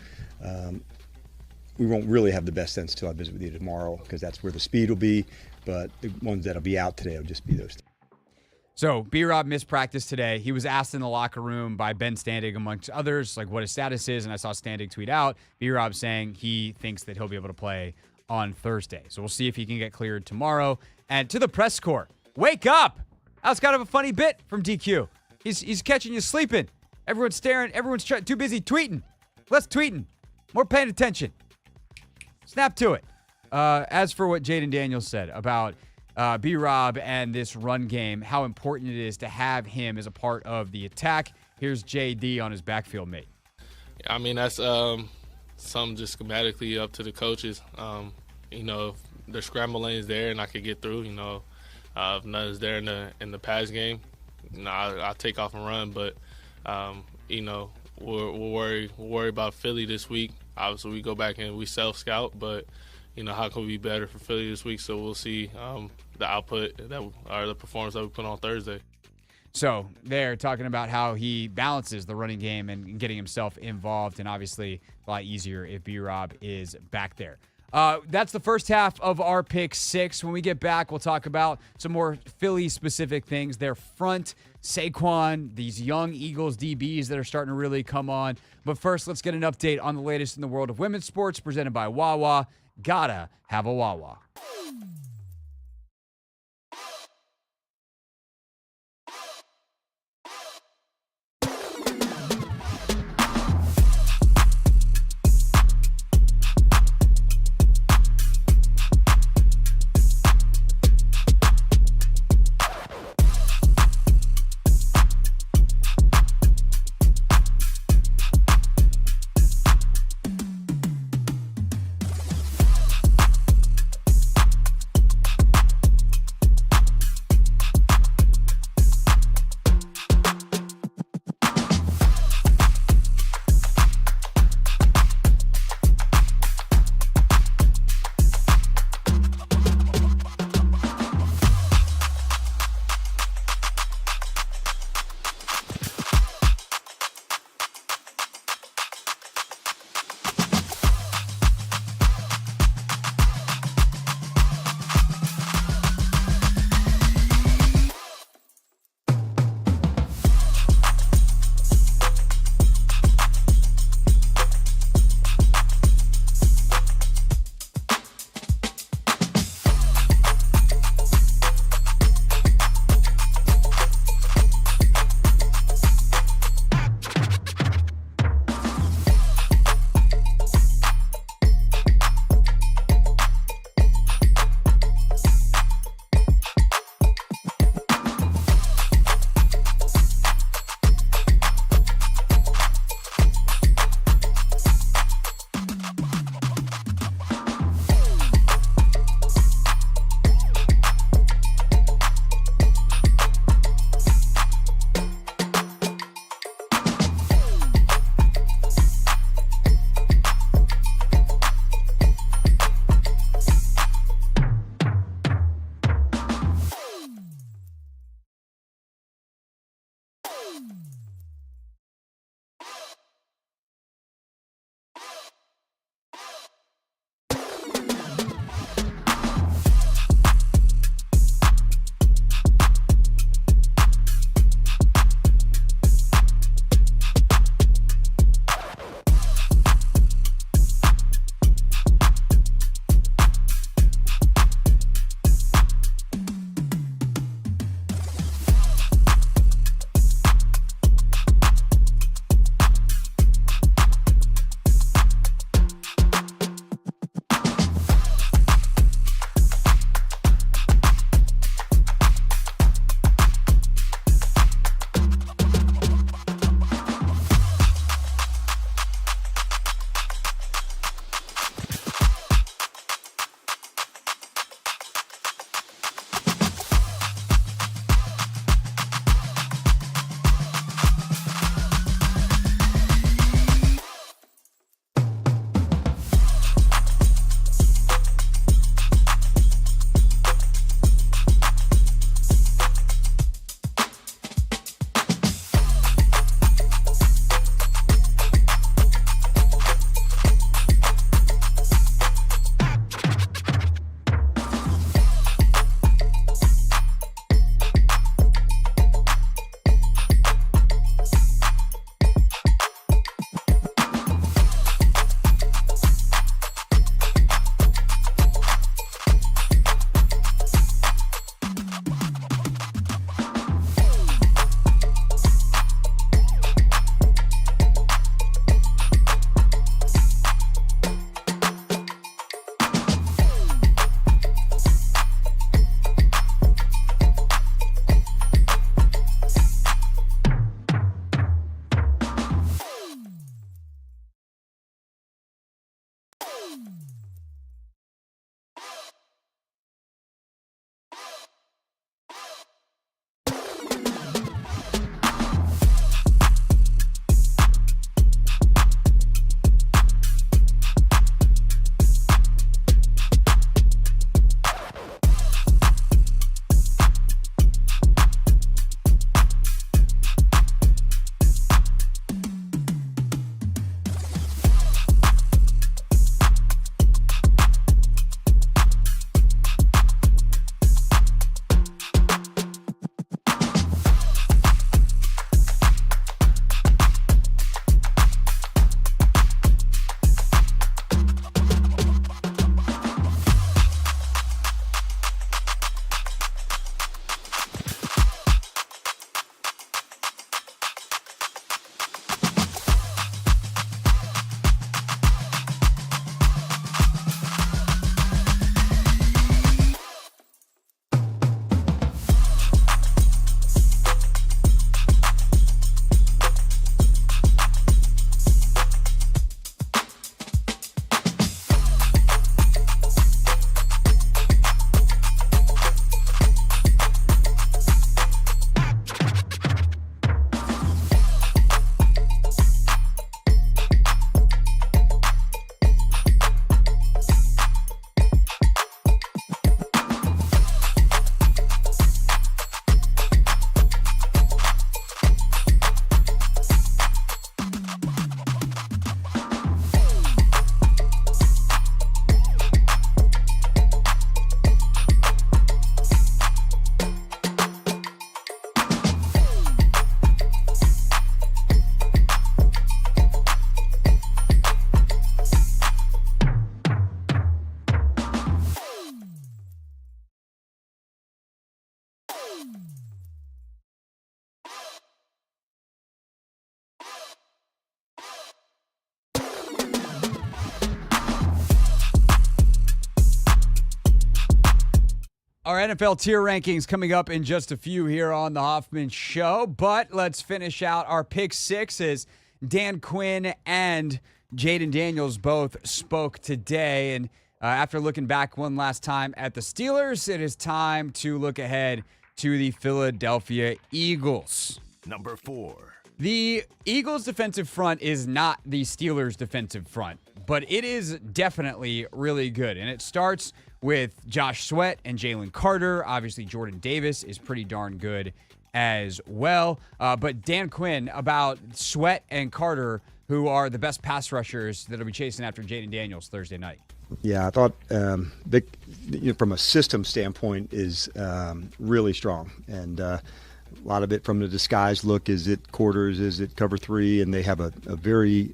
we won't really have the best sense till I visit with you tomorrow, because that's where the speed will be. But the ones that'll be out today will just be those. So B-Rob missed practice today. He was asked in the locker room by Ben Standig, amongst others, like what his status is. And I saw Standig tweet out B-Rob saying he thinks that he'll be able to play on Thursday. So we'll see if he can get cleared tomorrow. And to the press corps, wake up! That was kind of a funny bit from DQ. He's catching you sleeping. Everyone's staring. Everyone's too busy tweeting. Less tweeting. More paying attention. Snap to it. As for what Jayden Daniels said about B-Rob and this run game, how important it is to have him as a part of the attack. Here's JD on his backfield mate. I mean, that's something just schematically up to the coaches. If the scramble lane is there and I could get through, if none is there in the pass game, I'll take off and run. But, we'll worry about Philly this week. Obviously, we go back and we self-scout, but, how can we be better for Philly this week? So we'll see the output or the performance that we put on Thursday. So they're talking about how he balances the running game and getting himself involved, and obviously a lot easier if B-Rob is back there. That's the first half of our pick 6. When we get back, we'll talk about some more Philly-specific things. Their front, Saquon, these young Eagles DBs that are starting to really come on. But first, let's get an update on the latest in the world of women's sports presented by Wawa. Gotta have a Wawa. Our NFL tier rankings coming up in just a few here on the Hoffman Show. But let's finish out our pick six as Dan Quinn and Jayden Daniels both spoke today. And after looking back one last time at the Steelers, it is time to look ahead to the Philadelphia Eagles. Number 4. The Eagles' defensive front is not the Steelers' defensive front, but it is definitely really good. And it starts with Josh Sweat and Jalen Carter. Obviously, Jordan Davis is pretty darn good as well. But Dan Quinn, about Sweat and Carter, who are the best pass rushers that will be chasing after Jayden Daniels Thursday night. Yeah, I thought Vic, from a system standpoint, is really strong. And a lot of it from the disguise look, is it quarters, is it cover three? And they have a very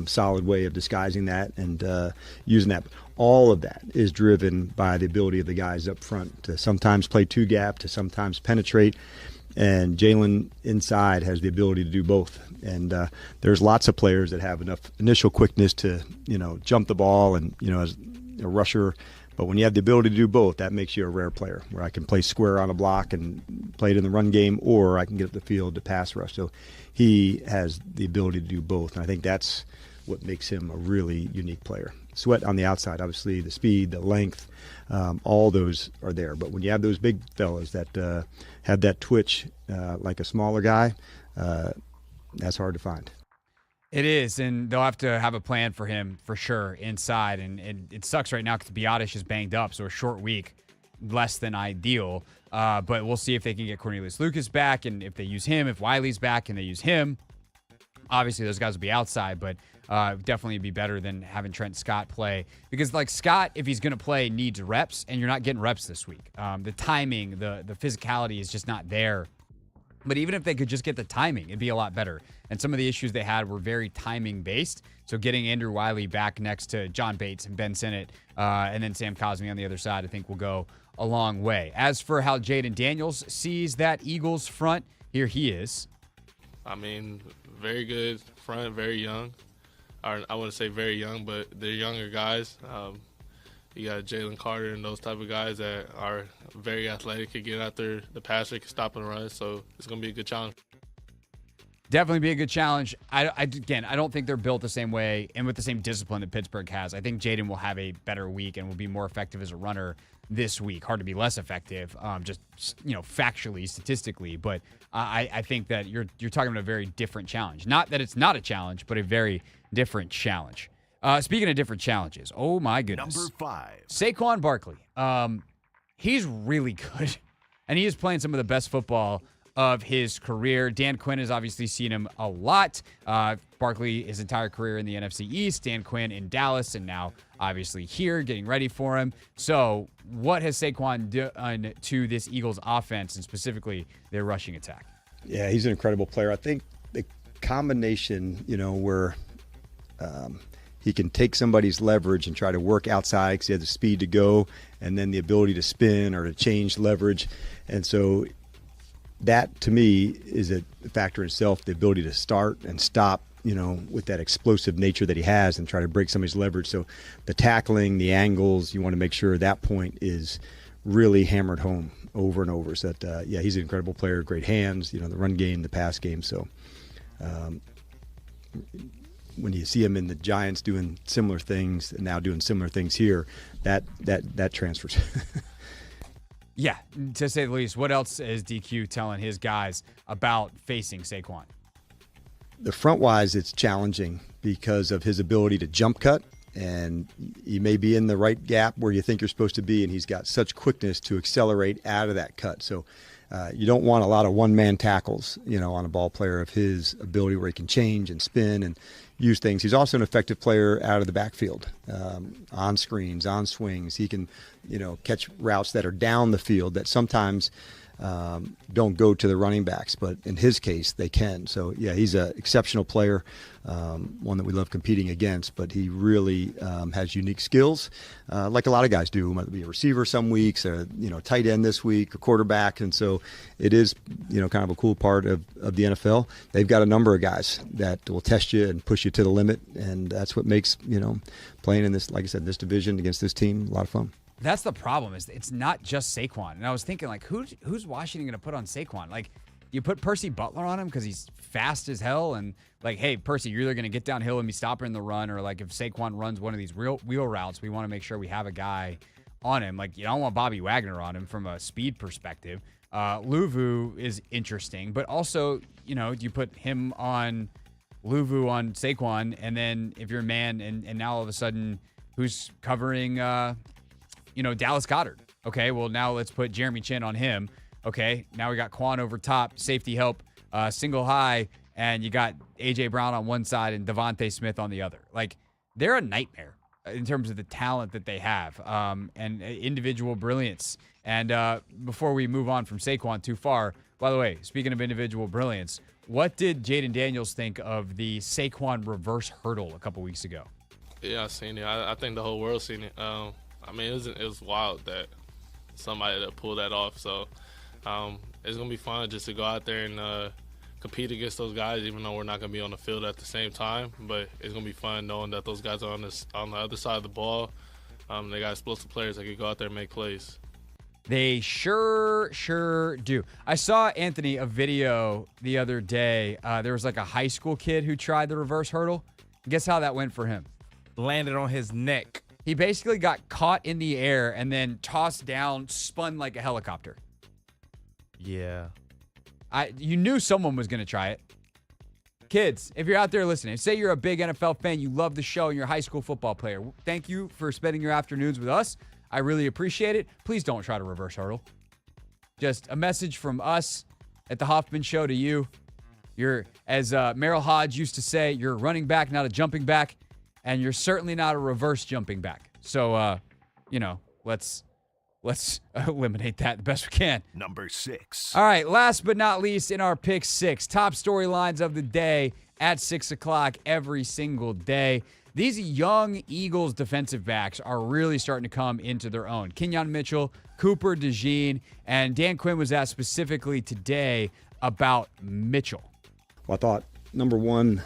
solid way of disguising that and using that. All of that is driven by the ability of the guys up front to sometimes play two gap, to sometimes penetrate. And Jalen inside has the ability to do both. And there's lots of players that have enough initial quickness to, jump the ball and, as a rusher. But when you have the ability to do both, that makes you a rare player, where I can play square on a block and play it in the run game, or I can get up the field to pass rush. So he has the ability to do both. And I think that's what makes him a really unique player. Sweat on the outside, obviously, the speed, the length, all those are there. But when you have those big fellas that have that twitch like a smaller guy, that's hard to find. It is, and they'll have to have a plan for him for sure inside. And it sucks right now because Biotish is banged up, so a short week, less than ideal. But we'll see if they can get Cornelius Lucas back, and if they use him, if Wiley's back and they use him. Obviously, those guys will be outside, but definitely be better than having Trent Scott play. Because, Scott, if he's going to play, needs reps, and you're not getting reps this week. The timing, the physicality is just not there. But even if they could just get the timing, it'd be a lot better. And some of the issues they had were very timing-based. So getting Andrew Wiley back next to John Bates and Ben Sinnott, and then Sam Cosmi on the other side, I think will go a long way. As for how Jayden Daniels sees that Eagles front, here he is. I mean, very good front, very young. Or I wouldn't say very young, but they're younger guys. You got Jalen Carter and those type of guys that are very athletic, can get out there, the passer can stop and run. So it's going to be a good challenge. Definitely be a good challenge. I don't think they're built the same way and with the same discipline that Pittsburgh has. I think Jayden will have a better week and will be more effective as a runner this week. Hard to be less effective, just factually, statistically. But I think that you're talking about a very different challenge. Not that it's not a challenge, but a very different challenge. Speaking of different challenges, oh my goodness. Number 5. Saquon Barkley. He's really good, and he is playing some of the best football of his career. Dan Quinn has obviously seen him a lot. Barkley, his entire career in the NFC East. Dan Quinn in Dallas, and now obviously here, getting ready for him. So what has Saquon done to this Eagles offense, and specifically their rushing attack? Yeah, he's an incredible player. I think the combination, where he can take somebody's leverage and try to work outside because he has the speed to go, and then the ability to spin or to change leverage. And so that, to me, is a factor in itself, the ability to start and stop, with that explosive nature that he has and try to break somebody's leverage. So the tackling, the angles, you want to make sure that point is really hammered home over and over. So that, he's an incredible player, great hands, the run game, the pass game. So when you see him in the Giants doing similar things and now doing similar things here, that transfers. Yeah, to say the least. What else is DQ telling his guys about facing Saquon? The front-wise, it's challenging because of his ability to jump cut, and he may be in the right gap where you think you're supposed to be, and he's got such quickness to accelerate out of that cut. So you don't want a lot of one-man tackles, on a ball player of his ability where he can change and spin and use things. He's also an effective player out of the backfield, on screens, on swings. He can, catch routes that are down the field that sometimes don't go to the running backs, but in his case, they can. So, yeah, he's an exceptional player, one that we love competing against, but he really has unique skills, like a lot of guys do. He might be a receiver some weeks, or, tight end this week, a quarterback. And so it is, kind of a cool part of the NFL. They've got a number of guys that will test you and push you to the limit, and that's what makes, playing in this, like I said, this division against this team, a lot of fun. That's the problem. Is it's not just Saquon. And I was thinking, like, who's Washington going to put on Saquon? Like, you put Percy Butler on him because he's fast as hell, and like, hey, Percy, you're either going to get downhill and be stopping the run, or like if Saquon runs one of these real wheel routes, we want to make sure we have a guy on him. Like, you don't want Bobby Wagner on him from a speed perspective. Luvu is interesting, but also, you know, you put him on Luvu on Saquon, and then if you're a man, and now all of a sudden, who's covering, Dallas Goedert? Okay, well, now let's put Jeremy Chin on him. Okay, now we got Quan over top, safety help, single high, and you got A.J. Brown on one side and Devontae Smith on the other. Like, they're a nightmare in terms of the talent that they have and individual brilliance. And before we move on from Saquon too far, by the way, speaking of individual brilliance, what did Jayden Daniels think of the Saquon reverse hurdle a couple weeks ago? Yeah, I seen it. I think the whole world seen it. I mean, it was wild that somebody that pulled that off. So it's going to be fun just to go out there and compete against those guys, even though we're not going to be on the field at the same time. But it's going to be fun knowing that those guys are on the other side of the ball. They got explosive players that can go out there and make plays. They sure do. I saw, Anthony, a video the other day. There was like a high school kid who tried the reverse hurdle. Guess how that went for him? Landed on his neck. He basically got caught in the air and then tossed down, spun like a helicopter. Yeah. You knew someone was going to try it. Kids, if you're out there listening, say you're a big NFL fan, you love the show, and you're a high school football player. Thank you for spending your afternoons with us. I really appreciate it. Please don't try to reverse hurdle. Just a message from us at the Hoffman Show to you. You're, as Merrill Hodge used to say, you're a running back, not a jumping back, and you're certainly not a reverse jumping back. So, let's eliminate that the best we can. Number 6. All right, last but not least in our pick 6, top storylines of the day at 6 o'clock every single day. These young Eagles defensive backs are really starting to come into their own. Kenyon Mitchell, Cooper DeJean, and Dan Quinn was asked specifically today about Mitchell. Well, I thought, number one,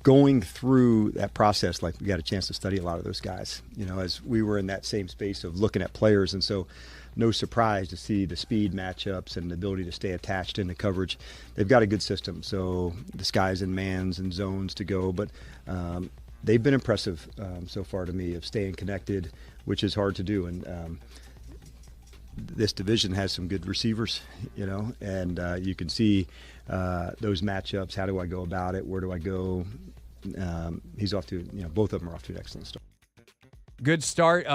going through that process, like we got a chance to study a lot of those guys, as we were in that same space of looking at players. And so no surprise to see the speed matchups and the ability to stay attached into coverage. They've got a good system. So the skies and mans and zones to go. But they've been impressive so far to me of staying connected, which is hard to do. And this division has some good receivers, and you can see those matchups. How do I go about it? Where do I go? He's off to, both of them are off to an excellent start. Good start.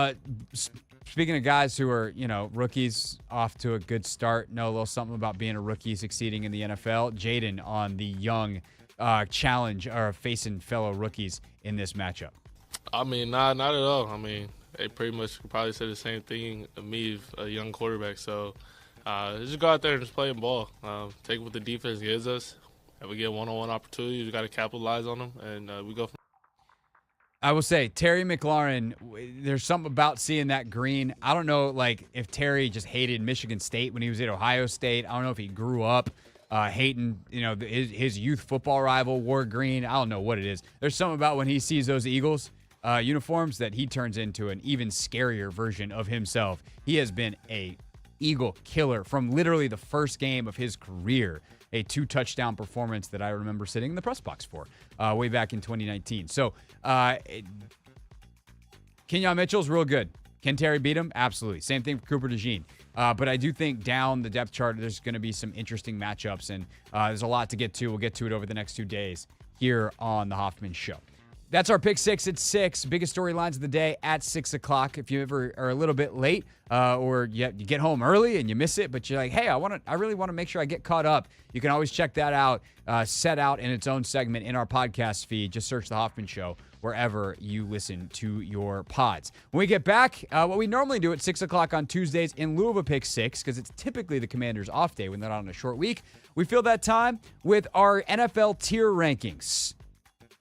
Speaking of guys who are, rookies off to a good start, know a little something about being a rookie succeeding in the NFL. Jayden on the young challenge or facing fellow rookies in this matchup. I mean, not at all. I mean, they pretty much could probably say the same thing of me, a young quarterback. So just go out there and just play the ball. Take what the defense gives us. If we get one-on-one opportunities, we got to capitalize on them, and we go from. I will say, Terry McLaurin, there's something about seeing that green. I don't know, if Terry just hated Michigan State when he was at Ohio State. I don't know if he grew up hating, his youth football rival wore green. I don't know what it is. There's something about when he sees those Eagles uniforms that he turns into an even scarier version of himself. He has been a Eagle killer from literally the first game of his career. A 2-touchdown performance that I remember sitting in the press box for way back in 2019. So Kenyon Mitchell's real good. Can Terry beat him? Absolutely. Same thing for Cooper DeJean. But I do think down the depth chart, there's going to be some interesting matchups, and there's a lot to get to. We'll get to it over the next 2 days here on the Hoffman Show. That's our pick 6 at 6. Biggest storylines of the day at 6 o'clock. If you ever are a little bit late or you get home early and you miss it, but you're like, hey, I really want to make sure I get caught up, you can always check that out, set out in its own segment in our podcast feed. Just search The Hoffman Show wherever you listen to your pods. When we get back, what we normally do at 6 o'clock on Tuesdays in lieu of a pick 6, because it's typically the Commanders' off day when they're on a short week, we fill that time with our NFL tier rankings.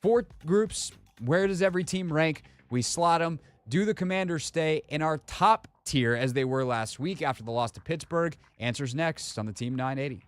4 groups. Where does every team rank? We slot them. Do the Commanders stay in our top tier as they were last week after the loss to Pittsburgh? Answers next on the Team 980.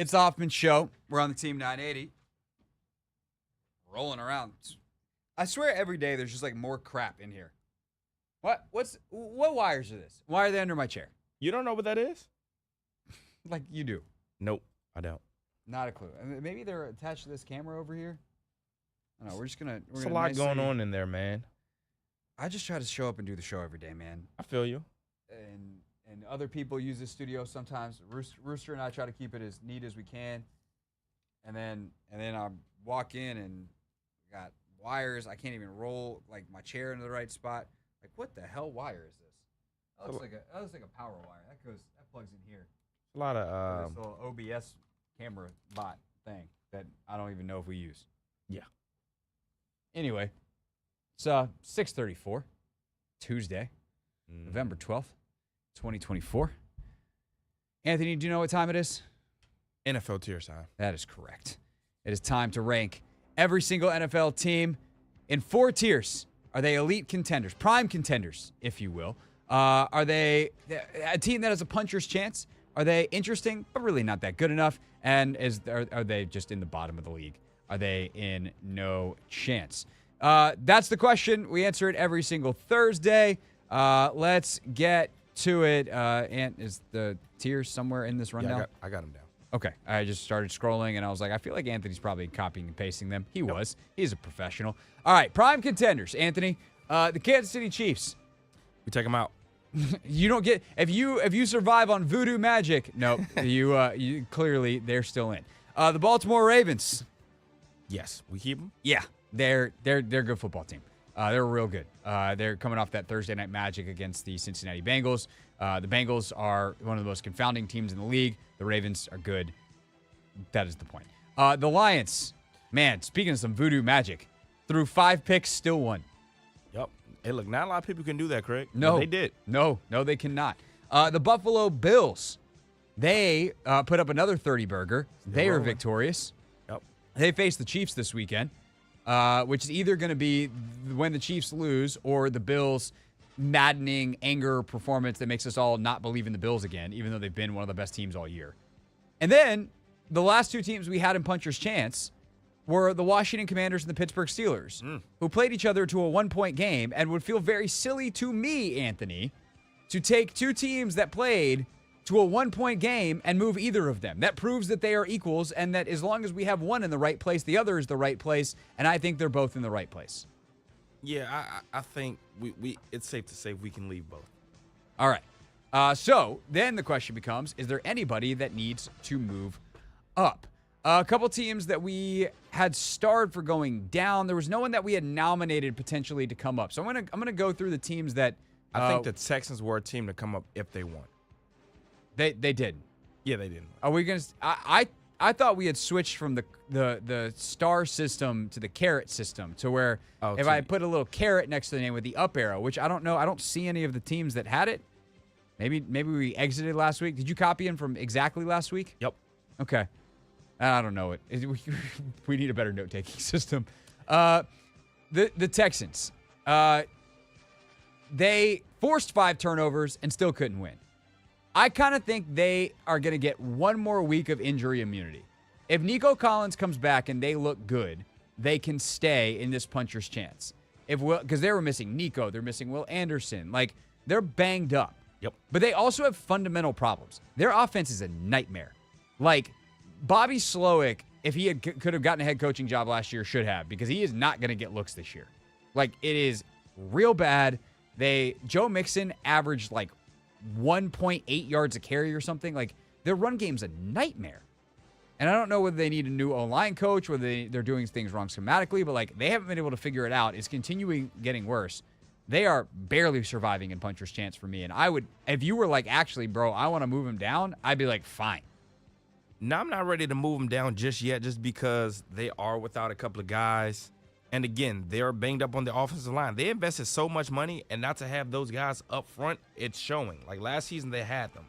It's the Hoffman Show. We're on the Team 980. Rolling around. I swear every day there's just like more crap in here. What wires are this? Why are they under my chair? You don't know what that is? Like you do. Nope, I don't. Not a clue. I mean, maybe they're attached to this camera over here. I don't know. We're gonna. There's a lot going on in there, man. I just try to show up and do the show every day, man. I feel you. And other people use the studio sometimes. Rooster and I try to keep it as neat as we can. And then I walk in and got wires. I can't even roll like my chair into the right spot. Like, what the hell wire is this? That looks like a power wire. That plugs in here. A lot of this little OBS camera bot thing that I don't even know if we use. Yeah. Anyway, it's 6:34, Tuesday, November 12th, 2024. Anthony, do you know what time it is? NFL tiers time. That is correct. It is time to rank every single NFL team in 4 tiers. Are they elite contenders, prime contenders, if you will? Are they a team that has a puncher's chance? Are they interesting, but really not that good enough? And are they just in the bottom of the league? Are they in no chance? That's the question. We answer it every single Thursday. Let's get to it. Ant, is the tiers somewhere in this rundown? Yeah, I got them down. Okay. I just started scrolling, and I was like, I feel like Anthony's probably copying and pasting them. He was. He's a professional. All right, prime contenders, Anthony. The Kansas City Chiefs. We take them out. You don't get if you survive on voodoo magic. No, you clearly they're still in. The Baltimore Ravens. Yes, we keep them. Yeah, they're a good football team. They're real good. They're coming off that Thursday night magic against the Cincinnati Bengals. The Bengals are one of the most confounding teams in the league. The Ravens are good. That is the point. The Lions, man, speaking of some voodoo magic, threw 5 picks, still won. Yep. Hey, look, not a lot of people can do that, Craig. No, but they did. No, they cannot. The Buffalo Bills, they put up another 30-burger. They are victorious. Yep. They face the Chiefs this weekend, which is either going to be when the Chiefs lose or the Bills' maddening anger performance that makes us all not believe in the Bills again, even though they've been one of the best teams all year. And then the last 2 teams we had in puncher's chance were the Washington Commanders and the Pittsburgh Steelers, who played each other to a 1-point game, and would feel very silly to me, Anthony, to take 2 teams that played to a 1-point game and move either of them. That proves that they are equals, and that as long as we have one in the right place, the other is the right place, and I think they're both in the right place. Yeah, I think we it's safe to say we can leave both. All right. So then the question becomes, is there anybody that needs to move up? A couple teams that we had starred for going down. There was no one that we had nominated potentially to come up. So I'm gonna go through the teams that I think the Texans were a team to come up if they won. They did. Yeah, they didn't. Are we gonna? I thought we had switched from the star system to the carrot system, to where if I put a little carrot next to the name with the up arrow, which I don't know, I don't see any of the teams that had it. Maybe we exited last week. Did you copy in from exactly last week? Yep. Okay. I don't know it. We need a better note-taking system. The Texans. They forced 5 turnovers and still couldn't win. I kind of think they are going to get one more week of injury immunity. If Nico Collins comes back and they look good, they can stay in this puncher's chance. Because they were missing Nico, they're missing Will Anderson. Like, they're banged up. Yep. But they also have fundamental problems. Their offense is a nightmare. Like, Bobby Slowick, if he could have gotten a head coaching job last year, should have, because he is not going to get looks this year. Like, it is real bad. Joe Mixon averaged like 1.8 yards a carry or something. Like, their run game's a nightmare. And I don't know whether they need a new O-line coach, whether they're doing things wrong schematically, but like, they haven't been able to figure it out. It's continuing getting worse. They are barely surviving in puncher's chance for me. And I would, if you were like, actually, bro, I want to move him down, I'd be like, fine. Now, I'm not ready to move them down just yet, just because they are without a couple of guys. And again, they are banged up on the offensive line. They invested so much money, and not to have those guys up front, it's showing. Like last season, they had them.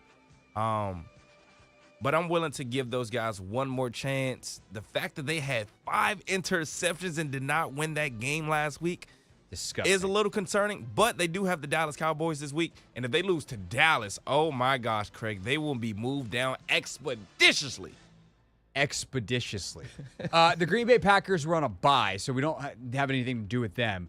But I'm willing to give those guys one more chance. The fact that they had 5 interceptions and did not win that game last week is a little concerning. But they do have the Dallas Cowboys this week. And if they lose to Dallas, oh my gosh, Craig, they will be moved down expeditiously. expeditiously. The Green Bay Packers were on a bye, so we don't have anything to do with them.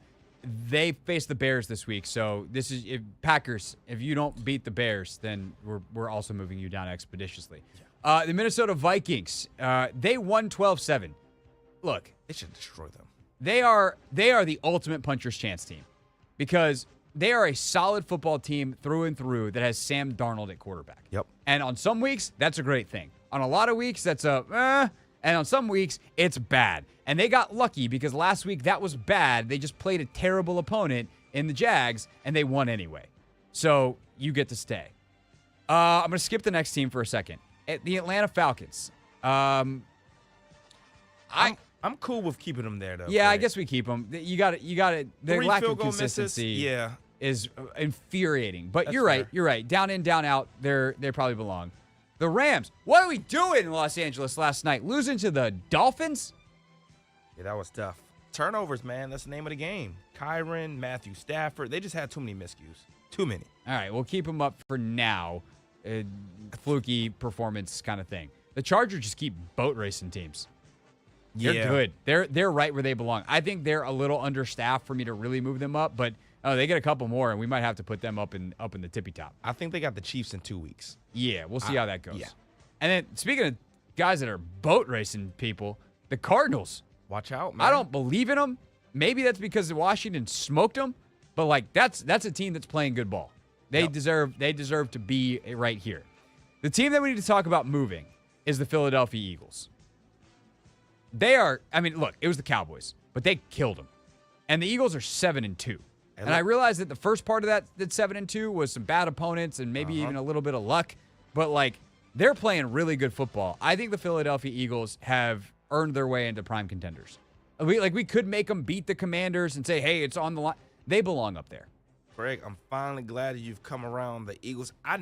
They face the Bears this week, so this is Packers. If you don't beat the Bears, then we're also moving you down expeditiously. The Minnesota Vikings, they won 12-7. Look, they should destroy them. They are the ultimate puncher's chance team because they are a solid football team through and through that has Sam Darnold at quarterback. Yep. And on some weeks, that's a great thing. On a lot of weeks, that's and on some weeks, it's bad. And they got lucky because last week that was bad. They just played a terrible opponent in the Jags, and they won anyway. So you get to stay. I'm going to skip the next team for a second. The Atlanta Falcons. I'm cool with keeping them there, though. Yeah, I guess we keep them. You got it. The 3 lack field of goal consistency misses, is infuriating. But That's you're right. fair. You're right. Down in, down out, they probably belong. The Rams. What are we doing in Los Angeles last night? Losing to the Dolphins? Yeah, that was tough. Turnovers, man. That's the name of the game. Kyron, Matthew Stafford. They just had too many miscues. Too many. All right, we'll keep them up for now. Fluky performance kind of thing. The Chargers just keep boat racing teams. They're good. They're right where they belong. I think they're a little understaffed for me to really move them up, but they get a couple more, and we might have to put them up in the tippy top. I think they got the Chiefs in 2 weeks. Yeah, we'll see how that goes. Yeah. And then speaking of guys that are boat racing people, the Cardinals. Watch out, man. I don't believe in them. Maybe that's because Washington smoked them, but like that's a team that's playing good ball. They deserve to be right here. The team that we need to talk about moving is the Philadelphia Eagles. They are, look, it was the Cowboys, but they killed them. And the Eagles are 7-2. And I realized that the first part of that 7-2 was some bad opponents and maybe even a little bit of luck, but like they're playing really good football. I think the Philadelphia Eagles have earned their way into prime contenders. We could make them beat the Commanders and say, hey, it's on the line. They belong up there. Craig, I'm finally glad that you've come around the Eagles. I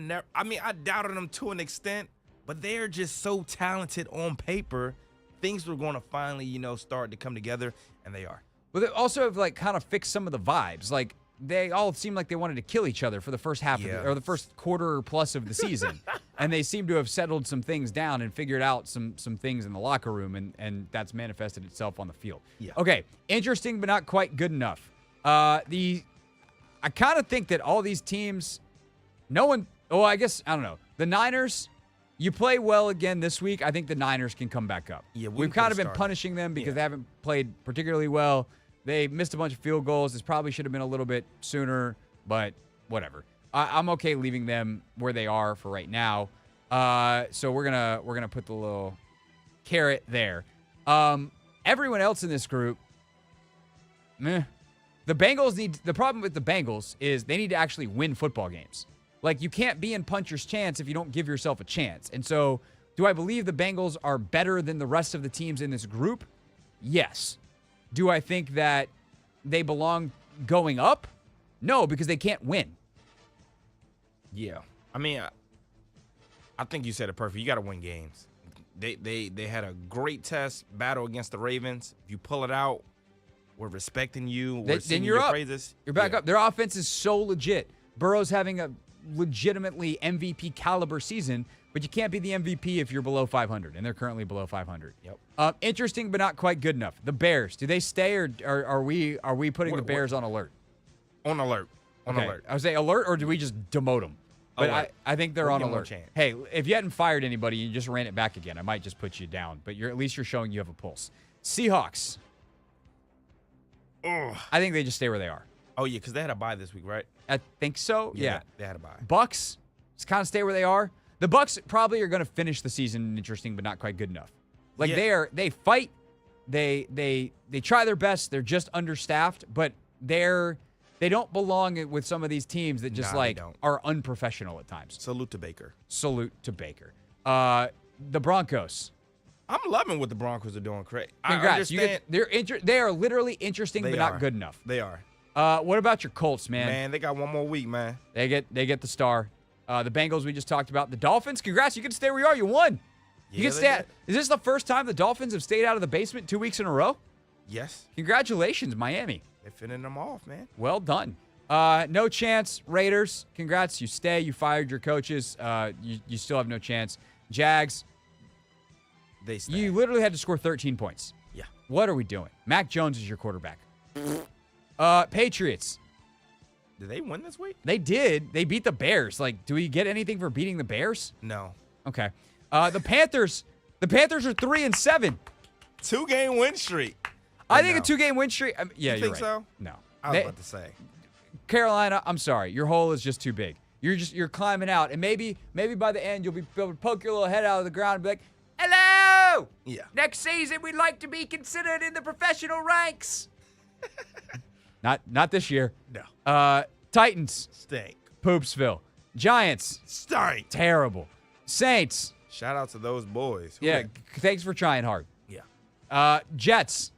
doubted them to an extent, but they're just so talented on paper. Things were going to finally, start to come together, and they are. But they also have kind of fixed some of the vibes. Like they all seemed like they wanted to kill each other for the first half or the first quarter plus of the season. And they seem to have settled some things down and figured out some things in the locker room, and that's manifested itself on the field. Yeah. Okay, interesting but not quite good enough. I kind of think that all these teams, I don't know. The Niners, you play well again this week. I think the Niners can come back up. Yeah, we've kind of been punishing them because they haven't played particularly well. They missed a bunch of field goals. This probably should have been a little bit sooner, but whatever. I'm okay leaving them where they are for right now. So we're gonna put the little carrot there. Everyone else in this group, meh. The problem with the Bengals is they need to actually win football games. Like you can't be in puncher's chance if you don't give yourself a chance. And so, do I believe the Bengals are better than the rest of the teams in this group? Yes. Do I think that they belong going up? No, because they can't win. Yeah. I think you said it perfect. You got to win games. They had a great test battle against the Ravens. If you pull it out, we're respecting you. We're singing your praises. You're back up. Their offense is so legit. Burrow's having a legitimately MVP caliber season, but you can't be the MVP if you're below 500, and they're currently below 500. Yep. Interesting, but not quite good enough. The Bears, do they stay, or are we putting the Bears on alert? On alert. On Okay. alert. I would say alert, or do we just demote them? But I think they're We'll on give 'em a alert. chance. Hey, if you hadn't fired anybody and you just ran it back again, I might just put you down. But at least you're showing you have a pulse. Seahawks. Ugh. I think they just stay where they are. Oh, yeah, because they had a bye this week, right? I think so. Yeah. They had a bye. Bucks just kind of stay where they are. The Bucks probably are going to finish the season interesting, but not quite good enough. Like they fight, they try their best. They're just understaffed, but they don't belong with some of these teams that just are unprofessional at times. Salute to Baker. The Broncos. I'm loving what the Broncos are doing, Craig. Congrats. I understand. They are literally interesting, but not good enough. They are. What about your Colts, man? Man, they got one more week, man. They get the star. The Bengals we just talked about. The Dolphins, congrats. You get to stay where you are. You won. You can stay. Is this the first time the Dolphins have stayed out of the basement 2 weeks in a row? Yes. Congratulations, Miami. They're finishing them off, man. Well done. No chance, Raiders. Congrats. You stay. You fired your coaches. You still have no chance. Jags. They stay. You literally had to score 13 points. Yeah. What are we doing? Mac Jones is your quarterback. Patriots. Did they win this week? They did. They beat the Bears. Like, do we get anything for beating the Bears? No. Okay. The Panthers. The Panthers are 3-7. 2-game win streak. I think a 2-game win streak. Yeah, you you're think right. so? No. I was about to say. Carolina, I'm sorry. Your hole is just too big. You're climbing out, and maybe by the end you'll be able to poke your little head out of the ground and be like, "Hello! Yeah. Next season we'd like to be considered in the professional ranks." Not this year. No. Titans. Stink. Poopsville. Giants. Stink. Terrible. Saints. Shout out to those boys. Yeah, thanks for trying hard. Yeah. Jets.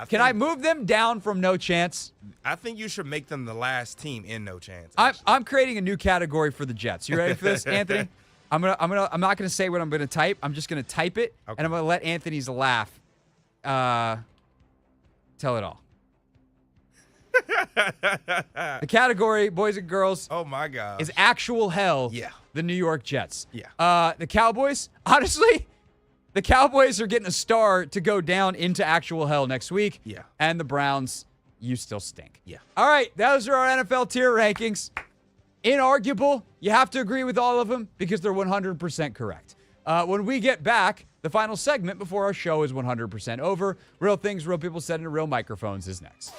Can I move them down from no chance? I think you should make them the last team in no chance. I'm creating a new category for the Jets. You ready for this, Anthony? I'm not gonna say what I'm gonna type. I'm just gonna type it, and I'm gonna let Anthony's laugh tell it all. The category, boys and girls. Oh my God. Is actual hell. Yeah. The New York Jets. Yeah. The Cowboys. Honestly, the Cowboys are getting a star to go down into actual hell next week. Yeah. And the Browns, you still stink. Yeah. All right, those are our NFL tier rankings. Inarguable. You have to agree with all of them because they're 100% correct. When we get back, the final segment before our show is 100% over. Real things, real people said into real microphones is next.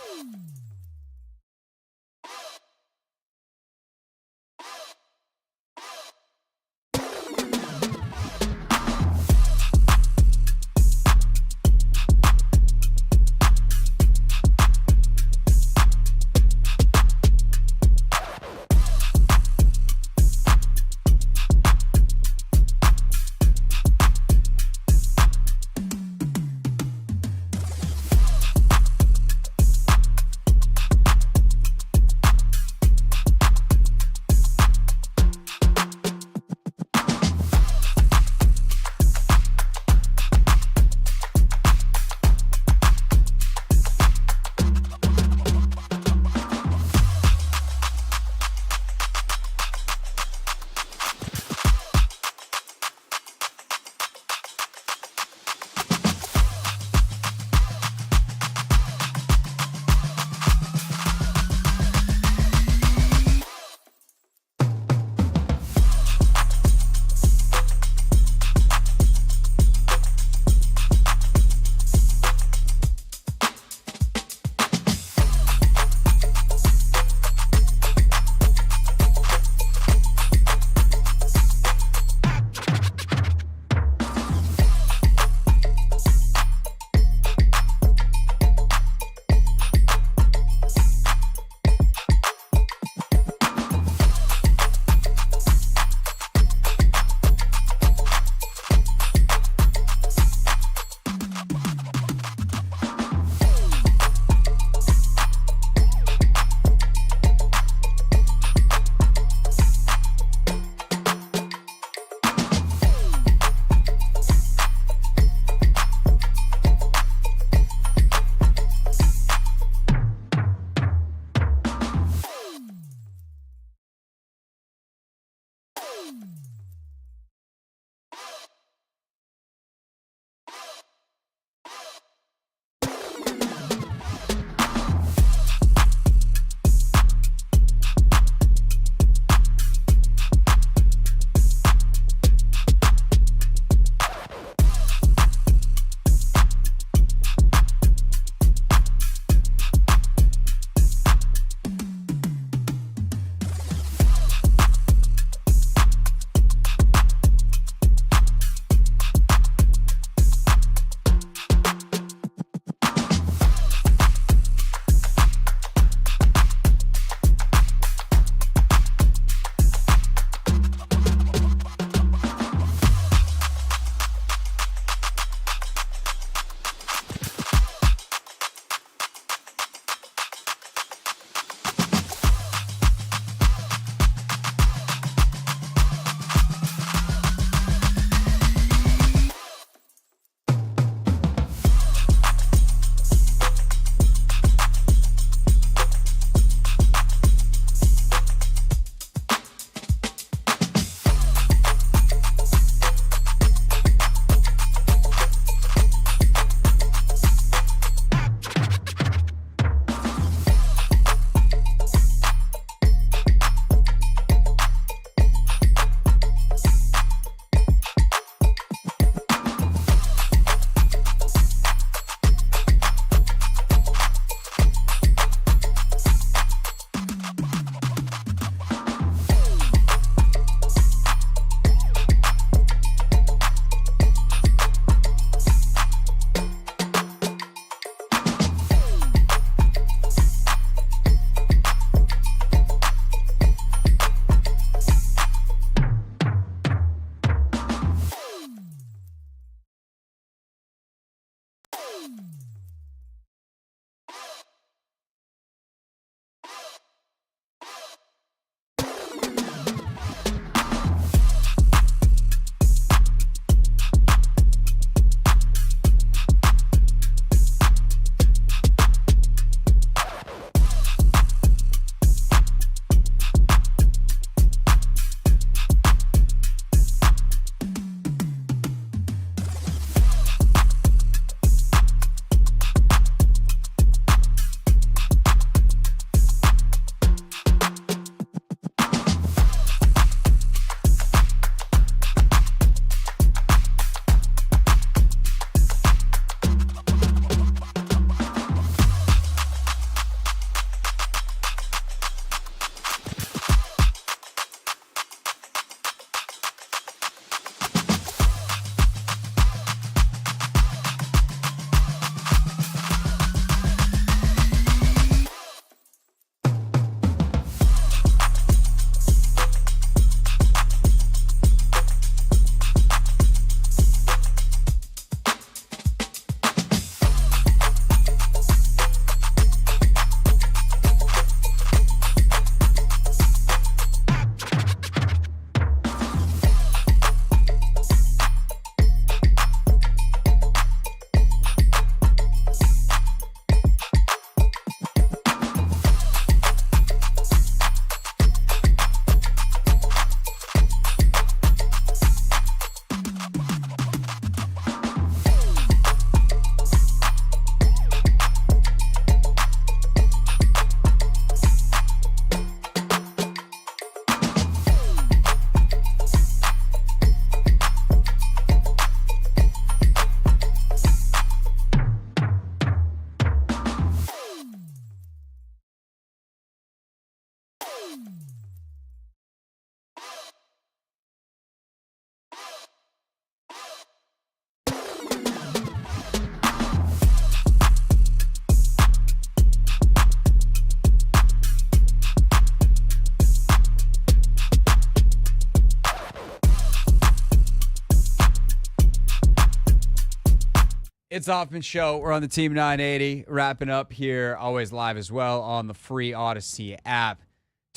It's Hoffman Show. We're on the Team 980, wrapping up here, always live as well on the free Odyssey app.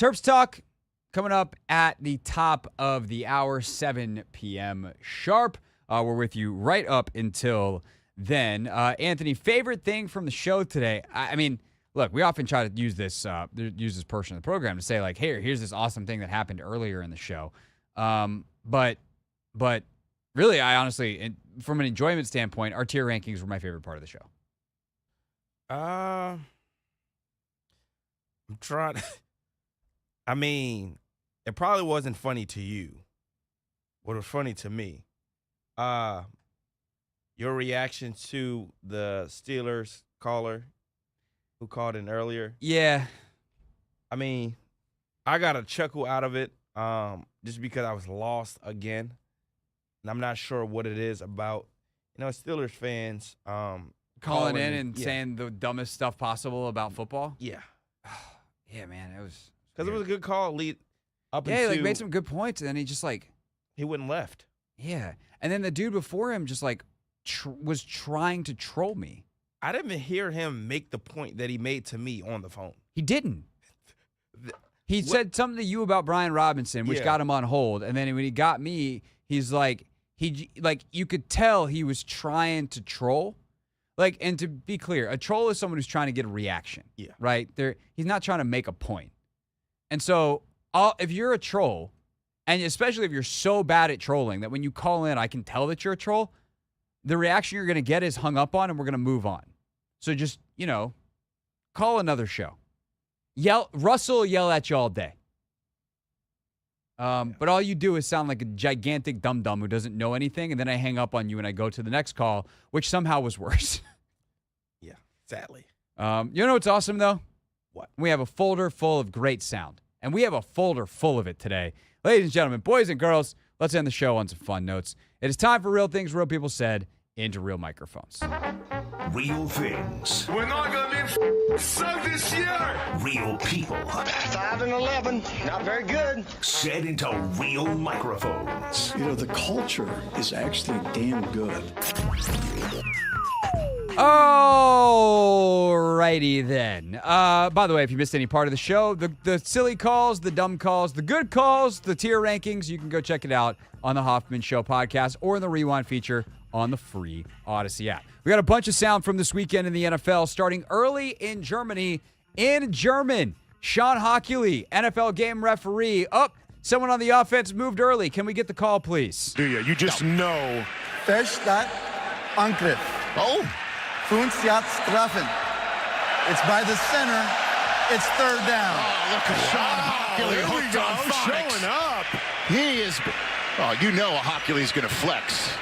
Terps Talk coming up at the top of the hour, 7 p.m. sharp. We're with you right up until then. Anthony, favorite thing from the show today? I mean, look, we often try to use this portion of the program to say, like, hey, here's this awesome thing that happened earlier in the show. But really, I honestly, from an enjoyment standpoint, our tier rankings were my favorite part of the show. I'm trying. I mean, it probably wasn't funny to you. What was funny to me, your reaction to the Steelers caller who called in earlier. Yeah. I mean, I got a chuckle out of it just because I was lost again. And I'm not sure what it is about, Steelers fans calling in and saying the dumbest stuff possible about football. Yeah. Yeah, man, it was because it was a good call lead up yeah, into, he made some good points, and then he just he wouldn't left. Yeah, and then the dude before him just was trying to troll me. I didn't even hear him make the point that he made to me on the phone. He didn't. He said something to you about Brian Robinson, which got him on hold, and then when he got me, he's like. You could tell he was trying to troll. And to be clear, a troll is someone who's trying to get a reaction. Yeah. Right? He's not trying to make a point. And so if you're a troll, and especially if you're so bad at trolling that when you call in, I can tell that you're a troll, the reaction you're going to get is hung up on and we're going to move on. So just, call another show. Russell will yell at you all day. But all you do is sound like a gigantic dum-dum who doesn't know anything, and then I hang up on you and I go to the next call, which somehow was worse. Yeah, sadly. You know what's awesome, though? What? We have a folder full of great sound, and we have a folder full of it today. Ladies and gentlemen, boys and girls, let's end the show on some fun notes. It is time for Real Things Real People Said into real microphones. Real things. We're not going to be so this year. Real people. 5-11, not very good. Said into real microphones. The culture is actually damn good. Alrighty then. By the way, if you missed any part of the show, the silly calls, the dumb calls, the good calls, the tier rankings, you can go check it out on the Hoffman Show podcast or in the Rewind feature on the free Odyssey app. We got a bunch of sound from this weekend in the NFL, starting early in Germany. In German, Sean Hockey, NFL game referee. Someone on the offense moved early. Can we get the call, please? Do you? You just know. Fehlstart, Angriff. Oh. 5 Yards treffen. It's by the center. It's third down. Oh, look at Sean Hockey hooked on phonics. Showing up. He is. Oh, you know Hockey's going to flex.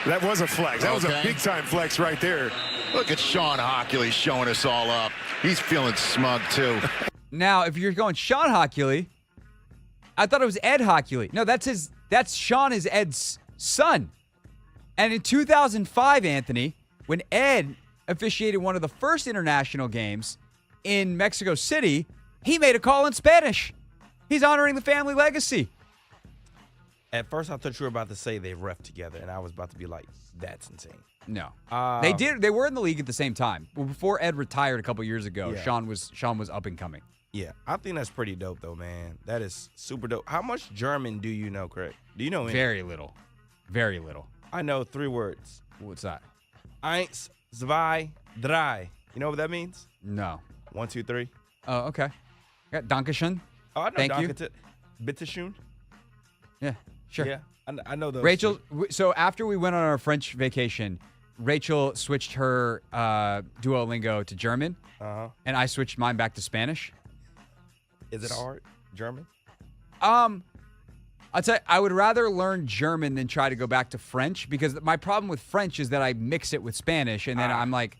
That was a flex. That was a big-time flex right there. Look at Sean Hockey showing us all up. He's feeling smug, too. Now, if you're going Sean Hockey, I thought it was Ed Hockey. No, that's Sean is Ed's son. And in 2005, Anthony, when Ed officiated one of the first international games in Mexico City, he made a call in Spanish. He's honoring the family legacy. At first, I thought you were about to say they ref together, and I was about to be like, that's insane. No. They did. They were in the league at the same time. Before Ed retired a couple years ago, Sean was up and coming. Yeah, I think that's pretty dope, though, man. That is super dope. How much German do you know, Craig? Do you know any? Very little. Very little. I know 3 words. What's that? 1, 2, 3. You know what that means? No. 1, 2, 3. Oh, okay. Got Dankeschön. Oh, I know Thank you. Bitteschön. Yeah, sure. Yeah, I know those. Rachel, so after we went on our French vacation, Rachel switched her Duolingo to German, and I switched mine back to Spanish. Is it hard, German? I'd say I would rather learn German than try to go back to French, because my problem with French is that I mix it with Spanish, and then I'm like,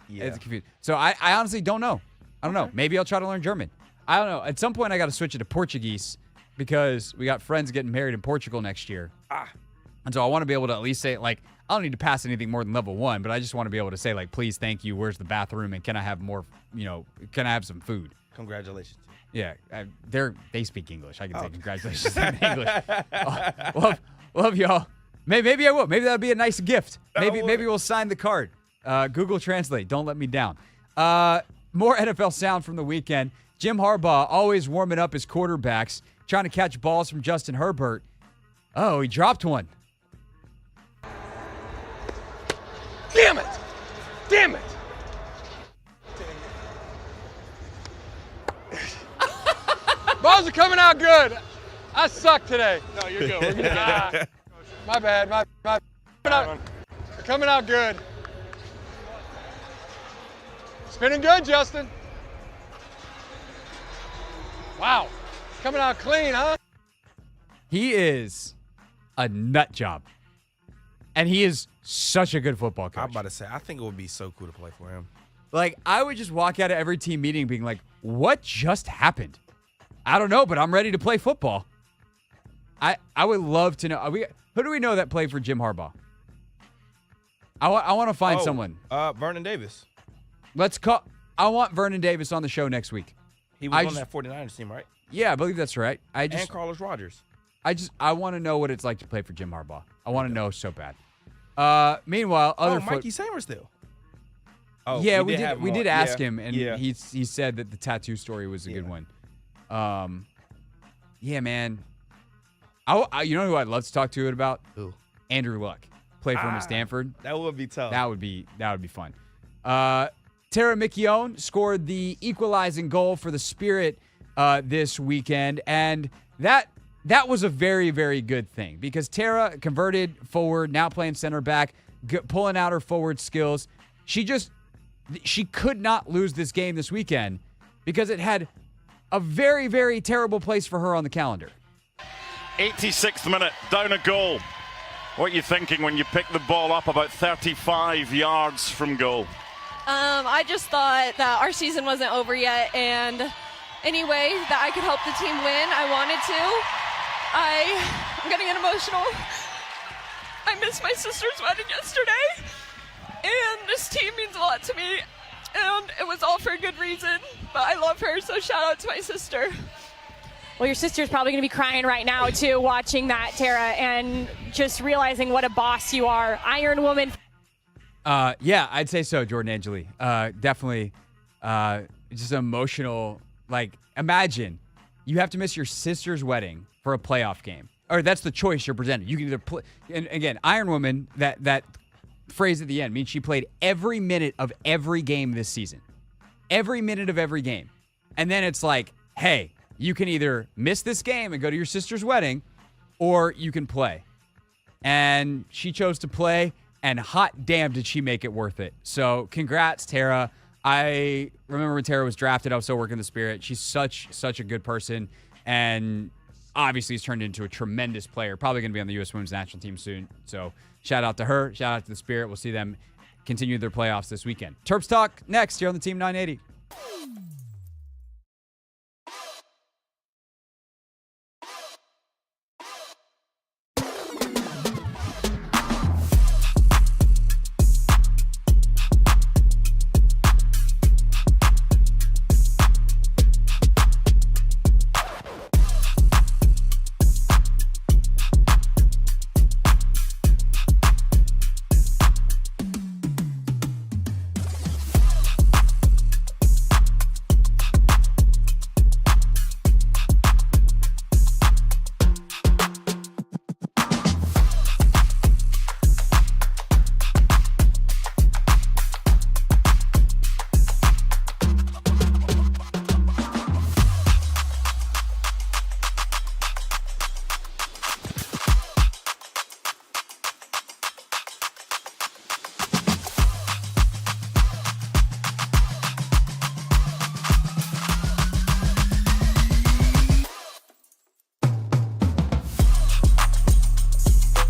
it's confused. So I honestly don't know. I don't know. Maybe I'll try to learn German. I don't know. At some point, I got to switch it to Portuguese, because we got friends getting married in Portugal next year. And so I want to be able to at least say, like, I don't need to pass anything more than level 1, but I just want to be able to say, like, please, thank you, where's the bathroom, and can I have more, can I have some food? Congratulations. Yeah, they speak English. I can say congratulations in English. Love y'all. Maybe I will. Maybe that'll be a nice gift. Maybe we'll sign the card. Google Translate. Don't let me down. More NFL sound from the weekend. Jim Harbaugh always warming up his quarterbacks, trying to catch balls from Justin Herbert. Oh, he dropped one. Damn it! Damn it! Balls are coming out good. I suck today. No, you're good. We're good. My bad. They're coming out good. Spinning good, Justin. Wow. Coming out clean, huh? He is a nut job. And he is such a good football coach. I'm about to say, I think it would be so cool to play for him. Like, I would just walk out of every team meeting being like, what just happened? I don't know, but I'm ready to play football. I would love to know. Who do we know that played for Jim Harbaugh? I want to find someone. Vernon Davis. I want Vernon Davis on the show next week. He was on that 49ers team, right? Yeah, I believe that's right. And Carlos Rogers. I want to know what it's like to play for Jim Harbaugh. I want to know so bad. Meanwhile, Mikey Samerstill. Oh, yeah, we did ask him, and he said that the tattoo story was a good one. Yeah, man. You know who I'd love to talk to it about? Who? Andrew Luck. Played for him at Stanford. That would be tough. That would be fun. Tara McKeown scored the equalizing goal for the Spirit this weekend, and that was a very, very good thing because Tara converted forward, now playing center back, pulling out her forward skills. She could not lose this game this weekend because it had a very, very terrible place for her on the calendar. 86th minute, down a goal. What are you thinking when you pick the ball up about 35 yards from goal? I just thought that our season wasn't over yet, and any way that I could help the team win, I wanted to. I'm going to get emotional. I missed my sister's wedding yesterday, and this team means a lot to me, and it was all for a good reason, but I love her, so shout out to my sister. Well, your sister's probably going to be crying right now, too, watching that, Tara, and just realizing what a boss you are. Iron Woman. Yeah, I'd say so, Jordan Angeli. Definitely just emotional. Like, imagine you have to miss your sister's wedding for a playoff game. Or that's the choice you're presented. You can either play. And again, Iron Woman, that phrase at the end means she played every minute of every game this season. Every minute of every game. And then it's like, hey, you can either miss this game and go to your sister's wedding, or you can play. And she chose to play, and hot damn did she make it worth it. So congrats, Tara. I remember when Tara was drafted, I was still working the Spirit. She's such a good person, and obviously has turned into a tremendous player. Probably going to be on the U.S. Women's National Team soon. So shout out to her. Shout out to the Spirit. We'll see them continue their playoffs this weekend. Terps Talk next here on the Team 980.